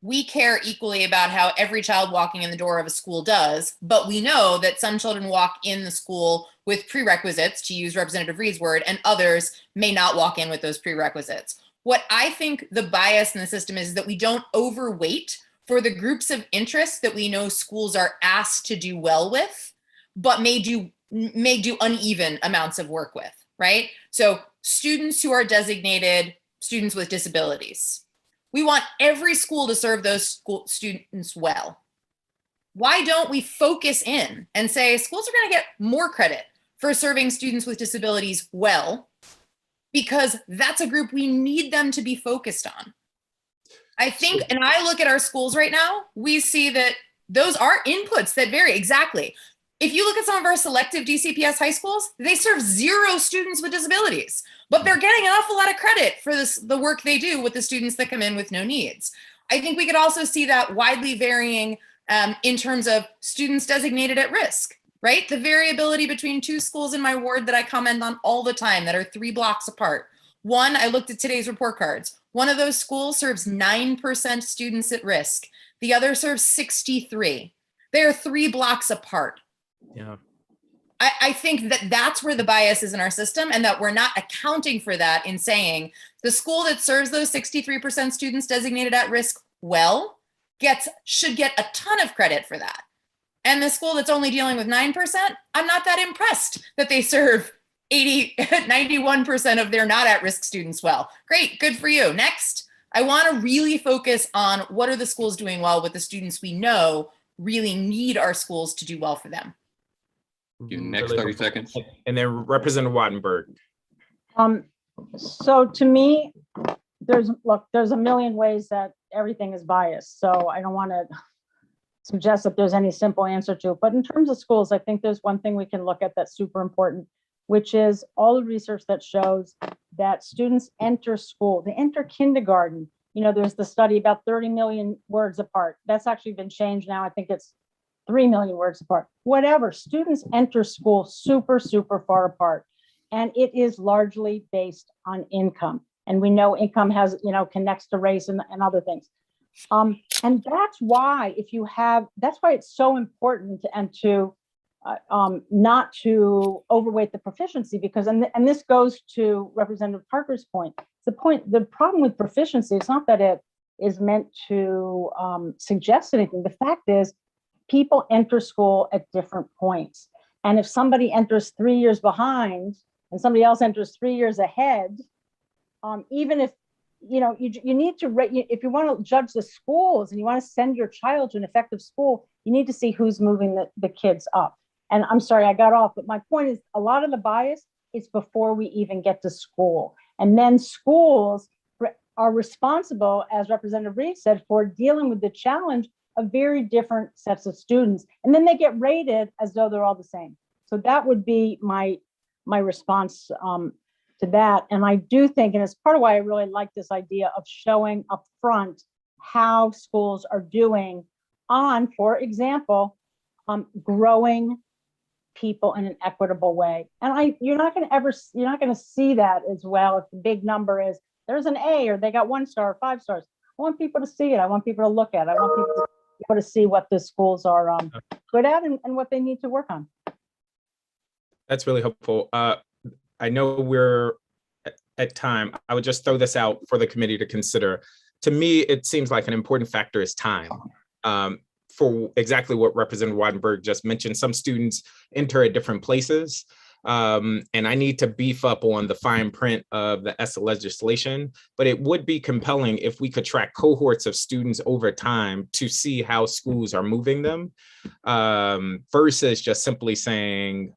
we care equally about how every child walking in the door of a school does, but we know that some children walk in the school with prerequisites, to use Representative Reed's word, and others may not walk in with those prerequisites. What I think the bias in the system is that we don't overweight for the groups of interest that we know schools are asked to do well with, but may do uneven amounts of work with, right? So students who are designated students with disabilities. We want every school to serve those students well. Why don't we focus in and say schools are going to get more credit for serving students with disabilities well, because that's a group we need them to be focused on. I think, and I look at our schools right now, we see that those are inputs that vary exactly. If you look at some of our selective DCPS high schools, they serve 0 students with disabilities, but they're getting an awful lot of credit for the work they do with the students that come in with no needs. I think we could also see that widely varying in terms of students designated at risk, right? The variability between 2 schools in my ward that I comment on all the time that are 3 blocks apart. One, I looked at today's report cards. One of those schools serves 9% students at risk. The other serves 63. They are 3 blocks apart. Yeah. I think that that's where the bias is in our system, and that we're not accounting for that in saying the school that serves those 63% students designated at risk well should get a ton of credit for that. And the school that's only dealing with 9%, I'm not that impressed that they serve 91% of their not at risk students well. Great, good for you. Next, I want to really focus on what are the schools doing well with the students we know really need our schools to do well for them. Your next 30 seconds. And then Representative Wattenberg. So to me, there's a million ways that everything is biased. So I don't want to suggest that there's any simple answer to it. But in terms of schools, I think there's one thing we can look at that's super important, which is all the research that shows that students enter school, they enter kindergarten. There's the study about 30 million words apart. That's actually been changed now. I think it's 3 million words apart. Whatever, students enter school super, super far apart. And it is largely based on income. And we know income has, connects to race and other things. And that's why that's why it's so important to not to overweight the proficiency, because, and this goes to Representative Parker's point. The problem with proficiency is not that it is meant to suggest anything. The fact is, people enter school at different points. And if somebody enters 3 years behind and somebody else enters 3 years ahead, even if, you need to, if you want to judge the schools and you want to send your child to an effective school, you need to see who's moving the kids up. And I'm sorry, I got off, but my point is a lot of the bias is before we even get to school. And then schools are responsible, as Representative Reed said, for dealing with the challenge of very different sets of students. And then they get rated as though they're all the same. So that would be my response to that. And I do think, and it's part of why I really like this idea of showing up front how schools are doing on, for example, growing people in an equitable way. And you're not going to see that as well if the big number is there's an A or they got 1 star or 5 stars. I want people to see it. I want people to look at it. I want people to see what the schools are good at and what they need to work on. That's really helpful. I know we're at time. I would just throw this out for the committee to consider. To me, it seems like an important factor is time. For exactly what Representative Wattenberg just mentioned, some students enter at different places. And I need to beef up on the fine print of the ESSA legislation, but it would be compelling if we could track cohorts of students over time to see how schools are moving them, versus just simply saying,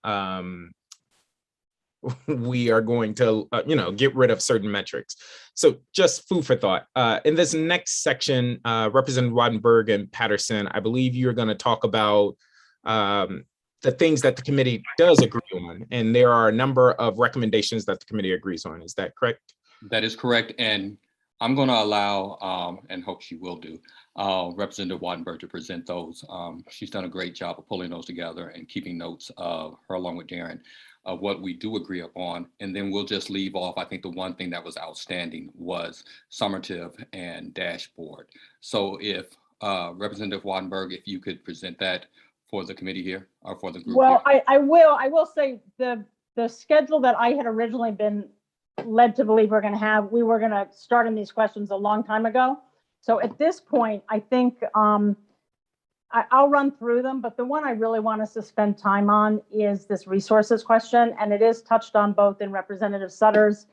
we are going to, get rid of certain metrics. So just food for thought. In this next section, Representative Wattenberg and Patterson, I believe you're going to talk about the things that the committee does agree on. And there are a number of recommendations that the committee agrees on. Is that correct? That is correct. And I'm going to allow, and hope she will do, Representative Wattenberg to present those. She's done a great job of pulling those together and keeping notes of her along with Darren of what we do agree upon. And then we'll just leave off, I think the one thing that was outstanding was summative and dashboard. So if Representative Wattenberg, if you could present that for the committee here or for the group. Well, here. I will say the schedule that I had originally been led to believe we were going to start on these questions a long time ago. So at this point, I think I'll run through them, but the one I really want us to spend time on is this resources question. And it is touched on both in Representative Sutter's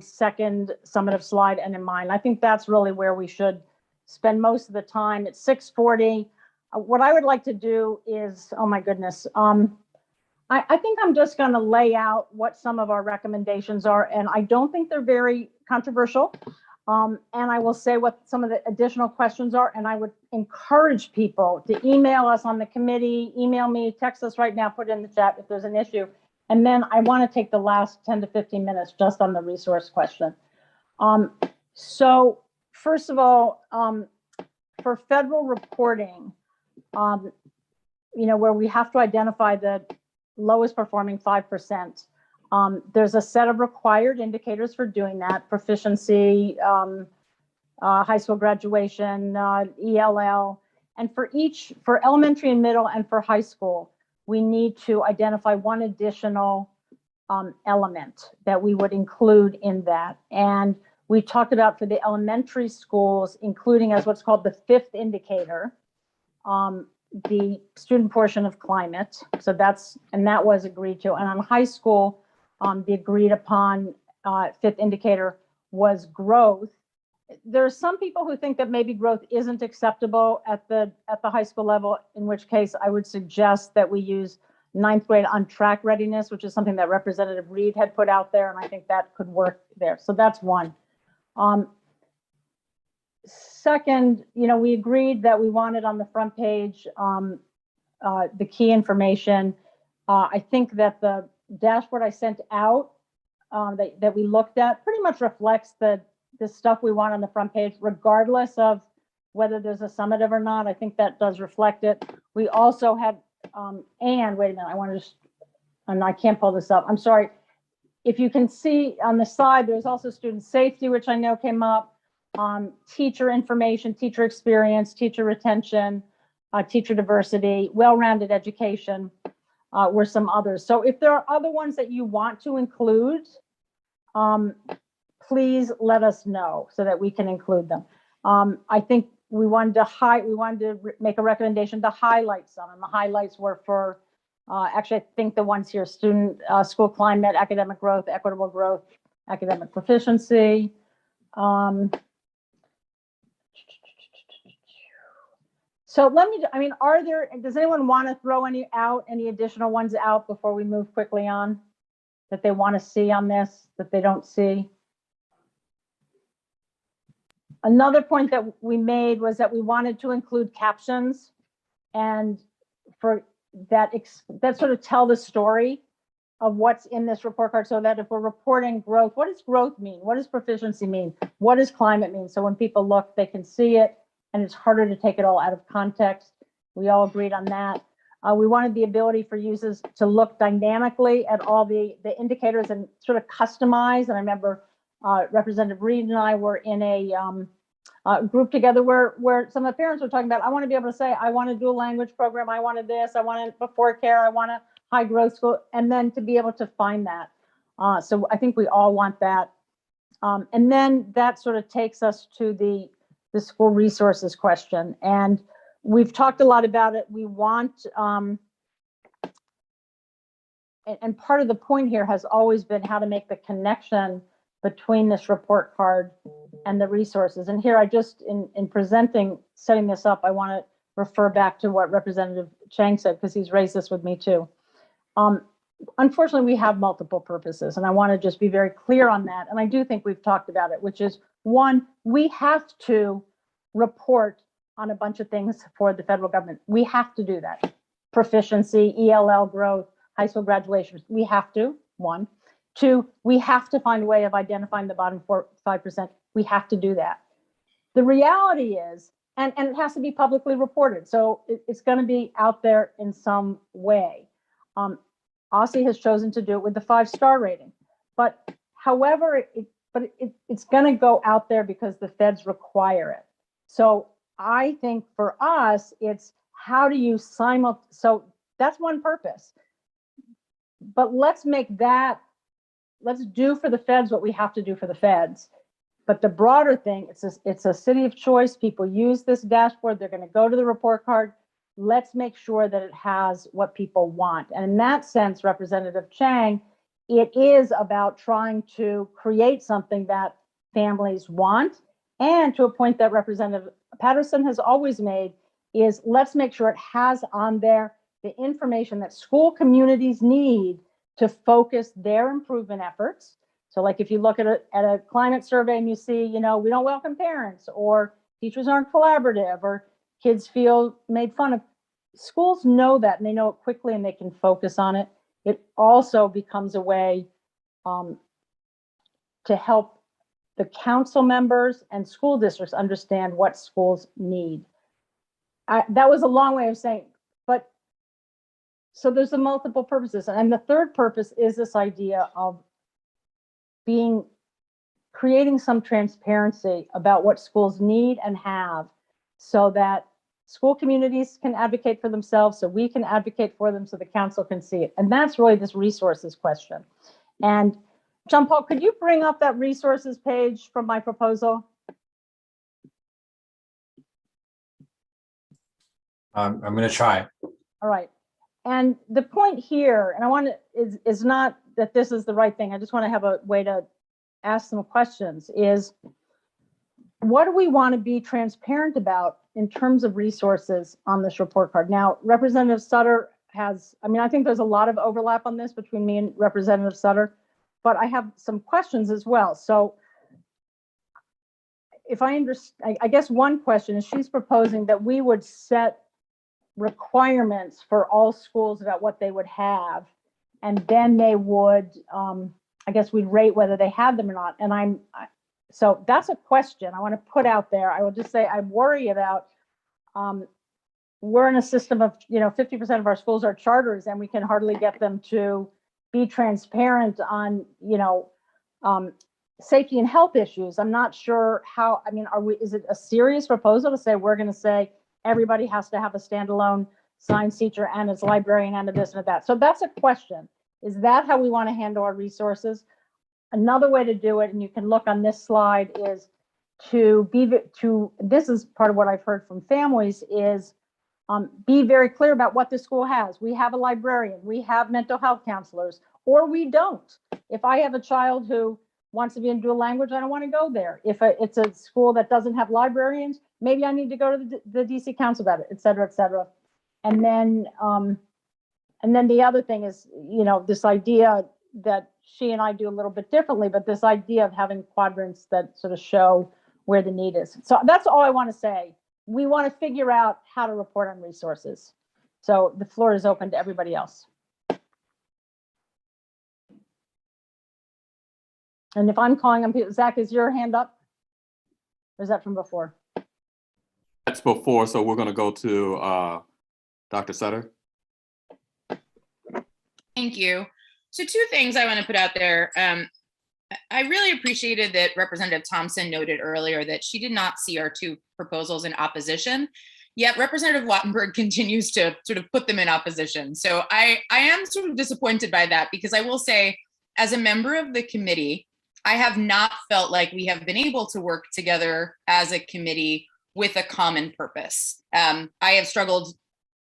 second summative slide and in mine. I think that's really where we should spend most of the time. It's 6:40. What I would like to do is, oh my goodness, I think I'm just going to lay out what some of our recommendations are, and I don't think they're very controversial. And I will say what some of the additional questions are, and I would encourage people to email us on the committee, email me, text us right now, put it in the chat if there's an issue. And then I want to take the last 10 to 15 minutes just on the resource question. So first of all, for federal reporting, where we have to identify the lowest performing 5%. There's a set of required indicators for doing that: proficiency, high school graduation, ELL. And for elementary and middle and for high school, we need to identify one additional element that we would include in that. And we talked about for the elementary schools, including as what's called the fifth indicator, the student portion of climate. So that was agreed to. And on high school, the agreed upon fifth indicator was growth. There are some people who think that maybe growth isn't acceptable at the high school level, in which case I would suggest that we use ninth grade on track readiness, which is something that Representative Reed had put out there, and I think that could work there. So that's one. Second, we agreed that we wanted on the front page the key information. I think that the dashboard I sent out that we looked at pretty much reflects the stuff we want on the front page, regardless of whether there's a summative or not. I think that does reflect it. We also had, and wait a minute, I want to just, and I can't pull this up. I'm sorry. If you can see on the side, there's also student safety, which I know came up, teacher information, teacher experience, teacher retention, teacher diversity, well-rounded education were some others. So if there are other ones that you want to include, please let us know so that we can include them. I think we wanted to make a recommendation to highlight some, and the highlights were for, actually, I think the ones here, student, school climate, academic growth, equitable growth, academic proficiency. So does anyone want to throw any additional ones out before we move quickly on that they want to see on this, that they don't see? Another point that we made was that we wanted to include captions, and for that sort of tell the story of what's in this report card, so that if we're reporting growth, what does growth mean? What does proficiency mean? What does climate mean? So when people look, they can see it, and it's harder to take it all out of context. We all agreed on that. We wanted the ability for users to look dynamically at all the indicators and sort of customize. And I remember Representative Reed and I were in a group together where some of the parents were talking about, I want to be able to say, I want to do a language program, I wanted this, I wanted before care, I want a high growth school, and then to be able to find that. So I think we all want that. And then that sort of takes us to the school resources question. And we've talked a lot about it. We want, and part of the point here has always been how to make the connection between this report card and the resources. And here I just, in presenting, setting this up, I want to refer back to what Representative Chang said, because he's raised this with me too. Unfortunately, we have multiple purposes, and I want to just be very clear on that. And I do think we've talked about it, which is, one, we have to report on a bunch of things for the federal government. We have to do that. Proficiency, ELL growth, high school graduation. We have to, one. Two, we have to find a way of identifying the bottom 5%. We have to do that. The reality is, and it has to be publicly reported. So it's going to be out there in some way. OSSE has chosen to do it with the 5-star rating. But however, it's going to go out there because the feds require it. So I think for us, it's how do you so that's one purpose. But let's do for the feds what we have to do for the feds. But the broader thing, it's a city of choice. People use this dashboard. They're going to go to the report card. Let's make sure that it has what people want. And in that sense, Representative Chang, it is about trying to create something that families want. And to a point that Representative Patterson has always made is, let's make sure it has on there the information that school communities need to focus their improvement efforts. So like if you look at a climate survey and you see, we don't welcome parents, or teachers aren't collaborative, or kids feel made fun of, schools know that, and they know it quickly, and they can focus on it. It also becomes a way to help the council members and school districts understand what schools need. That was a long way of saying, but so there's a multiple purposes. And the third purpose is this idea of creating some transparency about what schools need and have, so that school communities can advocate for themselves, so we can advocate for them, so the council can see it. And that's really this resources question. And John Paul, could you bring up that resources page from my proposal? I'm going to try. All right. And the point here, and I want to, is not that this is the right thing. I just want to have a way to ask some questions, is what do we want to be transparent about in terms of resources on this report card? Now, Representative Sutter has, I mean, I think there's a lot of overlap on this between me and Representative Sutter, but I have some questions as well. So if I understand, I guess one question is she's proposing that we would set requirements for all schools about what they would have, and then they would, I guess we'd rate whether they had them or not. And so that's a question I want to put out there. I would just say I worry about, we're in a system of, 50% of our schools are charters, and we can hardly get them to be transparent on, safety and health issues. I'm not sure how, I mean, is it a serious proposal to say, we're going to say everybody has to have a standalone science teacher and its librarian and a this and a that? So that's a question. Is that how we want to handle our resources? Another way to do it, and you can look on this slide, is this is part of what I've heard from families, is be very clear about what the school has. We have a librarian, we have mental health counselors, or we don't. If I have a child who wants to be in dual language, I don't want to go there. If it's a school that doesn't have librarians, maybe I need to go to the DC council about it, et cetera, et cetera. And then the other thing is, this idea that she and I do a little bit differently, but this idea of having quadrants that sort of show where the need is. So that's all I want to say. We want to figure out how to report on resources. So the floor is open to everybody else. And if I'm calling on people, Zach, is your hand up? Or is that from before? That's before, so we're going to go to Dr. Sutter. Thank you. So two things I want to put out there. I really appreciated that Representative Thompson noted earlier that she did not see our two proposals in opposition, yet Representative Wattenberg continues to sort of put them in opposition. So I am sort of disappointed by that, because I will say, as a member of the committee, I have not felt like we have been able to work together as a committee with a common purpose. I have struggled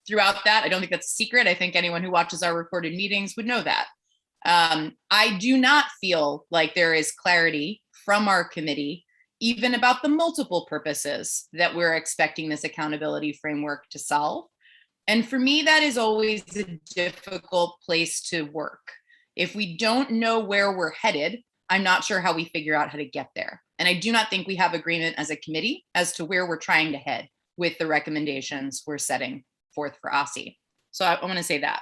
throughout that. I don't think that's a secret. I think anyone who watches our recorded meetings would know that. I do not feel like there is clarity from our committee, even about the multiple purposes that we're expecting this accountability framework to solve. And for me, that is always a difficult place to work. If we don't know where we're headed, I'm not sure how we figure out how to get there. And I do not think we have agreement as a committee as to where we're trying to head with the recommendations we're setting forth for OSCE. So I want to say that.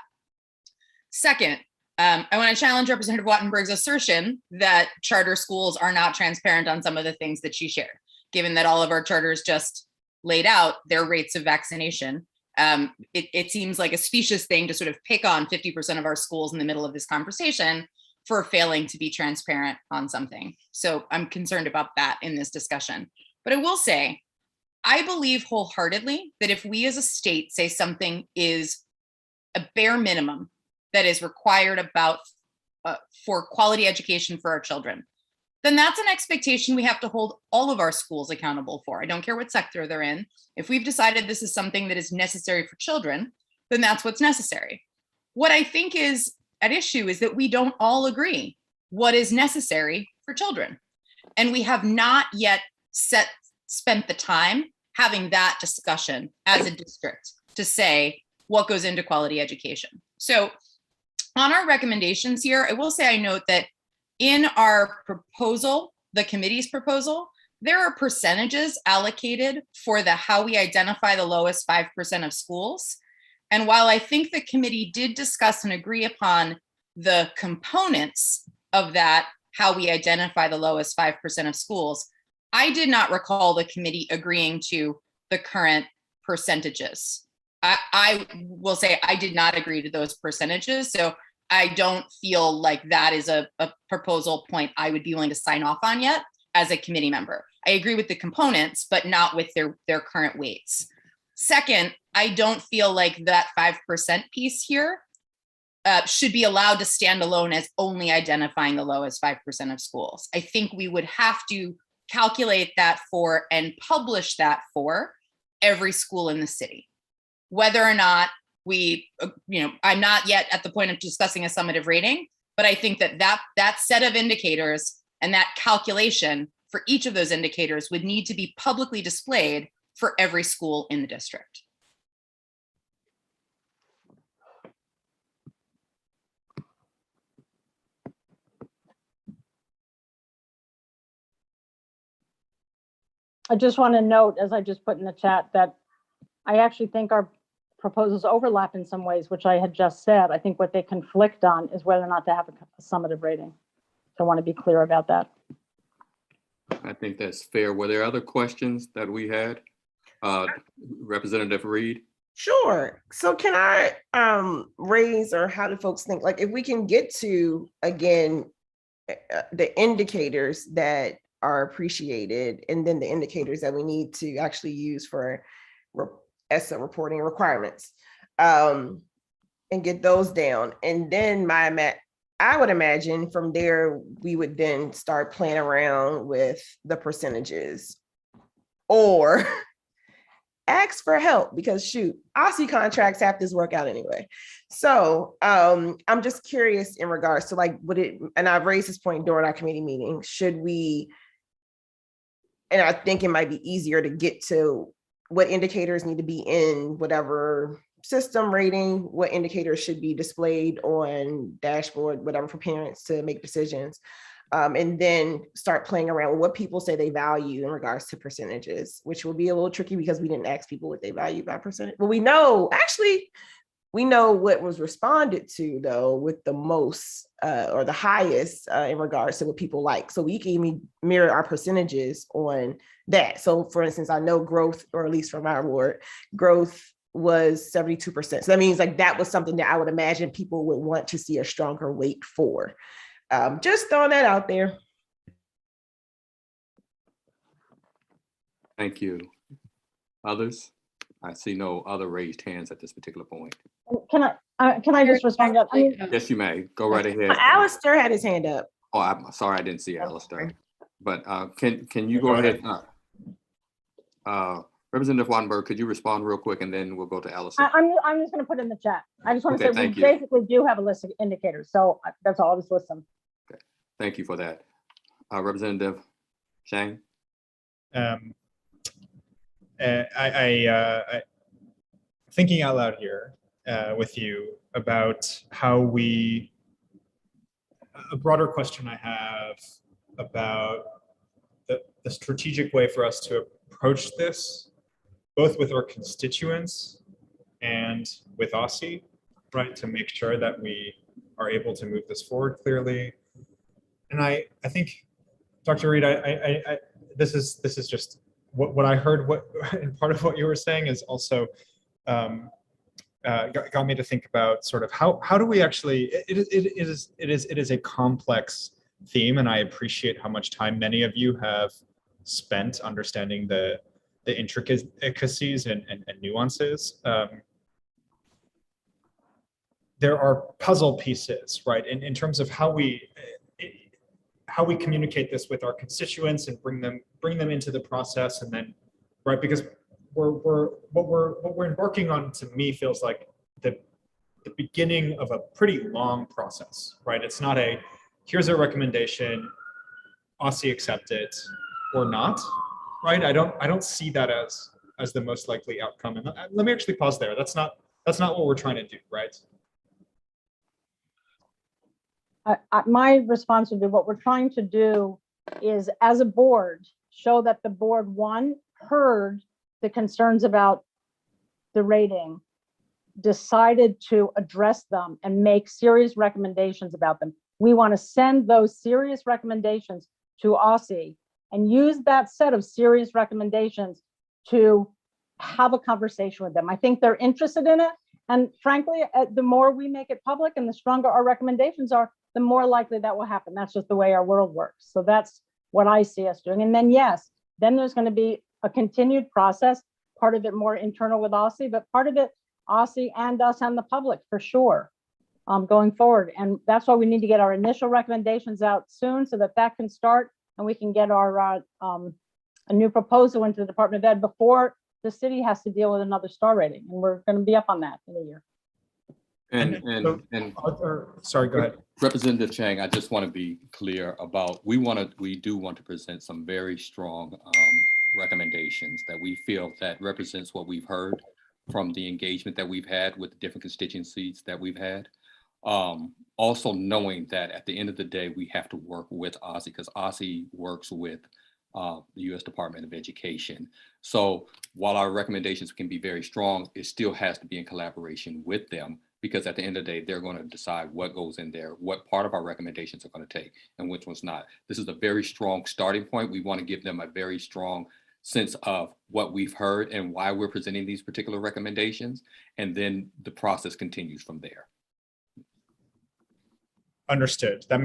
Second, I want to challenge Representative Wattenberg's assertion that charter schools are not transparent on some of the things that she shared, given that all of our charters just laid out their rates of vaccination. It seems like a specious thing to sort of pick on 50% of our schools in the middle of this conversation for failing to be transparent on something. So I'm concerned about that in this discussion. But I will say, I believe wholeheartedly that if we as a state say something is a bare minimum that is required about for quality education for our children, then that's an expectation we have to hold all of our schools accountable for. I don't care what sector they're in. If we've decided this is something that is necessary for children, then that's what's necessary. What I think is at issue is that we don't all agree what is necessary for children. And we have not yet spent the time having that discussion as a district to say what goes into quality education. So on our recommendations here, I will say I note that in our proposal, the committee's proposal, there are percentages allocated for the how we identify the lowest 5% of schools. And while I think the committee did discuss and agree upon the components of that, how we identify the lowest 5% of schools, I did not recall the committee agreeing to the current percentages. I will say I did not agree to those percentages. So I don't feel like that is a proposal point I would be willing to sign off on yet as a committee member. I agree with the components, but not with their current weights. Second, I don't feel like that 5% piece here should be allowed to stand alone as only identifying the lowest 5% of schools. I think we would have to calculate that for and publish that for every school in the city. Whether or not I'm not yet at the point of discussing a summative rating, but I think that set of indicators and that calculation for each of those indicators would need to be publicly displayed for every school in the district. I just want to note, as I just put in the chat, that I actually think our proposals overlap in some ways, which I had just said. I think what they conflict on is whether or not to have a summative rating. So I want to be clear about that. I think that's fair. Were there other questions that we had? Representative Reed? Sure. So can I raise, or how do folks think, like if we can get to, again, the indicators that are appreciated and then the indicators that we need to actually use for ESSA reporting requirements, and get those down. And then I would imagine from there, we would then start playing around with the percentages or ask for help, because shoot, OSSE contracts have this work out anyway. So I'm just curious in regards to like, and I've raised this point during our committee meeting, should we, and I think it might be easier to get to what indicators need to be in whatever system rating, what indicators should be displayed on dashboard, whatever, for parents to make decisions. And then start playing around with what people say they value in regards to percentages, which will be a little tricky because we didn't ask people what they value by percentage. Well, we know what was responded to though with the most or the highest in regards to what people like. So we can even mirror our percentages on that. So for instance, I know growth, or at least from our ward, growth was 72%. So that means like that was something that I would imagine people would want to see a stronger weight for. Just throwing that out there. Thank you. Others? I see no other raised hands at this particular point. Can I just respond to that? I mean, Yes, you may. Go right ahead. Alistair had his hand up. Oh, I'm sorry, I didn't see Alistair. But can you go ahead? Representative Wattenberg, could you respond real quick, and then we'll go to Alistair. I'm just going to put it in the chat. I just want to say we you. basically do have a list of indicators, so that's all. I'll just list them. Okay, thank you for that. Representative Chang. I thinking out loud here with you about how a broader question I have about the strategic way for us to approach this, both with our constituents and with OSSE, right, to make sure that we are able to move this forward clearly. And I think, Dr. Reed, this is just what I heard. And part of what you were saying is also got me to think about sort of how do we actually. It is a complex theme, and I appreciate how much time many of you have spent understanding the intricacies and nuances. There are puzzle pieces, right, in terms of how we communicate this with our constituents and bring them into the process, and then, right, because what we're embarking on, to me, feels like the beginning of a pretty long process, right? It's not here's a recommendation, OSSE accept it or not, right? I don't see that as the most likely outcome. And let me actually pause there. That's not what we're trying to do, right? My response would be, what we're trying to do is, as a board, show that the board, one, heard the concerns about the rating, decided to address them and make serious recommendations about them. We want to send those serious recommendations to OSSE and use that set of serious recommendations to have a conversation with them. I think they're interested in it. And frankly, the more we make it public and the stronger our recommendations are, the more likely that will happen. That's just the way our world works. So that's what I see us doing. And then, yes, then there's going to be a continued process, part of it more internal with OSSE, but part of it OSSE and us and the public for sure, going forward. And that's why we need to get our initial recommendations out soon, so that can start and we can get our a new proposal into the Department of Ed before the city has to deal with another star rating. And we're going to be up on that in a year. Sorry, go ahead. Representative Chang, I just want to be clear about, we do want to present some very strong recommendations that we feel that represents what we've heard from the engagement that we've had with the different constituencies that we've had. Also knowing that at the end of the day, we have to work with OSSE, because OSSE works with the U.S. Department of Education. So while our recommendations can be very strong, it still has to be in collaboration with them, because at the end of the day, they're going to decide what goes in there, what part of our recommendations are going to take and which one's not. This is a very strong starting point. We want to give them a very strong sense of what we've heard and why we're presenting these particular recommendations. And then the process continues from there. Understood. That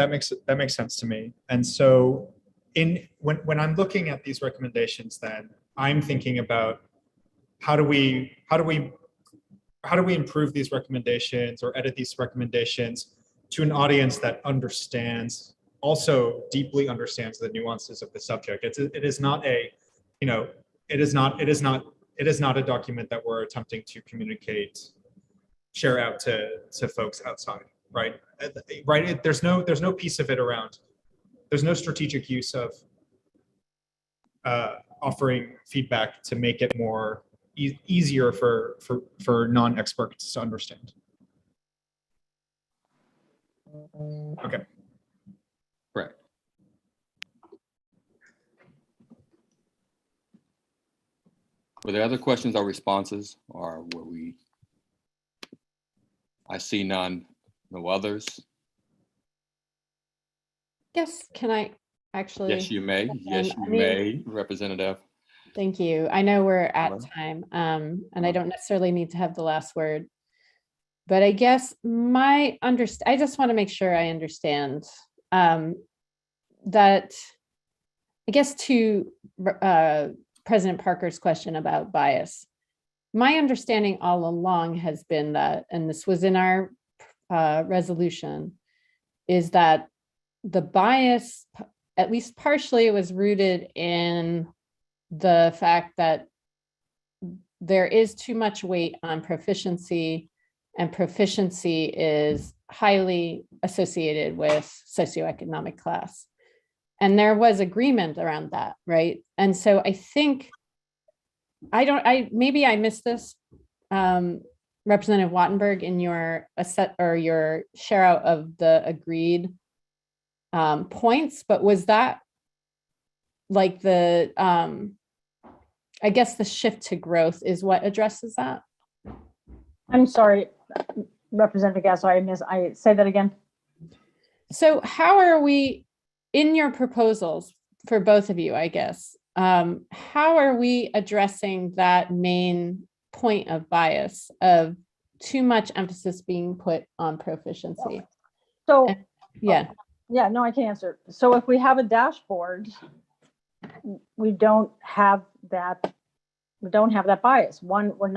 makes sense to me. And so when I'm looking at these recommendations, then I'm thinking about how do we improve these recommendations or edit these recommendations to an audience that also deeply understands the nuances of the subject. It is not a document that we're attempting to share out to folks outside, right? Right. There's no piece of it around. There's no strategic use of offering feedback to make it more easier for non-experts to understand. Okay. Right. Were there other questions or responses, or were we? I see none. No others. Yes, can I actually? Yes, you may. Yes, you may, Representative. Thank you. I know we're at time, and I Uh-huh. don't necessarily need to have the last word, but I guess I just want to make sure I understand that, I guess to President Parker's question about bias, my understanding all along has been that, and this was in our resolution, is that the bias, at least partially, was rooted in the fact that there is too much weight on proficiency, and proficiency is highly associated with socioeconomic class. And there was agreement around that, right? And so I think, maybe I missed this, Representative Wattenberg, in your your share out of the agreed points, but was that like the, I guess the shift to growth is what addresses that? I'm sorry, Representative Gasso, I say that again. So how are we, in your proposals for both of you, I guess, how are we addressing that main point of bias of too much emphasis being put on proficiency? So yeah. Yeah, no, I can answer. So if we have a dashboard, we don't have that bias. One, we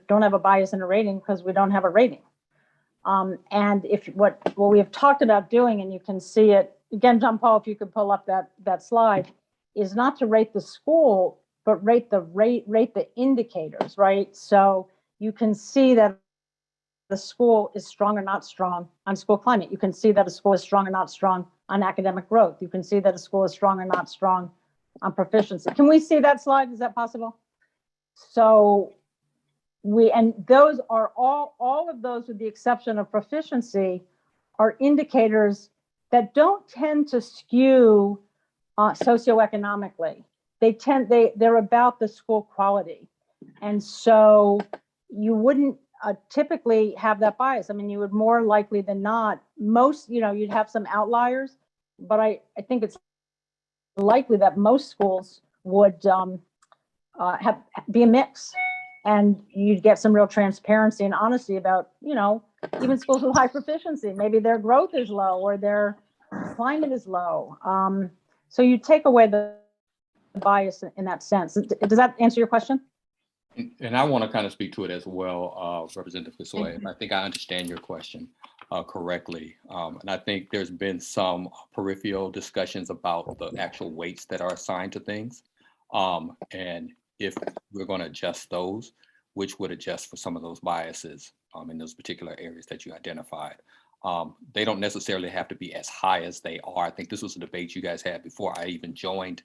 don't have a bias in a rating because we don't have a rating. And if what we have talked about doing, and you can see it again, John Paul, if you could pull up that slide, is not to rate the school, but rate the indicators, right? So you can see that the school is strong or not strong on school climate. You can see that a school is strong or not strong on academic growth. You can see that a school is strong or not strong on proficiency. Can we see that slide? Is that possible? So and those are all of those, with the exception of proficiency, are indicators that don't tend to skew socioeconomically. They're about the school quality. And so you wouldn't typically have that bias. I mean, you would more likely than not, you'd have some outliers, but I think it's likely that most schools would be a mix, and you'd get some real transparency and honesty about, even schools with high proficiency, maybe their growth is low or their climate is low. So you take away the bias in that sense. Does that answer your question? And I want to kind of speak to it as well, Representative Kasoy. I think I understand your question correctly. And I think there's been some peripheral discussions about the actual weights that are assigned to things. And if we're going to adjust those, which would adjust for some of those biases in those particular areas that you identified. They don't necessarily have to be as high as they are. I think this was a debate you guys had before I even joined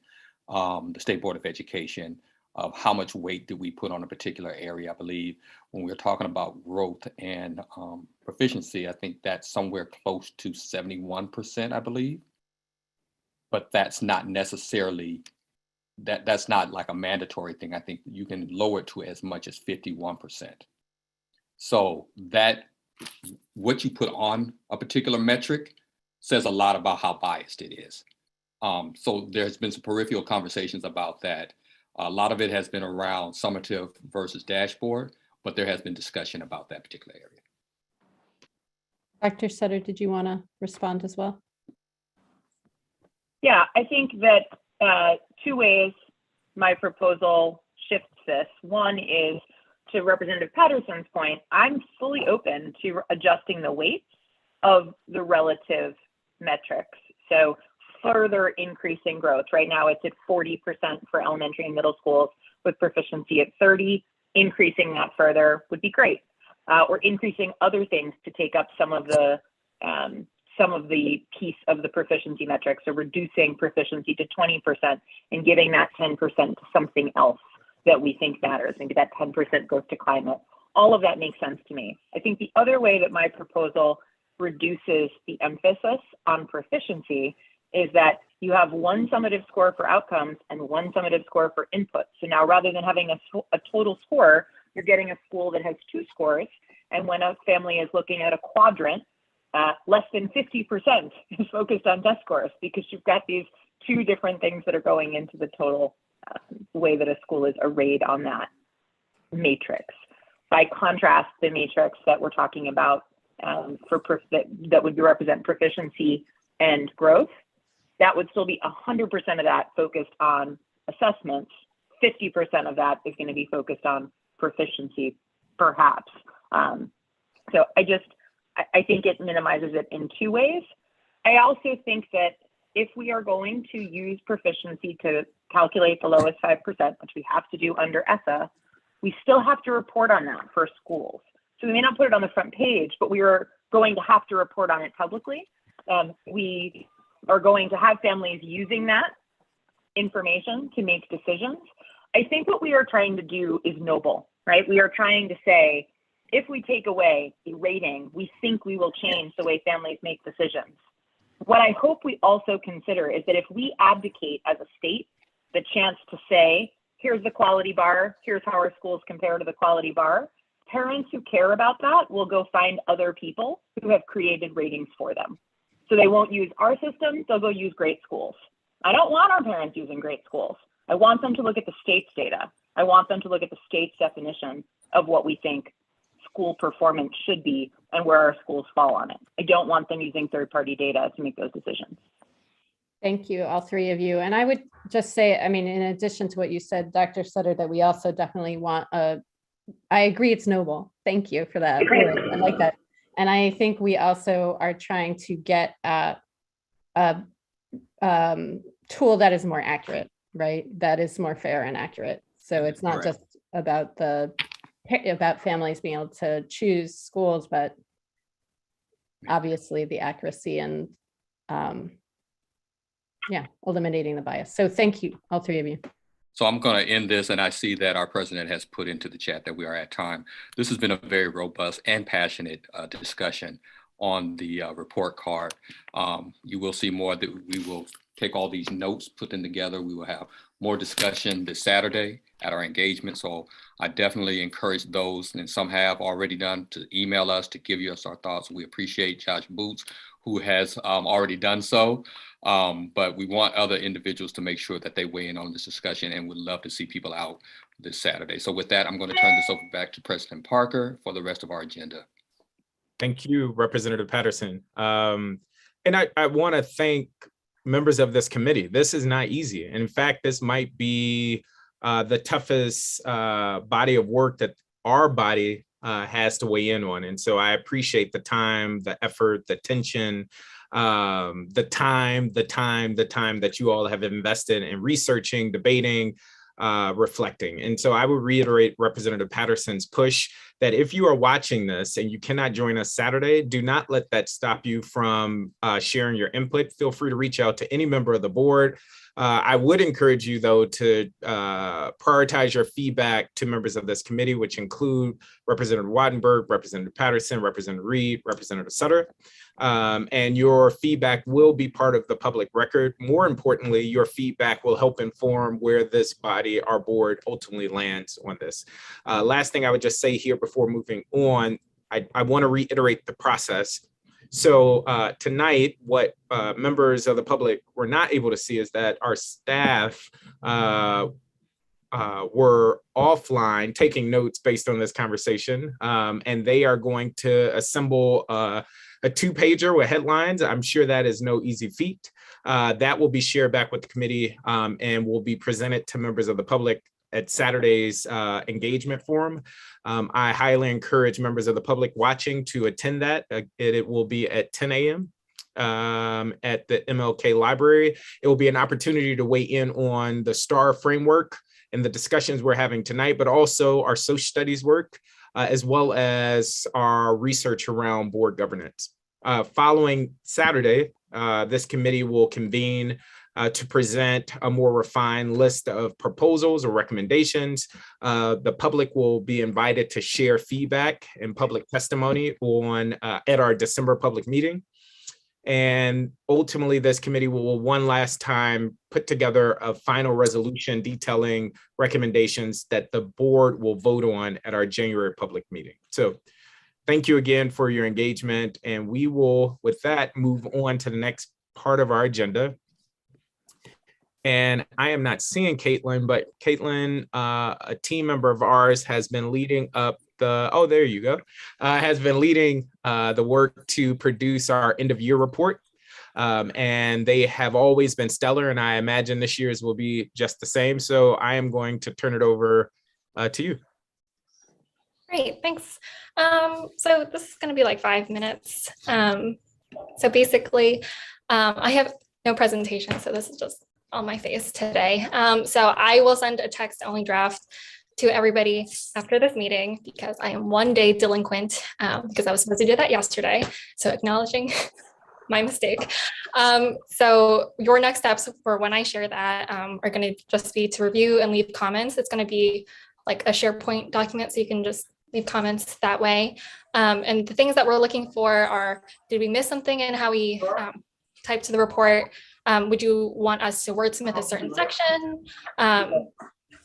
the State Board of Education, of how much weight do we put on a particular area. I believe when we're talking about growth and proficiency, I think that's somewhere close to 71%, I believe. but that's not necessarily, that's not like a mandatory thing. I think you can lower it to as much as 51%. So that, what you put on a particular metric says a lot about how biased it is. So there's been some peripheral conversations about that. A lot of it has been around summative versus dashboard, but there has been discussion about that particular area. Dr. Sutter, did you want to respond as well? Yeah, I think that two ways my proposal shifts this. One is to Representative Patterson's point, I'm fully open to adjusting the weights of the relative metrics. So further increasing growth. Right now it's at 40% for elementary and middle schools with proficiency at 30. Increasing that further would be great. Or increasing other things to take up some of the piece of the proficiency metrics. So reducing proficiency to 20% and giving that 10% to something else that we think matters. Maybe that 10% goes to climate. All of that makes sense to me. I think the other way that my proposal reduces the emphasis on proficiency is that you have one summative score for outcomes and one summative score for input. So now rather than having a total score, you're getting a school that has 2 scores. And when a family is looking at a quadrant, less than 50% is focused on test scores because you've got these 2 different things that are going into the total way that a school is arrayed on that matrix. By contrast, the matrix that we're talking about that would represent proficiency and growth, that would still be 100% of that focused on assessments. 50% of that is going to be focused on proficiency, perhaps. So I think it minimizes it in 2 ways. I also think that if we are going to use proficiency to calculate the lowest 5%, which we have to do under ESSA, we still have to report on that for schools. So we may not put it on the front page, but we are going to have to report on it publicly. We are going to have families using that information to make decisions. I think what we are trying to do is noble, right? We are trying to say, if we take away a rating, we think we will change the way families make decisions. What I hope we also consider is that if we abdicate as a state the chance to say, here's the quality bar, here's how our schools compare to the quality bar, parents who care about that will go find other people who have created ratings for them. So they won't use our system, they'll go use great schools. I don't want our parents using great schools. I want them to look at the state's data. I want them to look at the state's definition of what we think school performance should be and where our schools fall on it. I don't want them using third-party data to make those decisions. Thank you, all 3 of you. And I would just say, I mean, in addition to what you said, Dr. Sutter, that we also definitely want I agree it's noble. Thank you for that. I like that. And I think we also are trying to get a tool that is more accurate, right? That is more fair and accurate. So it's not just about families being able to choose schools, but obviously the accuracy and eliminating the bias. So thank you, all 3 of you. So I'm going to end this, and I see that our president has put into the chat that we are at time. This has been a very robust and passionate discussion on the report card. You will see more that we will take all these notes, put them together. We will have more discussion this Saturday at our engagement. So I definitely encourage those, and some have already done, to email us to give us our thoughts. We appreciate Josh Boots, who has already done so. But we want other individuals to make sure that they weigh in on this discussion, and would love to see people out this Saturday. So with that, I'm going to turn this over back to President Parker for the rest of our agenda. Thank you, Representative Patterson. And I want to thank members of this committee. This is not easy. In fact, this might be the toughest body of work that our body has to weigh in on. And so I appreciate the time, the effort, the attention, the time that you all have invested in researching, debating, reflecting. And so I would reiterate Representative Patterson's push that if you are watching this and you cannot join us Saturday, do not let that stop you from sharing your input. Feel free to reach out to any member of the board. I would encourage you, though, to prioritize your feedback to members of this committee, which include Representative Wattenberg, Representative Patterson, Representative Reed, Representative Sutter. And your feedback will be part of the public record. More importantly, your feedback will help inform where this body, our board, ultimately lands on this. Last thing I would just say here before moving on, I want to reiterate the process. So tonight, what members of the public were not able to see is that our staff were offline taking notes based on this conversation, and they are going to assemble a 2-pager with headlines. I'm sure that is no easy feat. That will be shared back with the committee and will be presented to members of the public at Saturday's engagement forum. I highly encourage members of the public watching to attend that. It will be at 10 a.m. At the MLK Library. It will be an opportunity to weigh in on the STAR framework and the discussions we're having tonight, but also our social studies work, as well as our research around board governance. Following Saturday, this committee will convene to present a more refined list of proposals or recommendations. The public will be invited to share feedback and public testimony on at our December public meeting. And ultimately, this committee will one last time put together a final resolution detailing recommendations that the board will vote on at our January public meeting. So thank you again for your engagement. And we will, with that, move on to the next part of our agenda. And I am not seeing Caitlin, but Caitlin, a team member of ours, has been leading up oh, there you go, has been leading the work to produce our end of year report. And they have always been stellar, and I imagine this year's will be just the same. So I am going to turn it over to you. Great, thanks. So this is going to be like 5 minutes. So basically, I have no presentation, so this is just on my face today. So I will send a text-only draft to everybody after this meeting because I am one day delinquent because I was supposed to do that yesterday. So acknowledging my mistake. So your next steps for when I share that are going to just be to review and leave comments. It's going to be like a SharePoint document, so you can just leave comments that way. And the things that we're looking for are, did we miss something in how we typed the report? Would you want us to wordsmith a certain section?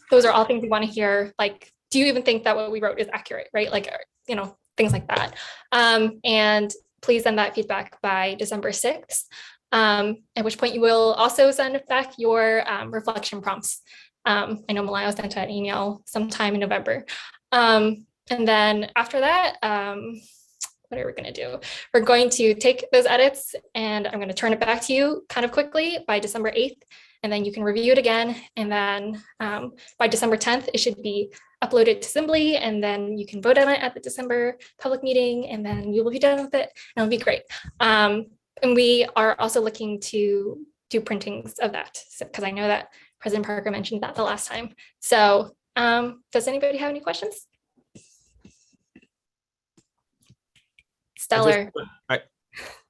Those are all things we want to hear. Like, do you even think that what we wrote is accurate, right? Like, you know, things like that. And please send that feedback by December 6th, at which point you will also send back your reflection prompts. I know Malaya sent an email sometime in November. And then after that, what are we going to do? We're going to take those edits and I'm going to turn it back to you kind of quickly by December 8th. And then you can review it again. And then by December 10th, it should be uploaded to Assembly. And then you can vote on it at the December public meeting. And then you will be done with it. And it'll be great. And we are also looking to do printings of that because I know that President Parker mentioned that the last time. So does anybody have any questions? Stellar. I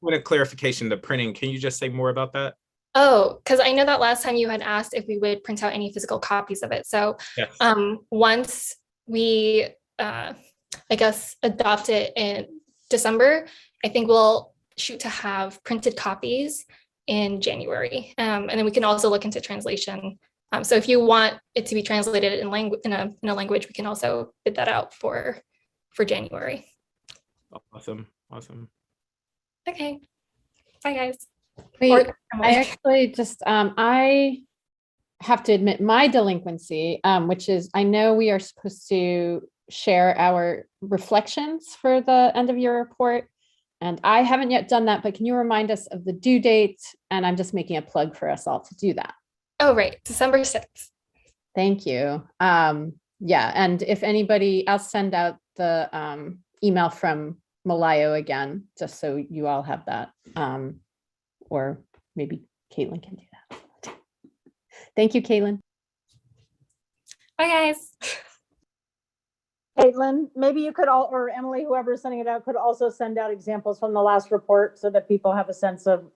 want a clarification, the printing. Can you just say more about that? Oh, because I know that last time you had asked if we would print out any physical copies of it. So yes. Once we, I guess, adopt it in December, I think we'll shoot to have printed copies in January. And then we can also look into translation. So if you want it to be translated in a language, we can also bid that out for January. Awesome. Okay. Bye, guys. Wait, I actually just, I have to admit my delinquency, which is, I know we are supposed to share our reflections for the end of year report, and I haven't yet done that, but can you remind us of the due date? And I'm just making a plug for us all to do that. Oh, right. December 6th. Thank you. Yeah. And if anybody, I'll send out the email from Malayo again, just so you all have that. Or maybe Caitlin can do that. Thank you, Caitlin. Bye, guys. Caitlin, maybe you could all, or Emily, whoever's sending it out, could also send out examples from the last report so that people have a sense of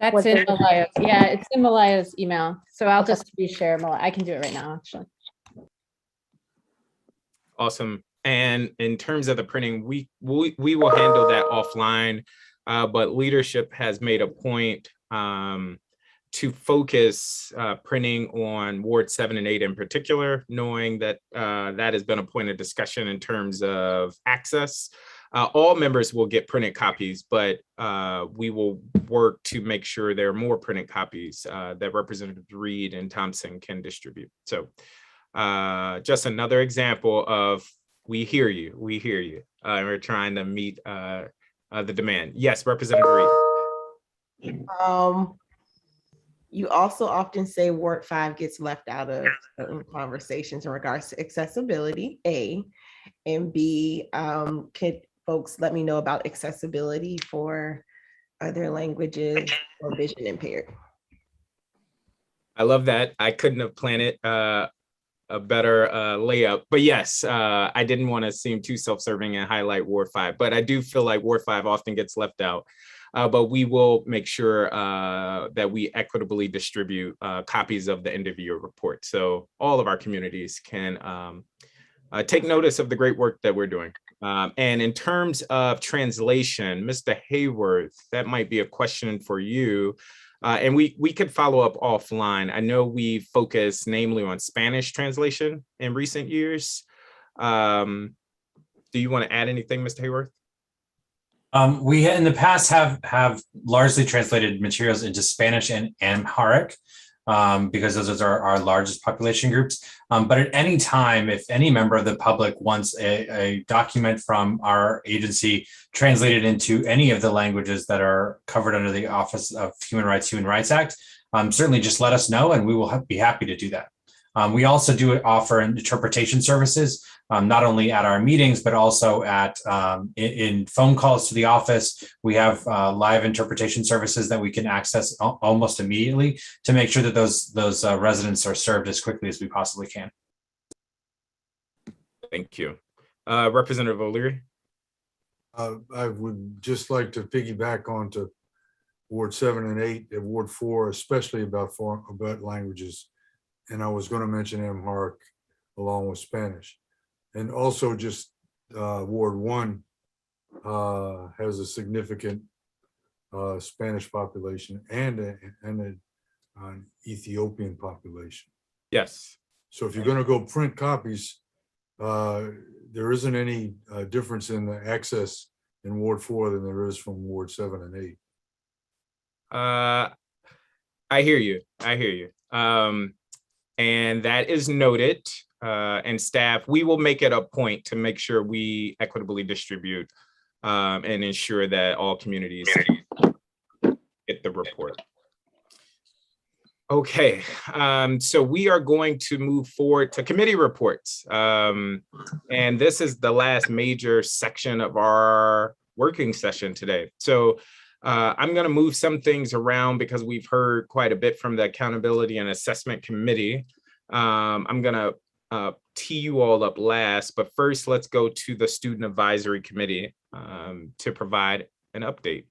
That's Was in it- Malaya's. Yeah, it's in Malaya's email. So I'll just reshare Malaya. I can do it right now, actually. Awesome. And in terms of the printing, we will handle that offline, but leadership has made a point to focus printing on Ward 7 and 8 in particular, knowing that that has been a point of discussion in terms of access. All members will get printed copies, but we will work to make sure there are more printed copies that Representatives Reed and Thompson can distribute. So just another example of we hear you. We're trying to meet the demand. Yes, Representative Reed. You also often say Ward 5 gets left out of certain conversations in regards to accessibility, A, and B, could folks let me know about accessibility for other languages or vision impaired? I love that. I couldn't have planned it a better layup, but yes, I didn't want to seem too self-serving and highlight Ward 5, but I do feel like Ward 5 often gets left out. But we will make sure that we equitably distribute copies of the end of year report, so all of our communities can take notice of the great work that we're doing. And in terms of translation, Mr. Hayworth, that might be a question for you. And we could follow up offline. I know we focused namely on Spanish translation in recent years. Do you want to add anything, Mr. Hayworth? We in the past have largely translated materials into Spanish and Amharic because those are our largest population groups. But at any time, if any member of the public wants a document from our agency translated into any of the languages that are covered under the Office of Human Rights Act, certainly just let us know and we will be happy to do that. We also do offer interpretation services, not only at our meetings, but also at in phone calls to the office. We have live interpretation services that we can access almost immediately to make sure that those residents are served as quickly as we possibly can. Thank you. Representative O'Leary. I would just like to piggyback onto Ward 7 and 8 and Ward 4, especially about languages. And I was going to mention Amharic along with Spanish. And also just Ward 1 has a significant Spanish population and an Ethiopian population. Yes. So if you're going to go print copies, there isn't any difference in the access in Ward 4 than there is from Ward 7 and 8. I hear you. And that is noted. And staff, we will make it a point to make sure we equitably distribute and ensure that all communities get the report. Okay, so we are going to move forward to committee reports. And this is the last major section of our working session today. So I'm going to move some things around because we've heard quite a bit from the Accountability and Assessment Committee. I'm going to tee you all up last, but first let's go to the Student Advisory Committee to provide an update.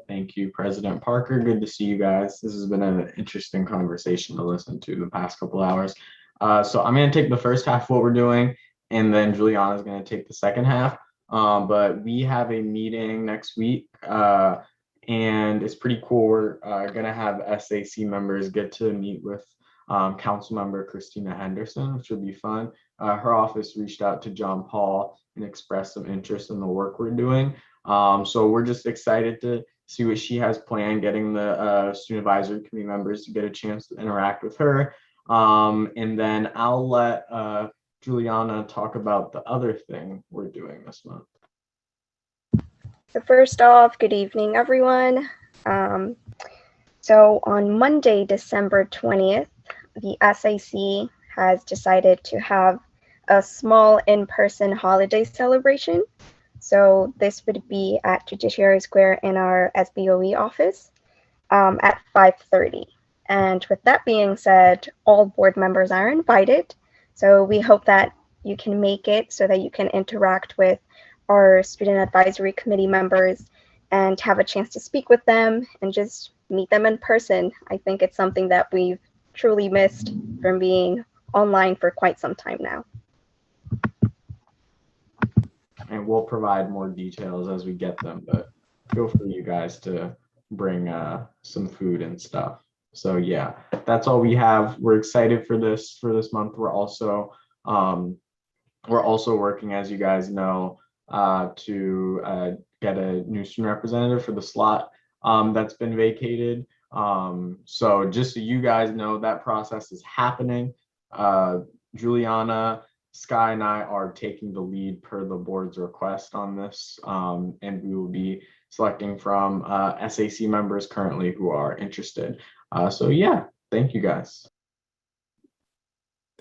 Thank you, President Parker. Good to see you guys. This has been an interesting conversation to listen to the past couple hours. So I'm going to take the first half of what we're doing, and then Juliana is going to take the second half. But we have a meeting next week, and it's pretty cool. We're going to have SAC members get to meet with Council Member Christina Henderson, which will be fun. Her office reached out to John Paul and expressed some interest in the work we're doing. So we're just excited to see what she has planned, getting the Student Advisory Committee members to get a chance to interact with her. And then I'll let Juliana talk about the other thing we're doing this month. So first off, good evening, everyone. So on Monday, December 20th, the SAC has decided to have a small in-person holiday celebration. So this would be at Judiciary Square in our SBOE office at 5:30. And with that being said, all board members are invited. So we hope that you can make it so that you can interact with our Student Advisory Committee members and have a chance to speak with them and just meet them in person. I think it's something that we've truly missed from being online for quite some time now. And we'll provide more details as we get them, but feel free, you guys, to bring some food and stuff. So yeah, that's all we have. We're excited for this month. We're also working, as you guys know, to get a new student representative for the slot that's been vacated. So just so you guys know, that process is happening. Juliana, Sky, and I are taking the lead per the board's request on this, and we will be selecting from SAC members currently who are interested. So yeah, thank you guys.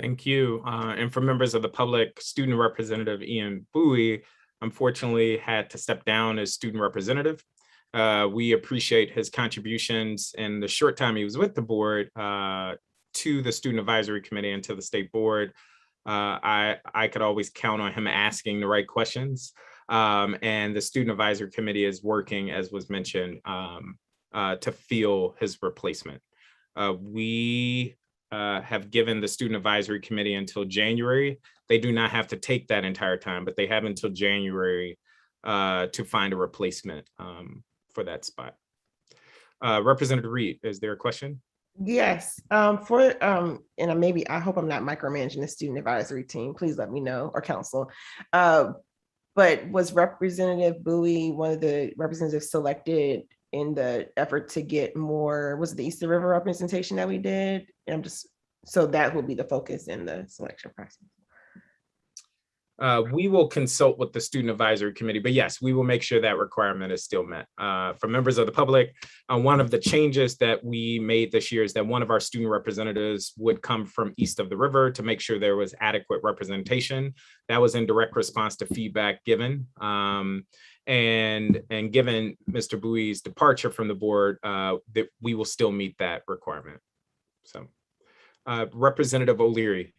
Thank you. And for members of the public, Student Representative Ian Bowie unfortunately had to step down as student representative. We appreciate his contributions in the short time he was with the board to the Student Advisory Committee and to the state board. I could always count on him asking the right questions. And the Student Advisory Committee is working, as was mentioned, to fill his replacement. We have given the Student Advisory Committee until January. They do not have to take that entire time, but they have until January to find a replacement for that spot. Representative Reed, is there a question? Yes, and maybe I hope I'm not micromanaging the student advisory team. Please let me know, or council. But was Representative Bowie one of the representatives selected in the effort to get more, was it the Eastern River representation that we did? And so that will be the focus in the selection process. We will consult with the Student Advisory Committee, but yes, we will make sure that requirement is still met. For members of the public, one of the changes that we made this year is that one of our student representatives would come from east of the river to make sure there was adequate representation. That was in direct response to feedback given. And given Mr. Bowie's departure from the board, that we will still meet that requirement. So, Representative O'Leary.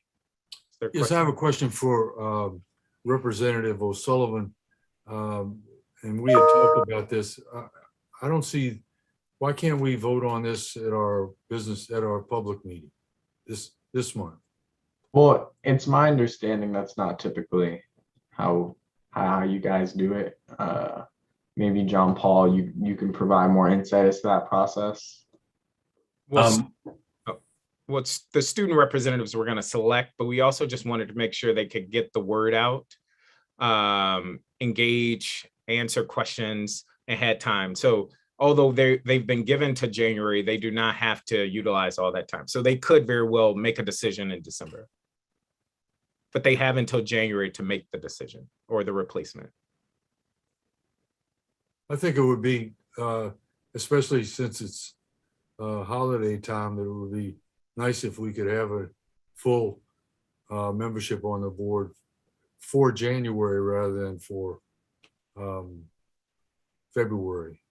Yes, I have a question for Representative O'Sullivan. And we had talked about this. I don't see, why can't we vote on this at our public meeting this month? Well, it's my understanding that's not typically how you guys do it. Maybe John Paul, you can provide more insight as to that process. What's the student representatives we're going to select, but we also just wanted to make sure they could get the word out, engage, answer questions, and had time. So although they've been given to January, they do not have to utilize all that time. So they could very well make a decision in December, but they have until January to make the decision or the replacement. I think it would be, especially since it's holiday time, that it would be nice if we could have a full membership on the board for January rather than for February.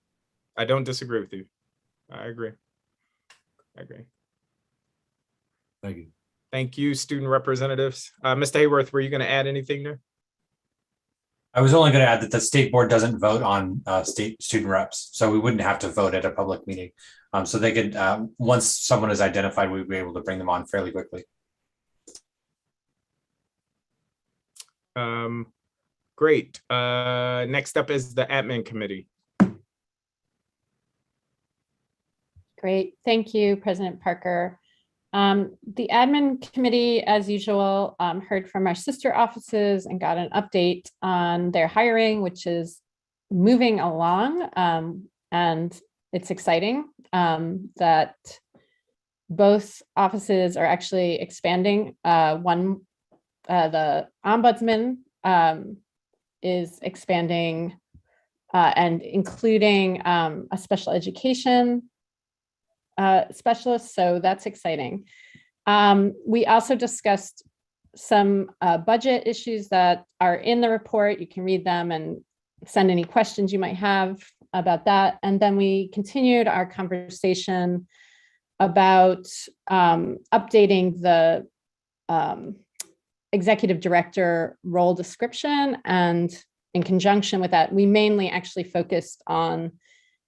I don't disagree with you. I agree. Thank you. Thank you, student representatives. Mr. Hayworth, were you going to add anything there? I was only going to add that the state board doesn't vote on state student reps, so we wouldn't have to vote at a public meeting. So they could, once someone is identified, we'd be able to bring them on fairly quickly. Great. Next up is the admin committee. Great. Thank you, President Parker. The admin committee, as usual, heard from our sister offices and got an update on their hiring, which is moving along. And it's exciting that both offices are actually expanding. The ombudsman is expanding and including a special education specialist, so that's exciting. We also discussed some budget issues that are in the report. You can read them and send any questions you might have about that. And then we continued our conversation about updating the executive director role description and in conjunction with that, we mainly actually focused on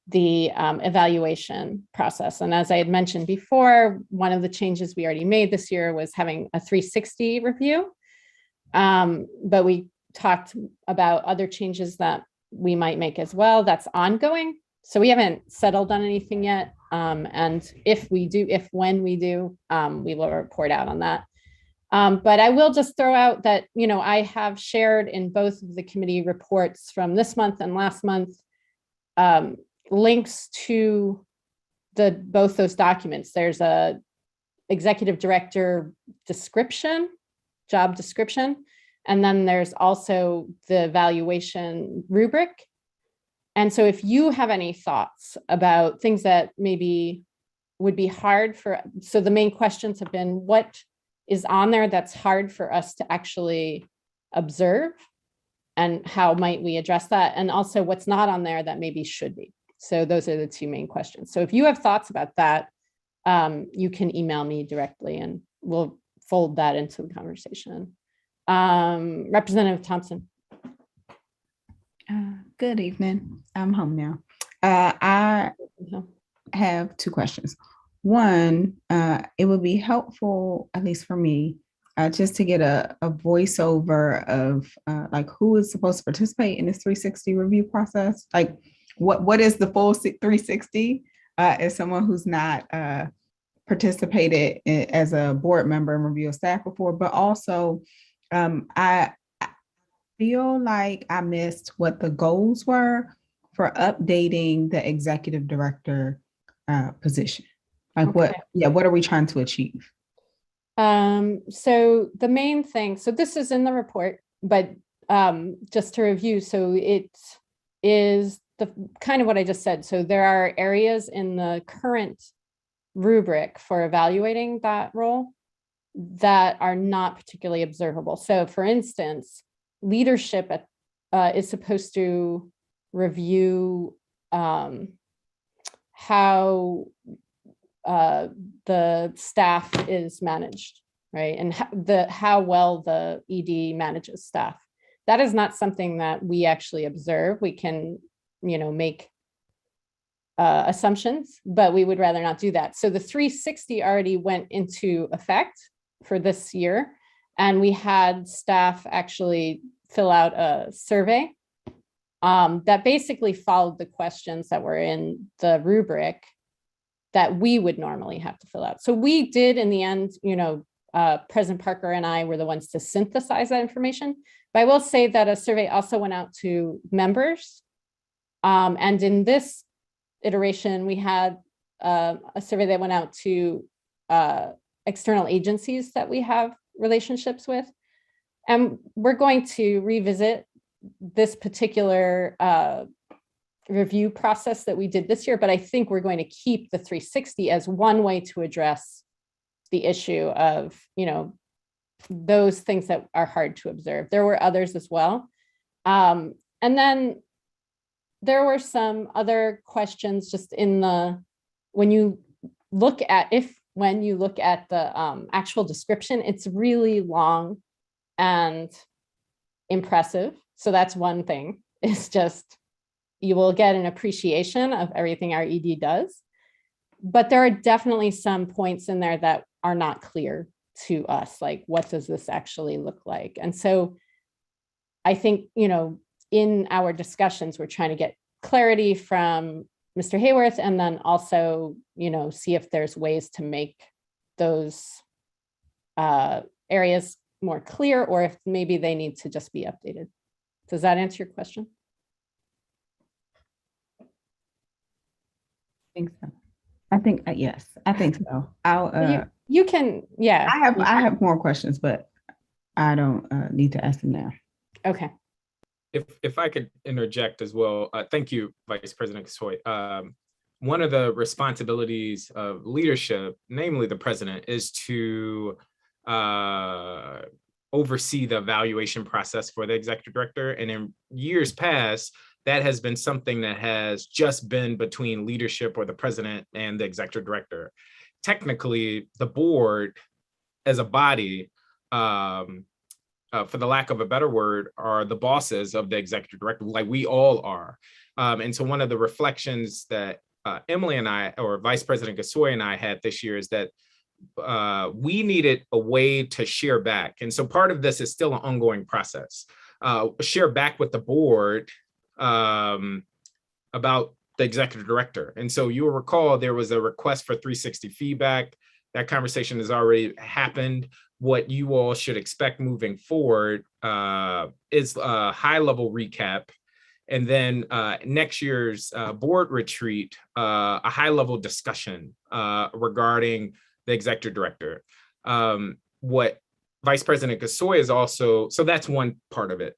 the evaluation process. And as I had mentioned before, one of the changes we already made this year was having a 360 review. But we talked about other changes that we might make as well. That's ongoing. So we haven't settled on anything yet. And when we do, we will report out on that. But I will just throw out that, I have shared in both of the committee reports from this month and last month, links to both those documents. There's a executive director job description, and then there's also the evaluation rubric. And so if you have any thoughts about things that maybe would be hard so the main questions have been, what is on there that's hard for us to actually observe, and how might we address that? And also what's not on there that maybe should be. So those are the two main questions. So if you have thoughts about that, you can email me directly and we'll fold that into the conversation. Representative Thompson. Good evening. I'm home now. I have two questions. One, it would be helpful, at least for me, just to get a voiceover of like who is supposed to participate in this 360 review process. Like what is the full 360 as someone who's not participated as a board member and review of staff before, but also I feel like I missed what the goals were for updating the executive director position. Like what are we trying to achieve? So the main thing, so this is in the report, but just to review, so it is the kind of what I just said. So there are areas in the current rubric for evaluating that role that are not particularly observable. So for instance, leadership is supposed to review how the staff is managed, right? And how well the ED manages staff. That is not something that we actually observe. We can, make assumptions, but we would rather not do that. So the 360 already went into effect for this year, and we had staff actually fill out a survey that basically followed the questions that were in the rubric that we would normally have to fill out. So we did in the end, President Parker and I were the ones to synthesize that information. But I will say that a survey also went out to members. And in this iteration, we had a survey that went out to external agencies that we have relationships with. And we're going to revisit this particular review process that we did this year, but I think we're going to keep the 360 as one way to address the issue of, those things that are hard to observe. There were others as well. And then there were some other questions just when you look at the actual description, it's really long and impressive. So that's one thing. It's just, you will get an appreciation of everything our ED does. But there are definitely some points in there that are not clear to us, like what does this actually look like? And so I think, in our discussions, we're trying to get clarity from Mr. Hayworth, and then also, see if there's ways to make those areas more clear, or if maybe they need to just be updated. Does that answer your question? I think yes, I think so. I'll you can, yeah. I have more questions, but I don't need to ask them now. Okay. If I could interject as well, thank you, Vice President Kasoy. One of the responsibilities of leadership, namely the president, is to oversee the evaluation process for the executive director. And in years past, that has been something that has just been between leadership or the president and the executive director. Technically, the board as a body for the lack of a better word, are the bosses of the executive director, like we all are. And so one of the reflections that Emily and I, or Vice President Gasoy and I had this year is that we needed a way to share back. And so part of this is still an ongoing process. Share back with the board about the executive director. And so you'll recall there was a request for 360 feedback. That conversation has already happened. What you all should expect moving forward is a high-level recap. And then next year's board retreat, a high-level discussion regarding the executive director. What Vice President Gasoy is also, so that's one part of it.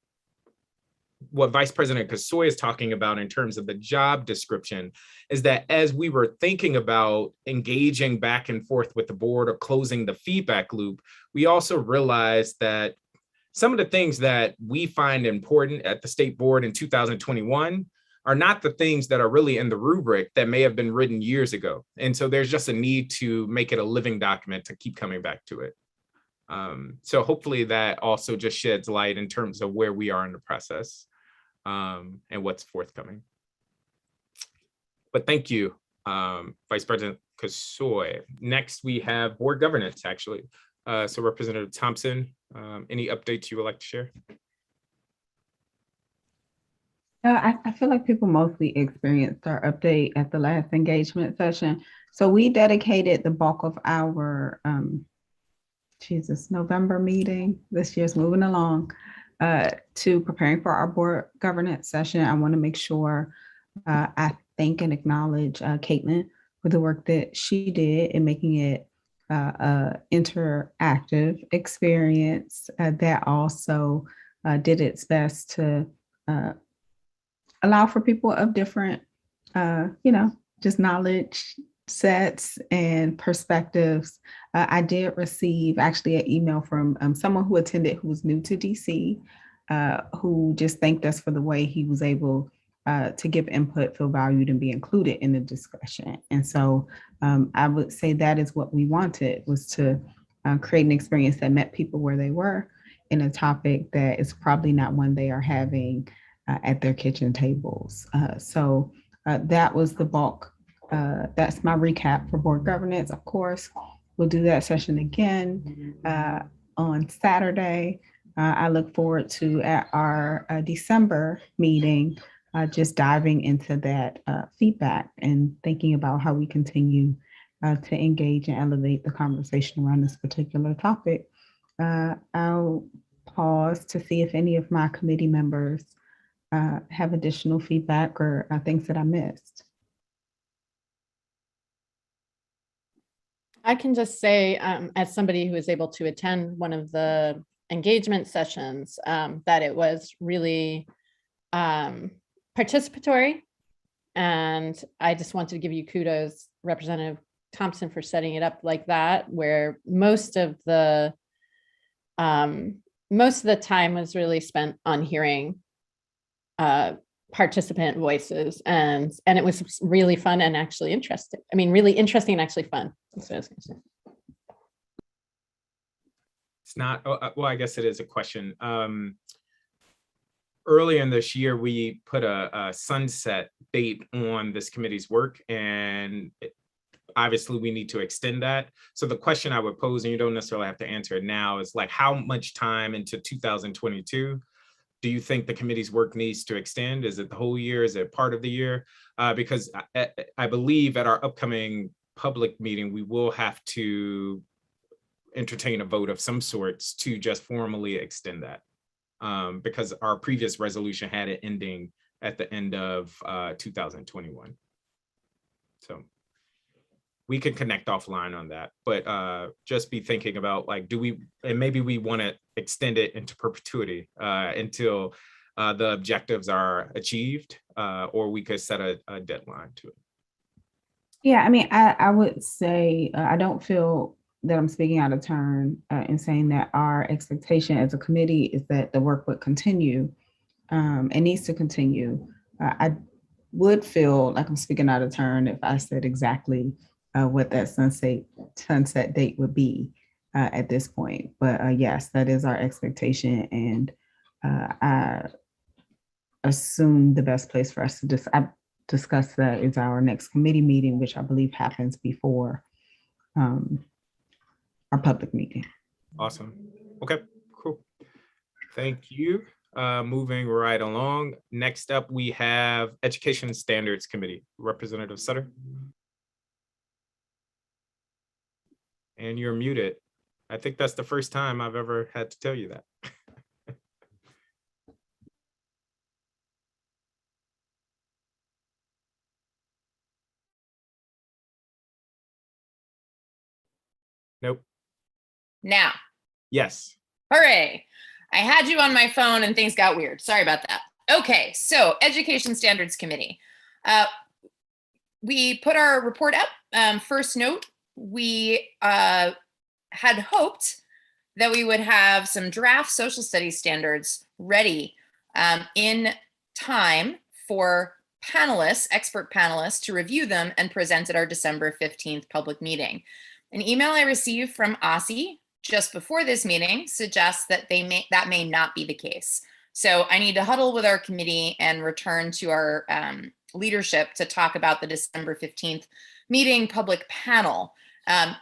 What Vice President Gasoy is talking about in terms of the job description is that as we were thinking about engaging back and forth with the board or closing the feedback loop, we also realized that some of the things that we find important at the state board in 2021 are not the things that are really in the rubric that may have been written years ago. And so there's just a need to make it a living document to keep coming back to it. So hopefully that also just sheds light in terms of where we are in the process and what's forthcoming. But thank you, Vice President Gasoy. Next, we have board governance, actually. So Representative Thompson, any updates you would like to share? I feel like people mostly experienced our update at the last engagement session. So we dedicated the bulk of our November meeting, this year's moving along, to preparing for our board governance session. I want to make sure I thank and acknowledge Caitlin for the work that she did in making it an interactive experience that also did its best to allow for people of different, just knowledge sets and perspectives. I did receive actually an email from someone who attended who was new to DC, who just thanked us for the way he was able to give input, feel valued, and be included in the discussion. And so I would say that is what we wanted, was to create an experience that met people where they were in a topic that is probably not one they are having at their kitchen tables. So that was the bulk. That's my recap for board governance. Of course, we'll do that session again on Saturday. I look forward to at our December meeting, just diving into that feedback and thinking about how we continue to engage and elevate the conversation around this particular topic. I'll pause to see if any of my committee members have additional feedback or things that I missed. I can just say, as somebody who was able to attend one of the engagement sessions, that it was really participatory. And I just wanted to give you kudos, Representative Thompson, for setting it up like that, where most of the time was really spent on hearing participant voices, and it was really fun and actually interesting. I mean, really interesting and actually fun. That's what I was gonna say. It's not, well, I guess it is a question. Earlier in this year, we put a sunset date on this committee's work, and obviously we need to extend that. So the question I would pose, and you don't necessarily have to answer it now, is like, how much time into 2022 do you think the committee's work needs to extend? Is it the whole year? Is it part of the year? Because I believe at our upcoming public meeting, we will have to entertain a vote of some sorts to just formally extend that. Because our previous resolution had it ending at the end of 2021. So we can connect offline on that, but just be thinking about, like, and maybe we want to extend it into perpetuity until the objectives are achieved, or we could set a deadline to it. Yeah, I mean, I would say I don't feel that I'm speaking out of turn in saying that our expectation as a committee is that the work would continue and needs to continue. I would feel like I'm speaking out of turn if I said exactly what that sunset date would be. at this point. But yes, that is our expectation. And I assume the best place for us to discuss that is our next committee meeting, which I believe happens before our public meeting. Awesome. Okay, cool. Thank you. Moving right along. Next up, we have Education Standards Committee, Representative Sutter. And you're muted. I think that's the first time I've ever had to tell you that. Nope. Now. Yes. Hooray. I had you on my phone and things got weird. Sorry about that. Okay, so Education Standards Committee. We put our report up. First note, we had hoped that we would have some draft social studies standards ready in time for panelists, expert panelists, to review them and present at our December 15th public meeting. An email I received from OSSE just before this meeting suggests that that may not be the case. So I need to huddle with our committee and return to our leadership to talk about the December 15th meeting public panel.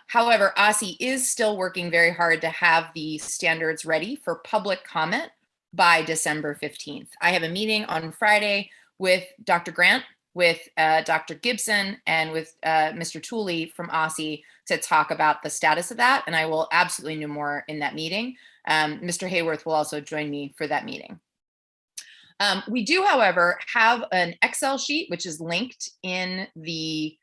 However, OSSE is still working very hard to have the standards ready for public comment by December 15th. I have a meeting on Friday with Dr. Grant, with Dr. Gibson, and with Mr. Tooley from OSSE to talk about the status of that. And I will absolutely know more in that meeting. Mr. Hayworth will also join me for that meeting. We do, however, have an Excel sheet, which is linked in the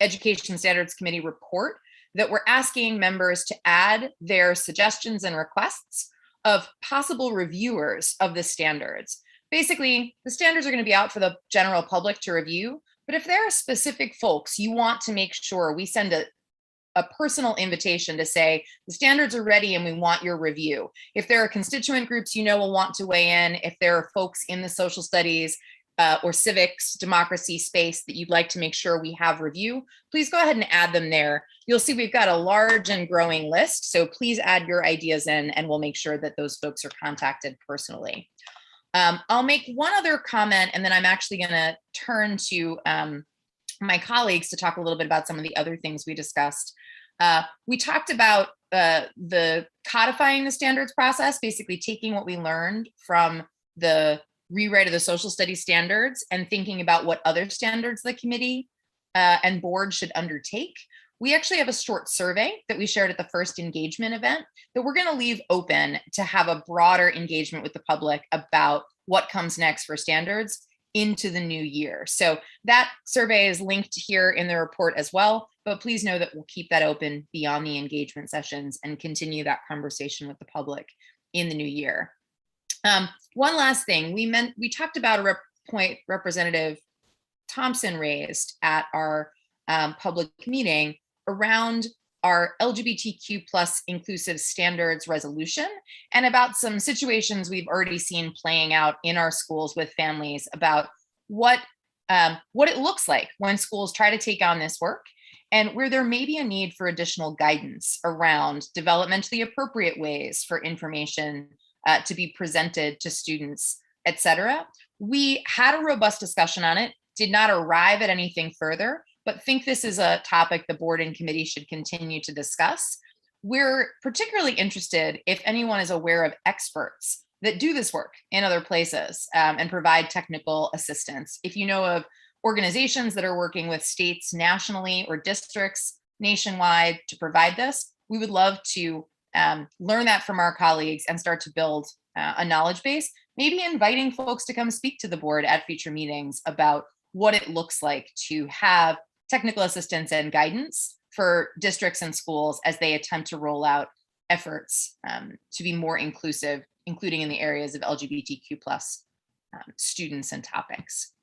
Education Standards Committee report, that we're asking members to add their suggestions and requests of possible reviewers of the standards. Basically, the standards are going to be out for the general public to review, but if there are specific folks you want to make sure we send a personal invitation to say, the standards are ready and we want your review. If there are constituent groups you know will want to weigh in, if there are folks in the social studies or civics, democracy space that you'd like to make sure we have review, please go ahead and add them there. You'll see we've got a large and growing list, so please add your ideas in and we'll make sure that those folks are contacted personally. I'll make one other comment and then I'm actually going to turn to my colleagues to talk a little bit about some of the other things we discussed. We talked about the codifying the standards process, basically taking what we learned from the rewrite of the social studies standards and thinking about what other standards the committee and board should undertake. We actually have a short survey that we shared at the first engagement event that we're going to leave open to have a broader engagement with the public about what comes next for standards into the new year. So that survey is linked here in the report as well, but please know that we'll keep that open beyond the engagement sessions and continue that conversation with the public in the new year. One last thing, we talked about a point Representative Thompson raised at our public meeting around our LGBTQ plus inclusive standards resolution and about some situations we've already seen playing out in our schools with families about what it looks like when schools try to take on this work and where there may be a need for additional guidance around developmentally appropriate ways for information to be presented to students, etc. We had a robust discussion on it, did not arrive at anything further, but think this is a topic the board and committee should continue to discuss. We're particularly interested if anyone is aware of experts that do this work in other places and provide technical assistance. If you know of organizations that are working with states nationally or districts nationwide to provide this, we would love to learn that from our colleagues and start to build a knowledge base, maybe inviting folks to come speak to the board at future meetings about what it looks like to have technical assistance and guidance for districts and schools as they attempt to roll out efforts to be more inclusive, including in the areas of LGBTQ plus students and topics.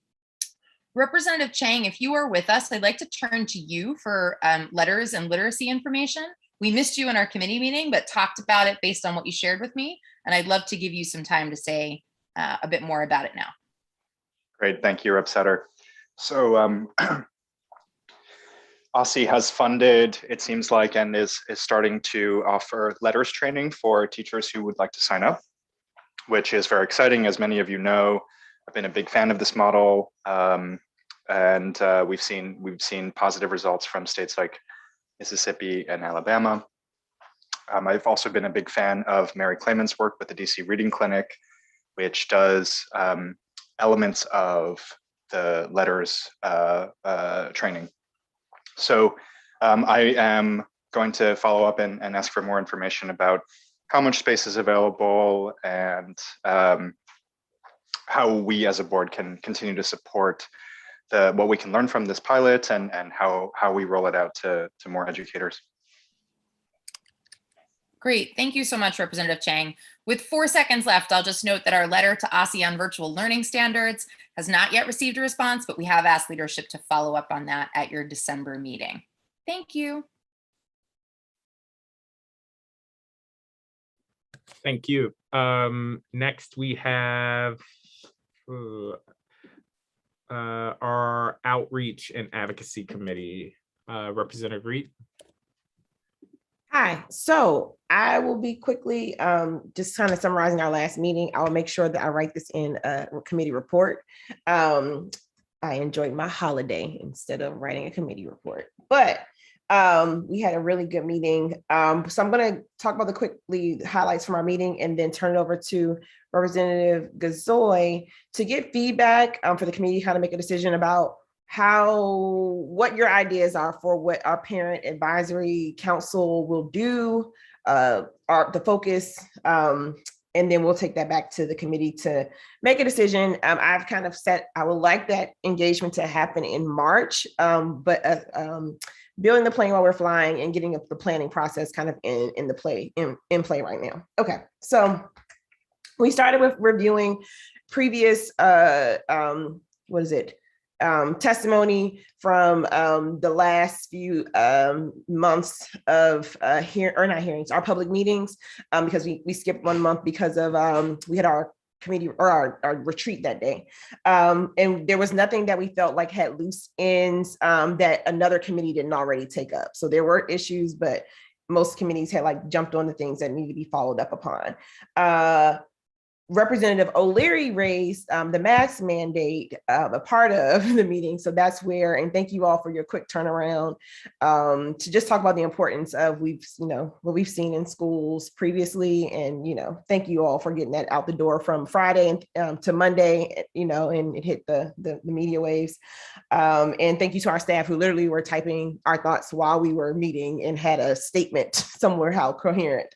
Representative Chang, if you are with us, I'd like to turn to you for letters and literacy information. We missed you in our committee meeting, but talked about it based on what you shared with me. And I'd love to give you some time to say a bit more about it now. Great, thank you, Rep. Sutter. So OSSI has funded, it seems like, and is starting to offer letters training for teachers who would like to sign up, which is very exciting. As many of you know, I've been a big fan of this model, and we've seen positive results from states like Mississippi and Alabama. I've also been a big fan of Mary Clayman's work with the DC Reading Clinic, which does elements of the letters training. So I am going to follow up and ask for more information about how much space is available and how we as a board can continue to support what we can learn from this pilot and how we roll it out to more educators. Great. Thank you so much, Representative Chang. With 4 seconds left, I'll just note that our letter to OSSI on virtual learning standards has not yet received a response, but we have asked leadership to follow up on that at your December meeting. Thank you. Thank you. Next, we have our Outreach and Advocacy Committee. Representative Reed. Hi, so I will be quickly just kind of summarizing our last meeting. I will make sure that I write this in a committee report. I enjoyed my holiday instead of writing a committee report, but we had a really good meeting. So I'm going to talk about the quickly highlights from our meeting and then turn it over to Representative Gazoy to get feedback for the committee, how to make a decision about what your ideas are for what our parent advisory council will do, the focus, and then we'll take that back to the committee to make a decision. I've kind of said I would like that engagement to happen in March, but building the plane while we're flying and getting the planning process kind of in play right now. Okay, so we started with reviewing previous testimony from the last few months of our public meetings, because we skipped 1 month because of we had our committee or our retreat that day. And there was nothing that we felt like had loose ends that another committee didn't already take up. So there were issues, but most committees had like jumped on the things that need to be followed up upon. Representative O'Leary raised the mask mandate, a part of the meeting. So that's where, and thank you all for your quick turnaround to just talk about the importance of what we've seen in schools previously. And, thank you all for getting that out the door from Friday to Monday, and it hit the media waves. And thank you to our staff who literally were typing our thoughts while we were meeting and had a statement somewhere how coherent.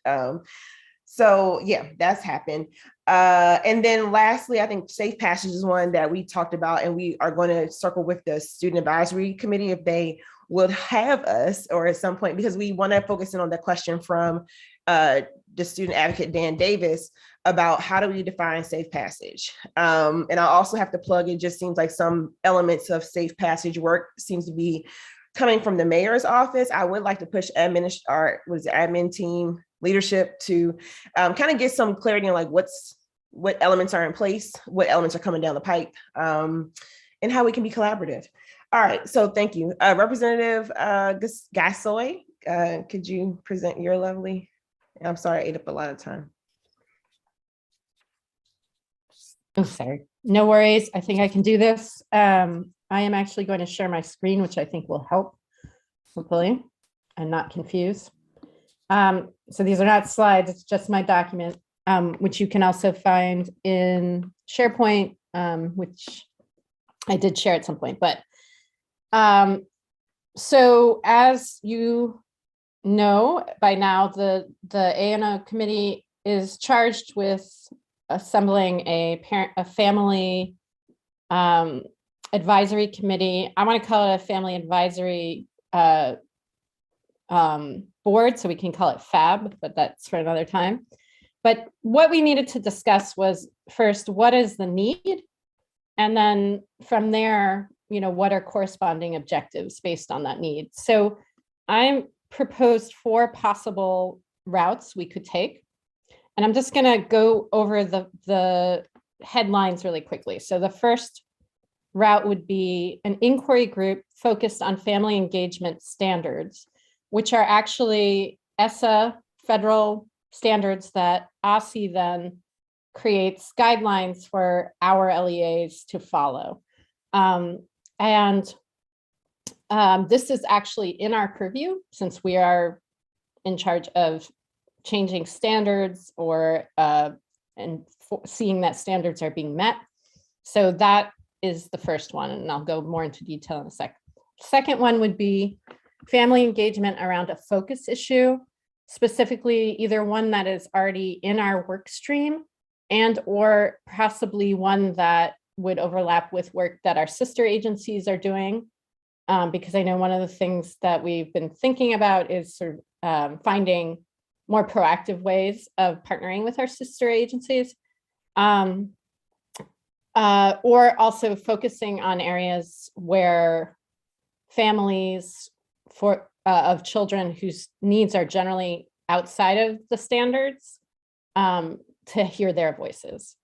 So yeah, that's happened. And then lastly, I think safe passage is one that we talked about, and we are going to circle with the student advisory committee if they would have us, or at some point, because we want to focus in on the question from the student advocate, Dan Davis, about how do we define safe passage. And I also have to plug, it just seems like some elements of safe passage work seems to be coming from the mayor's office. I would like to push admin team leadership to kind of get some clarity on like what elements are in place, what elements are coming down the pipe, and how we can be collaborative. All right, so thank you. Representative Gasoy, could you present your lovely, I'm sorry, I ate up a lot of time. Oh, sorry. No worries. I think I can do this. I am actually going to share my screen, which I think will help, hopefully, and not confuse. So these are not slides, it's just my document, which you can also find in SharePoint, which I did share at some point. But so as you know by now, the ANO committee is charged with assembling a family advisory committee. I want to call it a family advisory board, so we can call it FAB, but that's for another time. But what we needed to discuss was first, what is the need? And then from there, what are corresponding objectives based on that need? So I proposed 4 possible routes we could take. And I'm just going to go over the headlines really quickly. So the first route would be an inquiry group focused on family engagement standards, which are actually ESSA federal standards that OSCE then creates guidelines for our LEAs to follow. This is actually in our purview, since we are in charge of changing standards or seeing that standards are being met. So that is the first one, and I'll go more into detail in a sec. Second one would be family engagement around a focus issue, specifically either one that is already in our work stream and or possibly one that would overlap with work that our sister agencies are doing. Because I know one of the things that we've been thinking about is sort of finding more proactive ways of partnering with our sister agencies. Or also focusing on areas where families of children whose needs are generally outside of the standards, to hear their voices.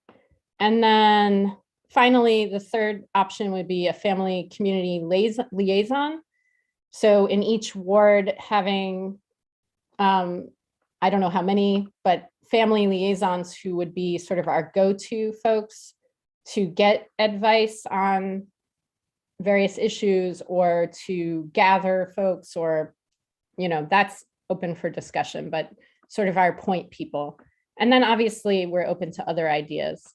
And then finally, the third option would be a family community liaison. So in each ward having, I don't know how many, but family liaisons who would be sort of our go-to folks to get advice on various issues or to gather folks, or, you know, that's open for discussion, but sort of our point people. And then obviously we're open to other ideas.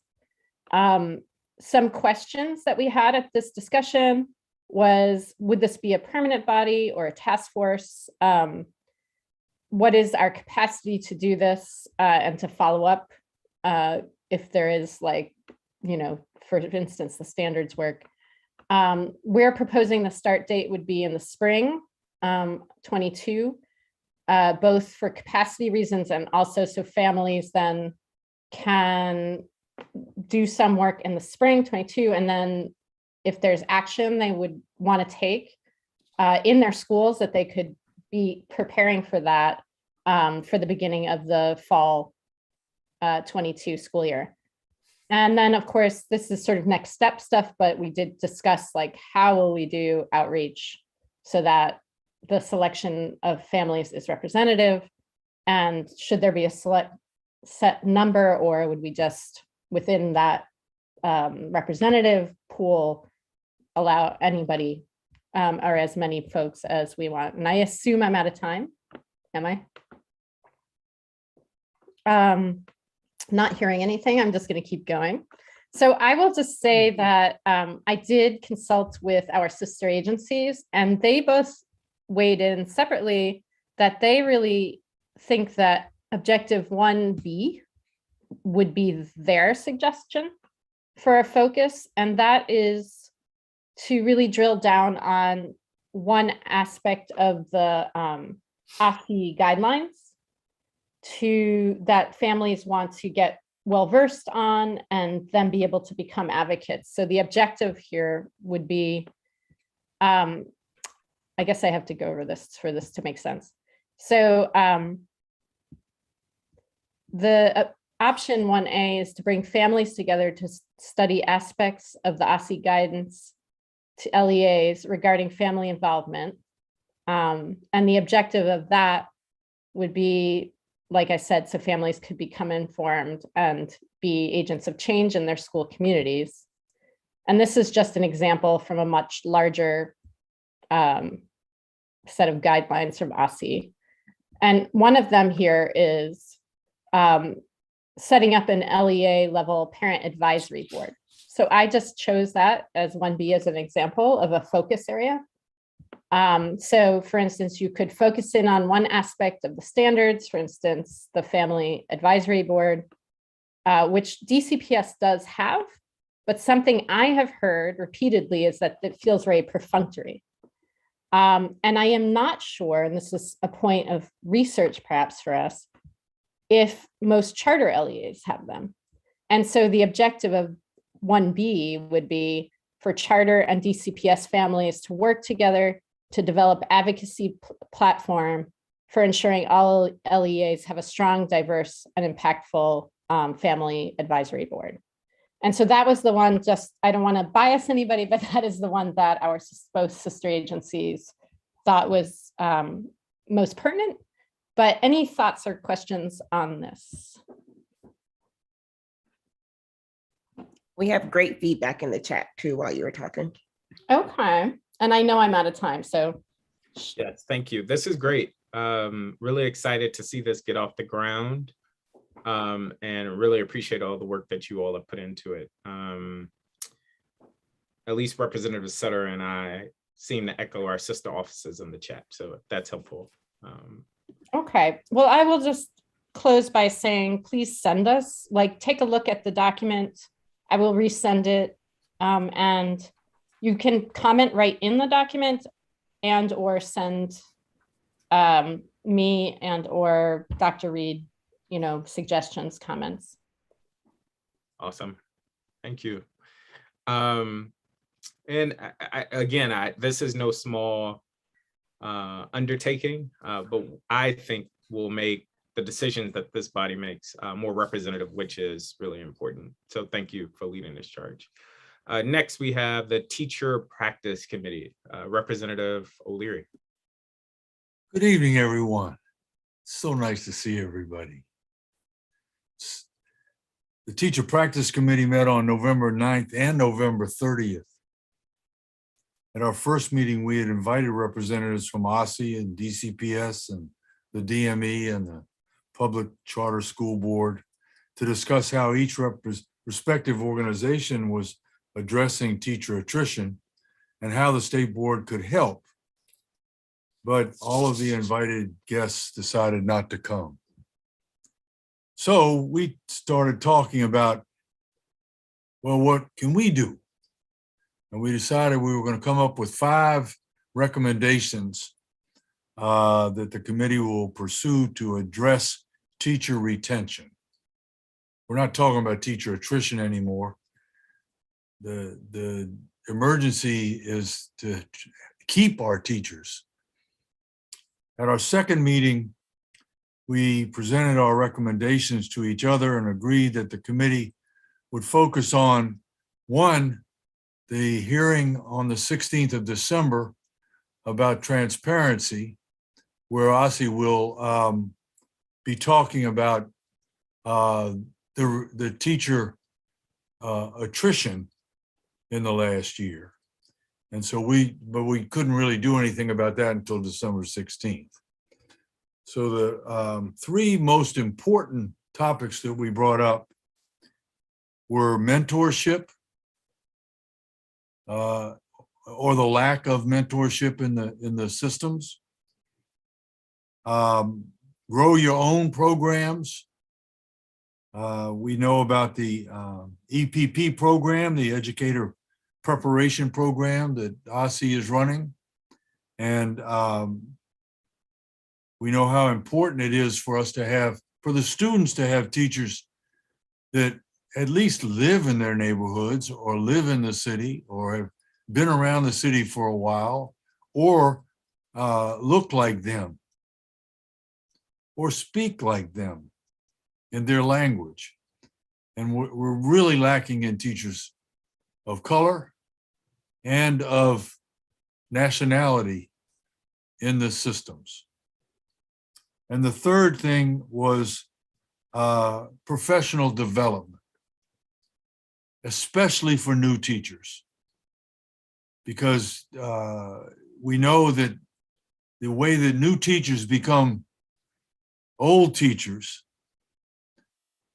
Some questions that we had at this discussion was, would this be a permanent body or a task force? What is our capacity to do this and to follow up if there is, like, you know, for instance, the standards work. We're proposing the start date would be in the spring 22, both for capacity reasons and also so families then can do some work in the spring 22, and then if there's action they would want to take in their schools, that they could be preparing for that for the beginning of the fall 22 school year. And then, of course, this is sort of next step stuff, but we did discuss, like, how will we do outreach so that the selection of families is representative, and should there be a set number, or would we just within that representative pool allow anybody or as many folks as we want? And I assume I'm out of time. Am I? Not hearing anything, I'm just going to keep going. So I will just say that I did consult with our sister agencies, and they both weighed in separately that they really think that objective 1B would be their suggestion for a focus, and that is to really drill down on one aspect of the OSCE guidelines that families want to get well versed on and then be able to become advocates. So the objective here would be, I guess I have to go over this for this to make sense. So the option 1A is to bring families together to study aspects of the OSCE guidance to LEAs regarding family involvement. And the objective of that would be, like I said, so families could become informed and be agents of change in their school communities. And this is just an example from a much larger set of guidelines from OSCE. And one of them here is setting up an LEA level parent advisory board. So I just chose that as 1B as an example of a focus area. So for instance, you could focus in on one aspect of the standards, for instance, the family advisory board, which DCPS does have, but something I have heard repeatedly is that it feels very perfunctory. And I am not sure, and this is a point of research perhaps for us, if most charter LEAs have them. And so the objective of 1B would be for charter and DCPS families to work together to develop advocacy platform for ensuring all LEAs have a strong, diverse, and impactful family advisory board. And so that was the one, just, I don't want to bias anybody, but that is the one that our both sister agencies thought was most pertinent. But any thoughts or questions on this? We have great feedback in the chat too while you were talking. Okay. And I know I'm out of time, so. Yes, thank you. This is great. Really excited to see this get off the ground. And really appreciate all the work that you all have put into it. At least Representative Sutter and I seem to echo our sister offices in the chat, so that's helpful. Okay, well, I will just close by saying, please send us, like, take a look at the document. I will resend it, and you can comment right in the document and or send me and or Dr. Reed, you know, suggestions, comments. Awesome, thank you. And again, this is no small undertaking, but I think will make the decisions that this body makes more representative, which is really important. So thank you for leading this charge. Next, we have the Teacher Practice Committee, Representative O'Leary. Good evening, everyone. So nice to see everybody. The Teacher Practice Committee met on November 9th and November 30th. At our first meeting, we had invited representatives from OSSE and DCPS and the DME and the Public Charter School Board to discuss how each respective organization was addressing teacher attrition and how the state board could help. But all of the invited guests decided not to come. So we started talking about, well, what can we do? And we decided we were going to come up with 5 recommendations that the committee will pursue to address teacher retention. We're not talking about teacher attrition anymore. The emergency is to keep our teachers. At our second meeting, we presented our recommendations to each other and agreed that the committee would focus on, 1, the hearing on the 16th of December about transparency, where OSSE will be talking about the teacher attrition in the last year. And so we couldn't really do anything about that until December 16th. So the 3 most important topics that we brought up were mentorship, or the lack of mentorship in the systems. Grow your own programs. We know about the EPP program, the Educator Preparation Program that OSSE is running. And we know how important it is for us to have, for the students to have teachers that at least live in their neighborhoods or live in the city or have been around the city for a while or look like them or speak like them in their language. And we're really lacking in teachers of color and of nationality in the systems. And the third thing was professional development, especially for new teachers, because we know that the way that new teachers become old teachers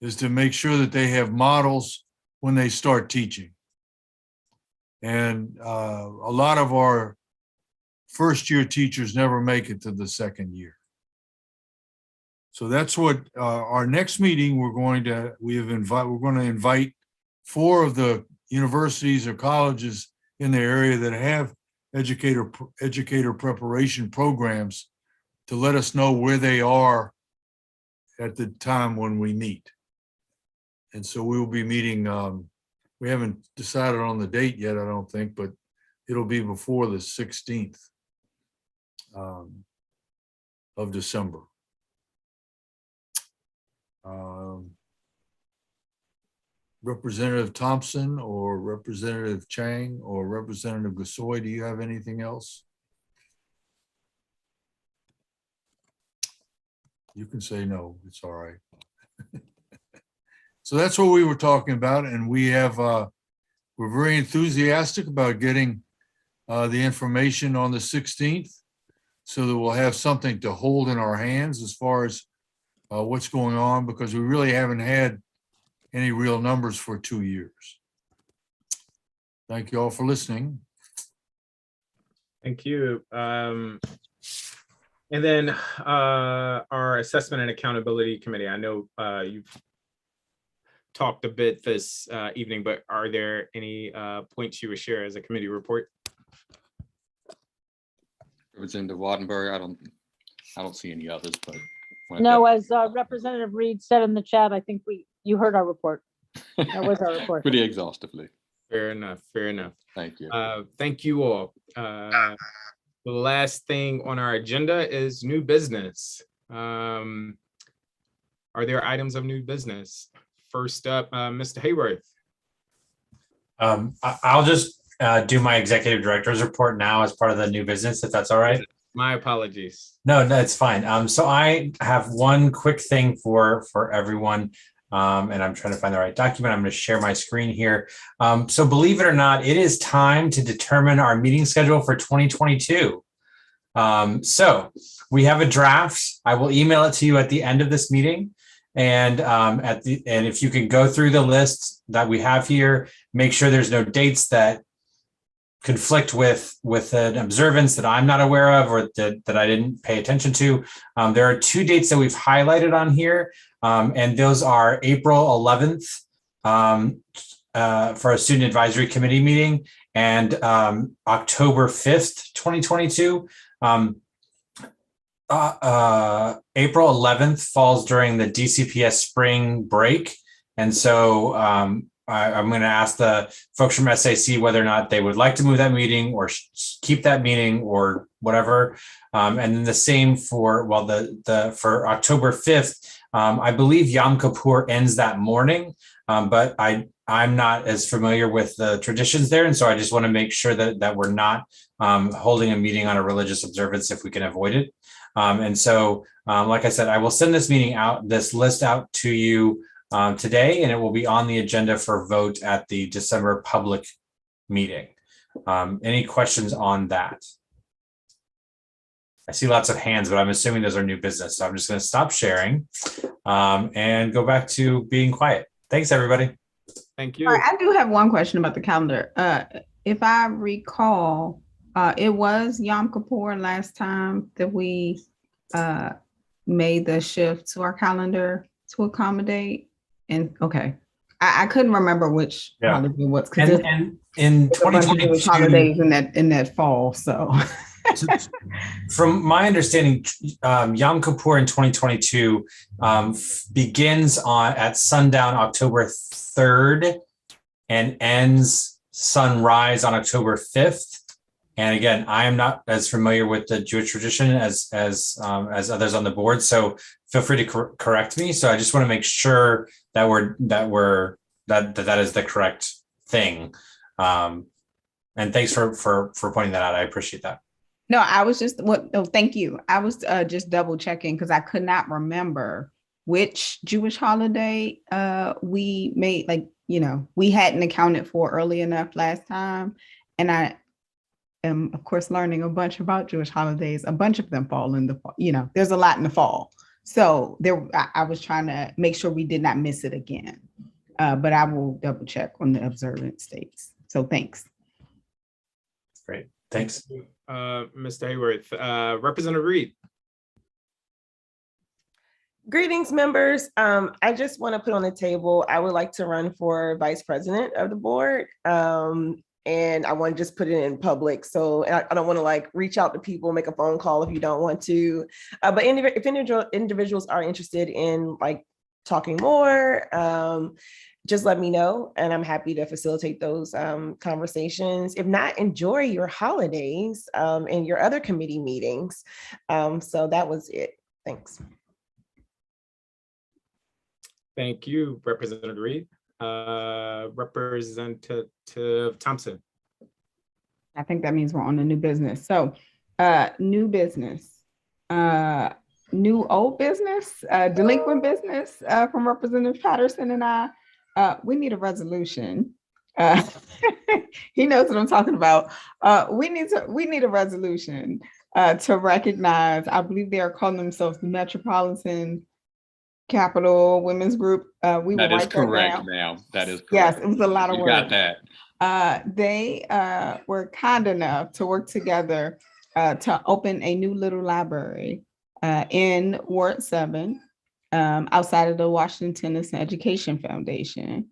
is to make sure that they have models when they start teaching. And a lot of our first-year teachers never make it to the second year. So that's what our next meeting we're going to invite 4 of the universities or colleges in the area that have educator preparation programs to let us know where they are at the time when we meet. And so we will be meeting, we haven't decided on the date yet, I don't think, but it'll be before the 16th of December. Representative Thompson or Representative Chang or Representative Gasoy, do you have anything else? You can say no, it's all right. So that's what we were talking about, and we have, we're very enthusiastic about getting the information on the 16th so that we'll have something to hold in our hands as far as what's going on, because we really haven't had any real numbers for 2 years. Thank you all for listening. Thank you. And then our Assessment and Accountability Committee. I know you've talked a bit this evening, but are there any points you would share as a committee report? Representative Wattenberg, I don't see any others, but. No, as Representative Reed said in the chat, I think you heard our report. That was our report. Pretty exhaustively. Fair enough, fair enough. Thank you. Thank you all. The last thing on our agenda is new business. Are there items of new business? First up, Mr. Hayworth. I'll just do my executive director's report now as part of the new business, if that's all right. My apologies. No, it's fine. So I have one quick thing for everyone, and I'm trying to find the right document. I'm going to share my screen here. So believe it or not, it is time to determine our meeting schedule for 2022. So we have a draft. I will email it to you at the end of this meeting. And if you can go through the list that we have here, make sure there's no dates that conflict with an observance that I'm not aware of or that I didn't pay attention to. There are 2 dates that we've highlighted on here, and those are April 11th for a student advisory committee meeting, and October 5th, 2022. April 11th falls during the DCPS spring break. And so I'm going to ask the folks from SAC whether or not they would like to move that meeting or keep that meeting or whatever. And then the same for, well, for October 5th, I believe Yom Kippur ends that morning, but I'm not as familiar with the traditions there. And so I just want to make sure that we're not holding a meeting on a religious observance if we can avoid it. And so, like I said, I will send this list out to you today, and it will be on the agenda for vote at the December public meeting. Any questions on that? I see lots of hands, but I'm assuming those are new business. So I'm just going to stop sharing and go back to being quiet. Thanks, everybody. Thank you. All right, I do have one question about the calendar. If I recall, it was Yom Kippur last time that we made the shift to our calendar to accommodate. And okay, I couldn't remember which holiday it was because and in 2022 holidays in that fall. So from my understanding, Yom Kippur in 2022 begins at sundown October 3rd and ends sunrise on October 5th. And again, I am not as familiar with the Jewish tradition as others on the board, so feel free to correct me. So I just want to make sure that that is the correct thing. And thanks for pointing that out. I appreciate that. No, I was just thank you. I was just double checking because I could not remember which Jewish holiday we made. We hadn't accounted for early enough last time, and I am of course learning a bunch about Jewish holidays. A bunch of them fall in the fall. There's a lot in the fall, so I was trying to make sure we did not miss it again. But I will double check on the observance dates. So thanks. Great, thanks. Mr. Hayworth. Representative Reed. Greetings, members. I just want to put on the table, I would like to run for vice president of the board. And I want to just put it in public. So I don't want to reach out to people, make a phone call if you don't want to. But if individuals are interested in talking more, just let me know, and I'm happy to facilitate those conversations. If not, enjoy your holidays and your other committee meetings. So that was it. Thanks. Thank you, Representative Reed. Representative Thompson. I think that means we're on a new business. So new business, new old business, delinquent business from Representative Patterson and I. We need a resolution. He knows what I'm talking about. We need a resolution to recognize, I believe they are calling themselves the Metropolitan Capital Women's Group. We will That is write that correct, down. ma'am. That is correct. Yes, it was a lot of You work. got that. They were kind enough to work together to open a new little library in Ward 7 outside of the Washington Tennis and Education Foundation.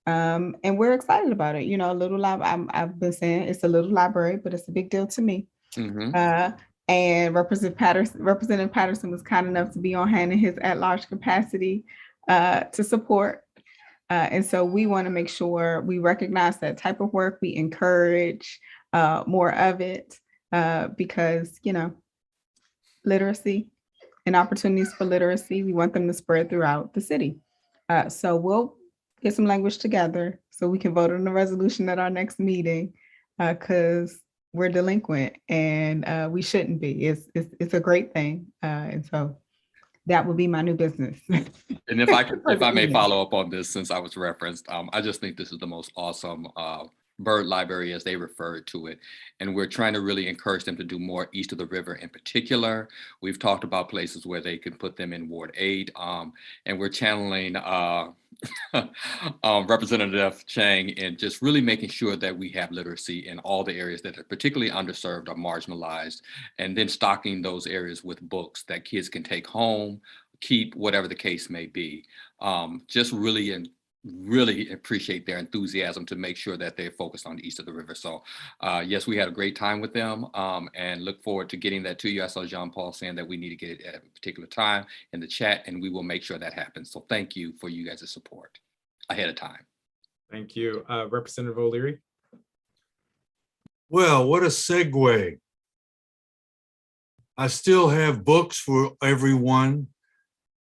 And we're excited about it. You know, a little library, I've been saying it's a little library, but it's a big deal to me. And Representative Patterson was kind enough to be on hand in his at-large capacity to support. And so we want to make sure we recognize that type of work. We encourage more of it because, you know, literacy and opportunities for literacy, we want them to spread throughout the city. So we'll get some language together so we can vote on the resolution at our next meeting because we're delinquent and we shouldn't be. It's a great thing. And so that would be my new business. And if I may follow up on this, since I was referenced, I just think this is the most awesome bird library, as they refer to it. And we're trying to really encourage them to do more east of the river in particular. We've talked about places where they can put them in Ward 8, and we're channeling Representative Chang and just really making sure that we have literacy in all the areas that are particularly underserved or marginalized, and then stocking those areas with books that kids can take home, keep, whatever the case may be. Just really appreciate their enthusiasm to make sure that they're focused on the east of the river. So yes, we had a great time with them and look forward to getting that to you. I saw Jean Paul saying that we need to get it at a particular time in the chat, and we will make sure that happens. So thank you for you guys' support ahead of time. Thank you. Representative O'Leary. Well, what a segue. I still have books for everyone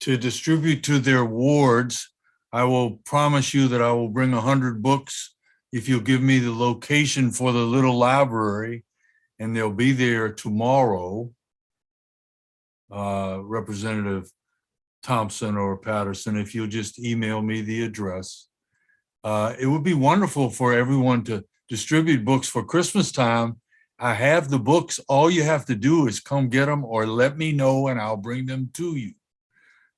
to distribute to their wards. I will promise you that I will bring 100 books if you'll give me the location for the little library, and they'll be there tomorrow. Representative Thompson or Patterson, if you'll just email me the address. It would be wonderful for everyone to distribute books for Christmas time. I have the books. All you have to do is come get them or let me know and I'll bring them to you.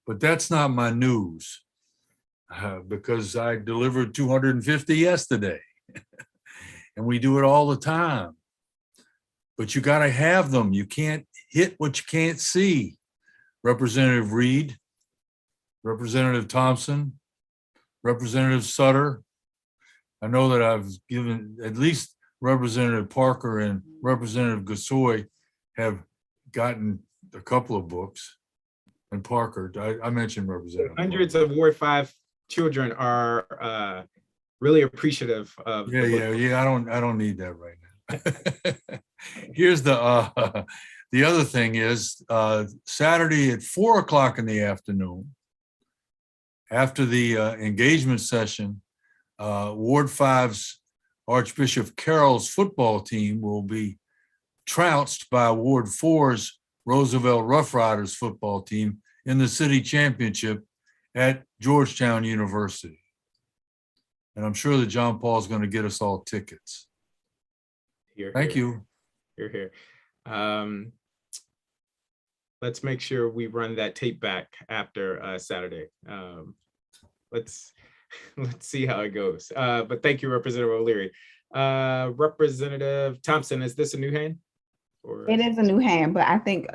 But that's not my news. Because I delivered 250 yesterday and we do it all the time. But you got to have them. You can't hit what you can't see. Representative Reed, Representative Thompson, Representative Sutter. I know that I've given at least Representative Parker and Representative Gasoy have gotten a couple of books. And Parker, I mentioned Representative Hundreds of Ward 5 children are really appreciative of yeah. I don't need that right now. Here's the other thing is Saturday at 4:00 in the afternoon, after the engagement session, Ward 5's Archbishop Carroll's football team will be trounced by Ward 4's Roosevelt Rough Riders football team in the city championship at Georgetown University. And I'm sure that John Paul is going to get us all tickets. Thank you. Here. Let's make sure we run that tape back after Saturday. Let's see how it goes. But thank you, Representative O'Leary. Representative Thompson, is this a new hand? It is a new hand, but I think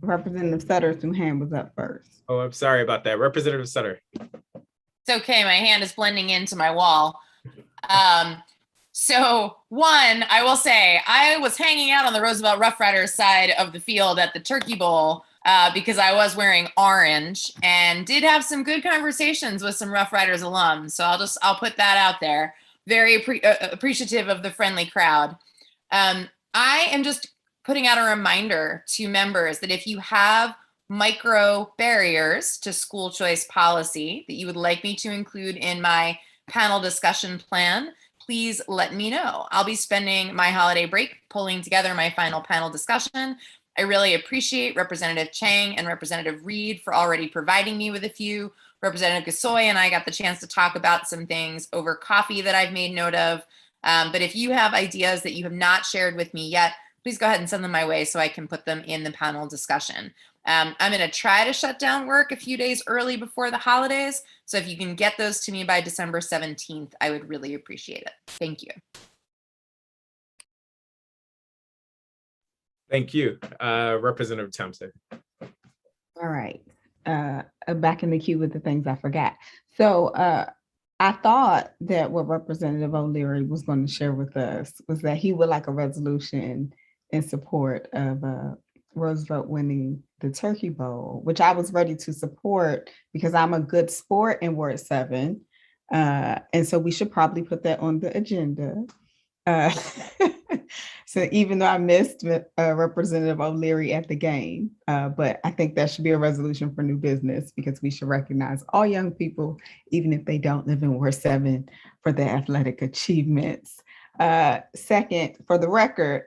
Representative Sutter's new hand was up first. Oh, I'm sorry about that. Representative Sutter. It's okay. My hand is blending into my wall. So one, I will say, I was hanging out on the Roosevelt Rough Riders side of the field at the Turkey Bowl because I was wearing orange and did have some good conversations with some Rough Riders alums. So I'll put that out there. Very appreciative of the friendly crowd. I am just putting out a reminder to members that if you have micro barriers to school choice policy that you would like me to include in my panel discussion plan, please let me know. I'll be spending my holiday break pulling together my final panel discussion. I really appreciate Representative Chang and Representative Reed for already providing me with a few. Representative Gasoy and I got the chance to talk about some things over coffee that I've made note of. But if you have ideas that you have not shared with me yet, please go ahead and send them my way so I can put them in the panel discussion. I'm going to try to shut down work a few days early before the holidays. So if you can get those to me by December 17th, I would really appreciate it. Thank you. Thank you. Representative Thompson. All right. Back in the queue with the things I forgot. So I thought that what Representative O'Leary was going to share with us was that he would like a resolution in support of Roosevelt winning the Turkey Bowl, which I was ready to support because I'm a good sport in Ward 7. And so we should probably put that on the agenda. So even though I missed Representative O'Leary at the game, but I think that should be a resolution for new business because we should recognize all young people, even if they don't live in Ward 7, for their athletic achievements. Second, for the record,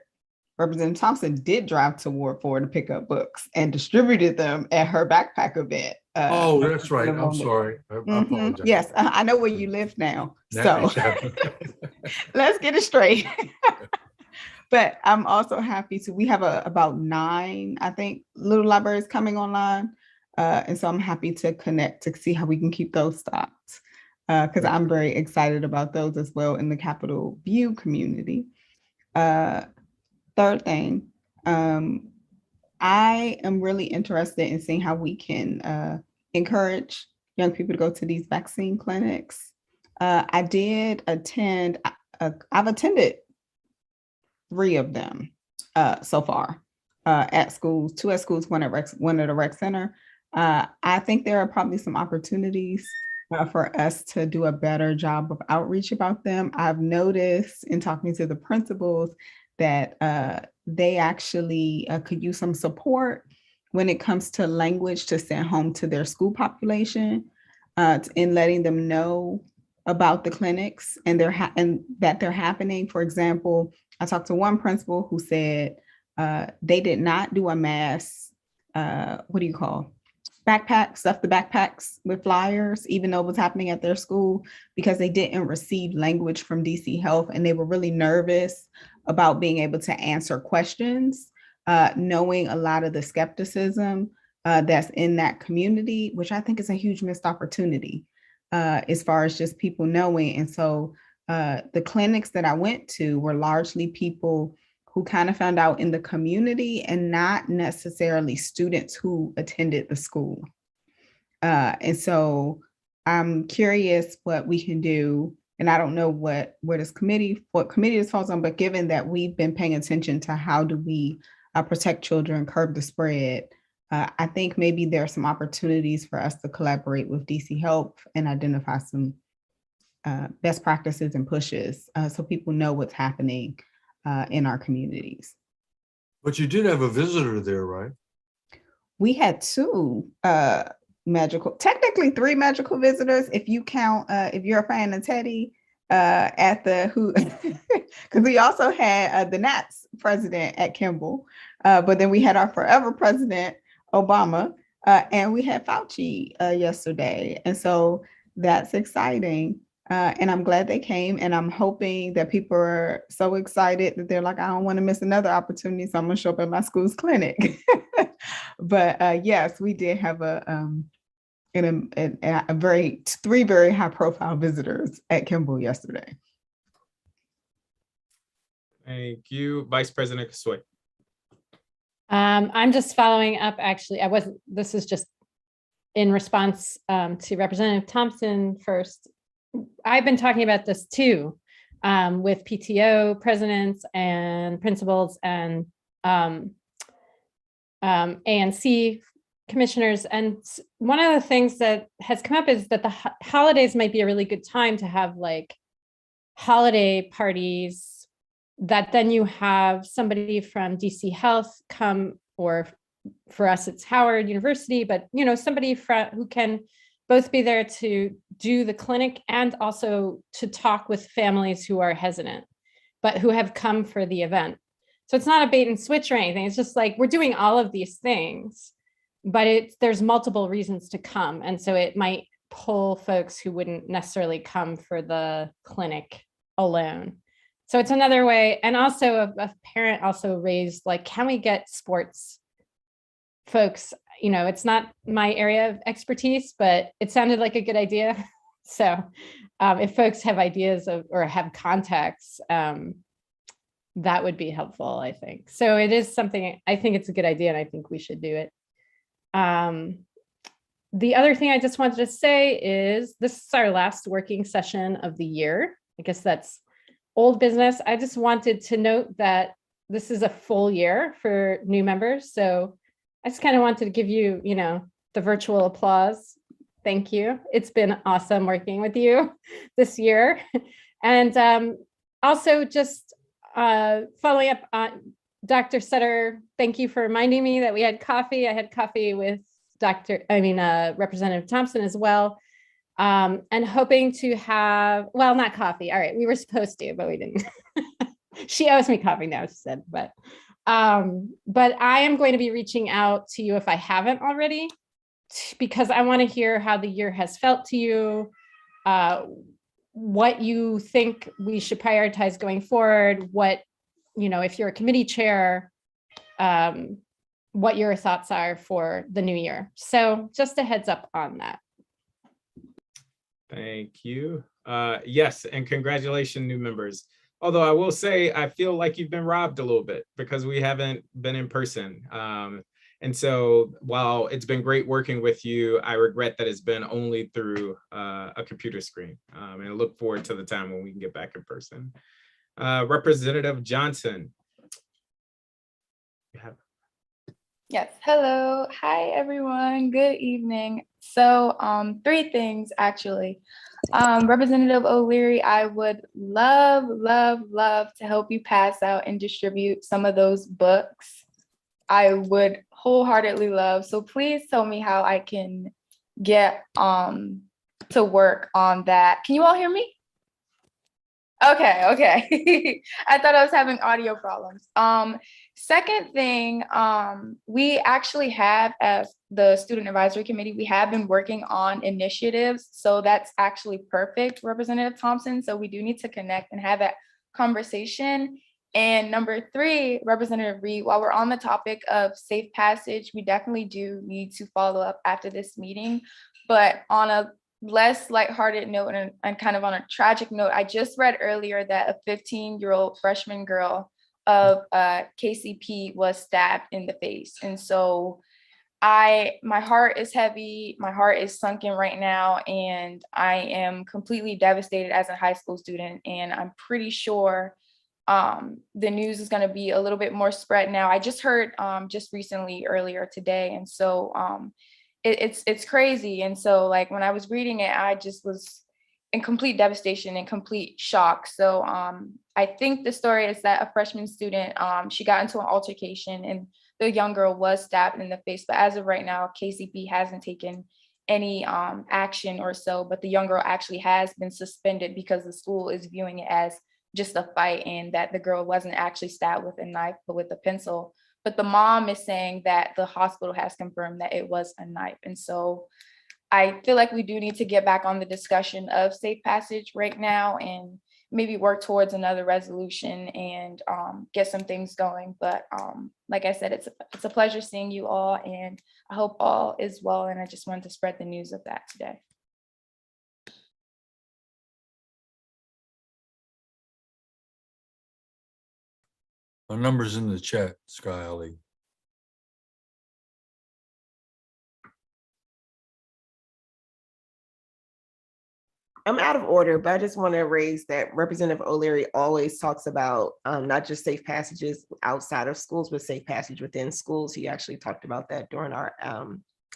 Representative Thompson did drive to Ward 4 to pick up books and distributed them at her backpack event. Oh, that's right. I'm sorry. I apologize. Yes, I know where you live now. So let's get it straight. But I'm also happy to, we have about 9, I think, little libraries coming online. And so I'm happy to connect to see how we can keep those stocked. Because I'm very excited about those as well in the Capitol View community. Third thing, I am really interested in seeing how we can encourage young people to go to these vaccine clinics. I did attend, I've attended 3 of them so far at schools, 2 at schools, 1 at a rec center. I think there are probably some opportunities for us to do a better job of outreach about them. I've noticed in talking to the principals that they actually could use some support when it comes to language to send home to their school population in letting them know about the clinics and that they're happening. For example, I talked to one principal who said they did not do a mass, stuff the backpacks with flyers, even though it was happening at their school, because they didn't receive language from DC Health and they were really nervous about being able to answer questions, knowing a lot of the skepticism that's in that community, which I think is a huge missed opportunity as far as just people knowing. And so the clinics that I went to were largely people who kind of found out in the community and not necessarily students who attended the school. And so I'm curious what we can do. And I don't know what committee this falls on, but given that we've been paying attention to how do we protect children, curb the spread, I think maybe there are some opportunities for us to collaborate with DC Health and identify some best practices and pushes so people know what's happening in our communities. But you did have a visitor there, right? We had 2 technically 3 magical visitors, if you count, if you're a fan of Teddy, because we also had the Nats president at Kimball, but then we had our forever president, Obama, and we had Fauci yesterday. And so that's exciting. And I'm glad they came, and I'm hoping that people are so excited that they're like, I don't want to miss another opportunity, so I'm gonna show up at my school's clinic. But yes, we did have three very high profile visitors at Kimball yesterday. Thank you, Vice President Kasoy. I'm just following up, actually. This is just in response to Representative Thompson first. I've been talking about this too with PTO presidents and principals and ANC commissioners. And one of the things that has come up is that the holidays might be a really good time to have like holiday parties that then you have somebody from DC Health come, or for us, it's Howard University, but somebody who can both be there to do the clinic and also to talk with families who are hesitant, but who have come for the event. So it's not a bait and switch or anything. It's just like, we're doing all of these things, but there's multiple reasons to come. And so it might pull folks who wouldn't necessarily come for the clinic alone. So it's another way. And also a parent also raised, like, can we get sports folks? You know, it's not my area of expertise, but it sounded like a good idea. So if folks have ideas of, or have contacts, that would be helpful, I think. So it is something, I think it's a good idea, and I think we should do it. The other thing I just wanted to say is this is our last working session of the year. I guess that's old business. I just wanted to note that this is a full year for new members. So I just kind of wanted to give you, you know, the virtual applause. Thank you. It's been awesome working with you this year. And also just following up on Dr. Sutter, thank you for reminding me that we had coffee. I had coffee with Representative Thompson as well. And hoping to have, well, not coffee. All right, we were supposed to, but we didn't. She owes me coffee now, she said, but I am going to be reaching out to you if I haven't already, because I want to hear how the year has felt to you, what you think we should prioritize going forward, what, you know, if you're a committee chair, what your thoughts are for the new year. So just a heads up on that. Thank you. Yes, and congratulations, new members. Although I will say, I feel like you've been robbed a little bit because we haven't been in person. And so while it's been great working with you, I regret that it's been only through a computer screen. And I look forward to the time when we can get back in person. Representative Johnson. Yes, hello. Hi, everyone. Good evening. So 3 things, actually. Representative O'Leary, I would love to help you pass out and distribute some of those books. I would wholeheartedly love. So please tell me how I can get to work on that. Can you all hear me? Okay. I thought I was having audio problems. Second thing, we actually have, as the Student Advisory Committee, we have been working on initiatives. So that's actually perfect, Representative Thompson. So we do need to connect and have that conversation. And number 3, Representative Reed, while we're on the topic of safe passage, we definitely do need to follow up after this meeting. But on a less lighthearted note and kind of on a tragic note, I just read earlier that a 15-year-old freshman girl of KCP was stabbed in the face. And so my heart is heavy, my heart is sunken right now, and I am completely devastated as a high school student. And I'm pretty sure the news is going to be a little bit more spread now. I just heard just recently earlier today. And so it's crazy. And so like when I was reading it, I just was in complete devastation and complete shock. So I think the story is that a freshman student, she got into an altercation and the young girl was stabbed in the face. But as of right now, KCP hasn't taken any action or so, but the young girl actually has been suspended because the school is viewing it as just a fight and that the girl wasn't actually stabbed with a knife, but with a pencil. But the mom is saying that the hospital has confirmed that it was a knife. And so I feel like we do need to get back on the discussion of safe passage right now and maybe work towards another resolution and get some things going. But like I said, it's a pleasure seeing you all, and I hope all is well. And I just wanted to spread the news of that today. Our number's in the chat, Sky Ali. I'm out of order, but I just want to raise that Representative O'Leary always talks about not just safe passages outside of schools, but safe passage within schools. He actually talked about that during our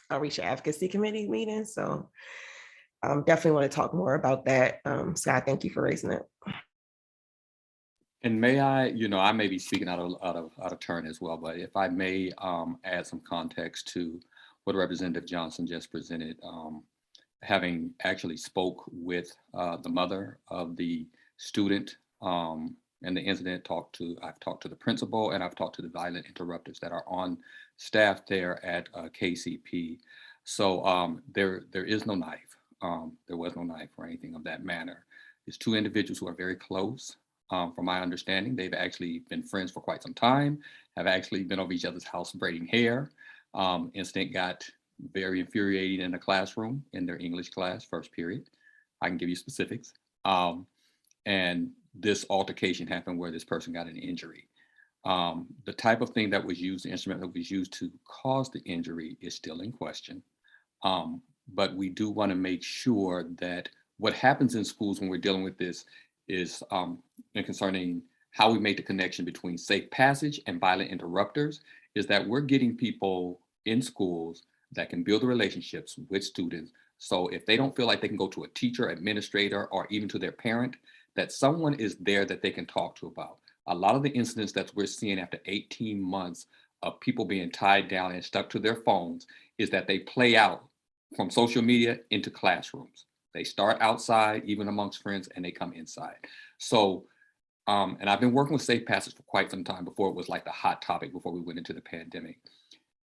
Outreach Advocacy Committee meeting. So definitely want to talk more about that. Scott, thank you for raising it. And may I, I may be speaking out of turn as well, but if I may add some context to what Representative Johnson just presented. having actually spoke with the mother of the student and the incident, I've talked to the principal, and I've talked to the violent interrupters that are on staff there at KCP. So there is no knife. There was no knife or anything of that manner. It's two individuals who are very close. From my understanding, they've actually been friends for quite some time, have actually been over each other's house braiding hair. Incident got very infuriating in the classroom in their English class, first period. I can give you specifics. And this altercation happened where this person got an injury. The type of thing that was used, the instrument that was used to cause the injury is still in question. But we do want to make sure that what happens in schools when we're dealing with this is concerning how we make the connection between safe passage and violent interrupters, is that we're getting people in schools that can build the relationships with students. So if they don't feel like they can go to a teacher, administrator, or even to their parent, that someone is there that they can talk to about. A lot of the incidents that we're seeing after 18 months of people being tied down and stuck to their phones is that they play out from social media into classrooms. They start outside, even amongst friends, and they come inside. So, and I've been working with Safe Passage for quite some time before it was like the hot topic before we went into the pandemic.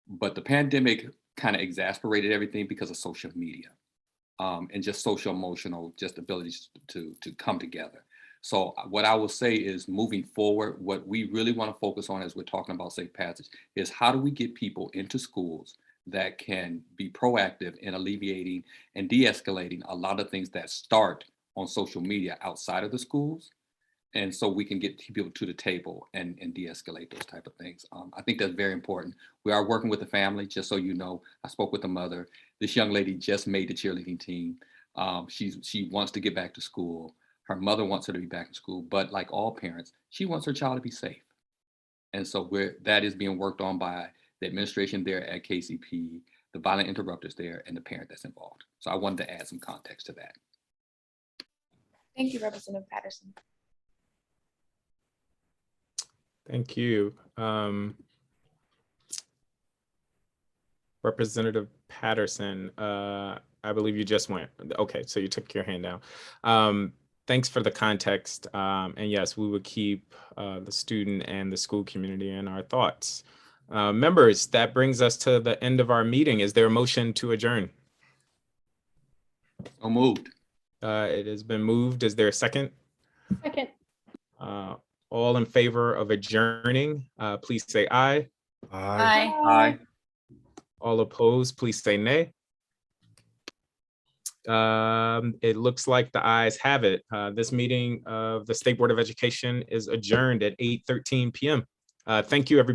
But the pandemic kind of exasperated everything because of social media. And just social emotional, just abilities to come together. So what I will say is, moving forward, what we really want to focus on as we're talking about Safe Passage is how do we get people into schools that can be proactive in alleviating and de-escalating a lot of things that start on social media outside of the schools. And so we can get people to the table and de-escalate those type of things. I think that's very important. We are working with the family, just so you know. I spoke with the mother. This young lady just made the cheerleading team. She wants to get back to school. Her mother wants her to be back in school, but like all parents, she wants her child to be safe. And so that is being worked on by the administration there at KCP, the violent interrupters there, and the parent that's involved. So I wanted to add some context to that. Thank you, Representative Patterson. Thank you. Representative Patterson, I believe you just went. Okay, so you took your hand down. Thanks for the context. And yes, we would keep the student and the school community in our thoughts. Members, that brings us to the end of our meeting. Is there a motion to adjourn? So moved. It has been moved. Is there a second? Second. All in favor of adjourning, please say aye. Aye. Aye. All opposed, please say nay. It looks like the ayes have it. This meeting of the State Board of Education is adjourned at 8:13 p.m. Thank you, everybody.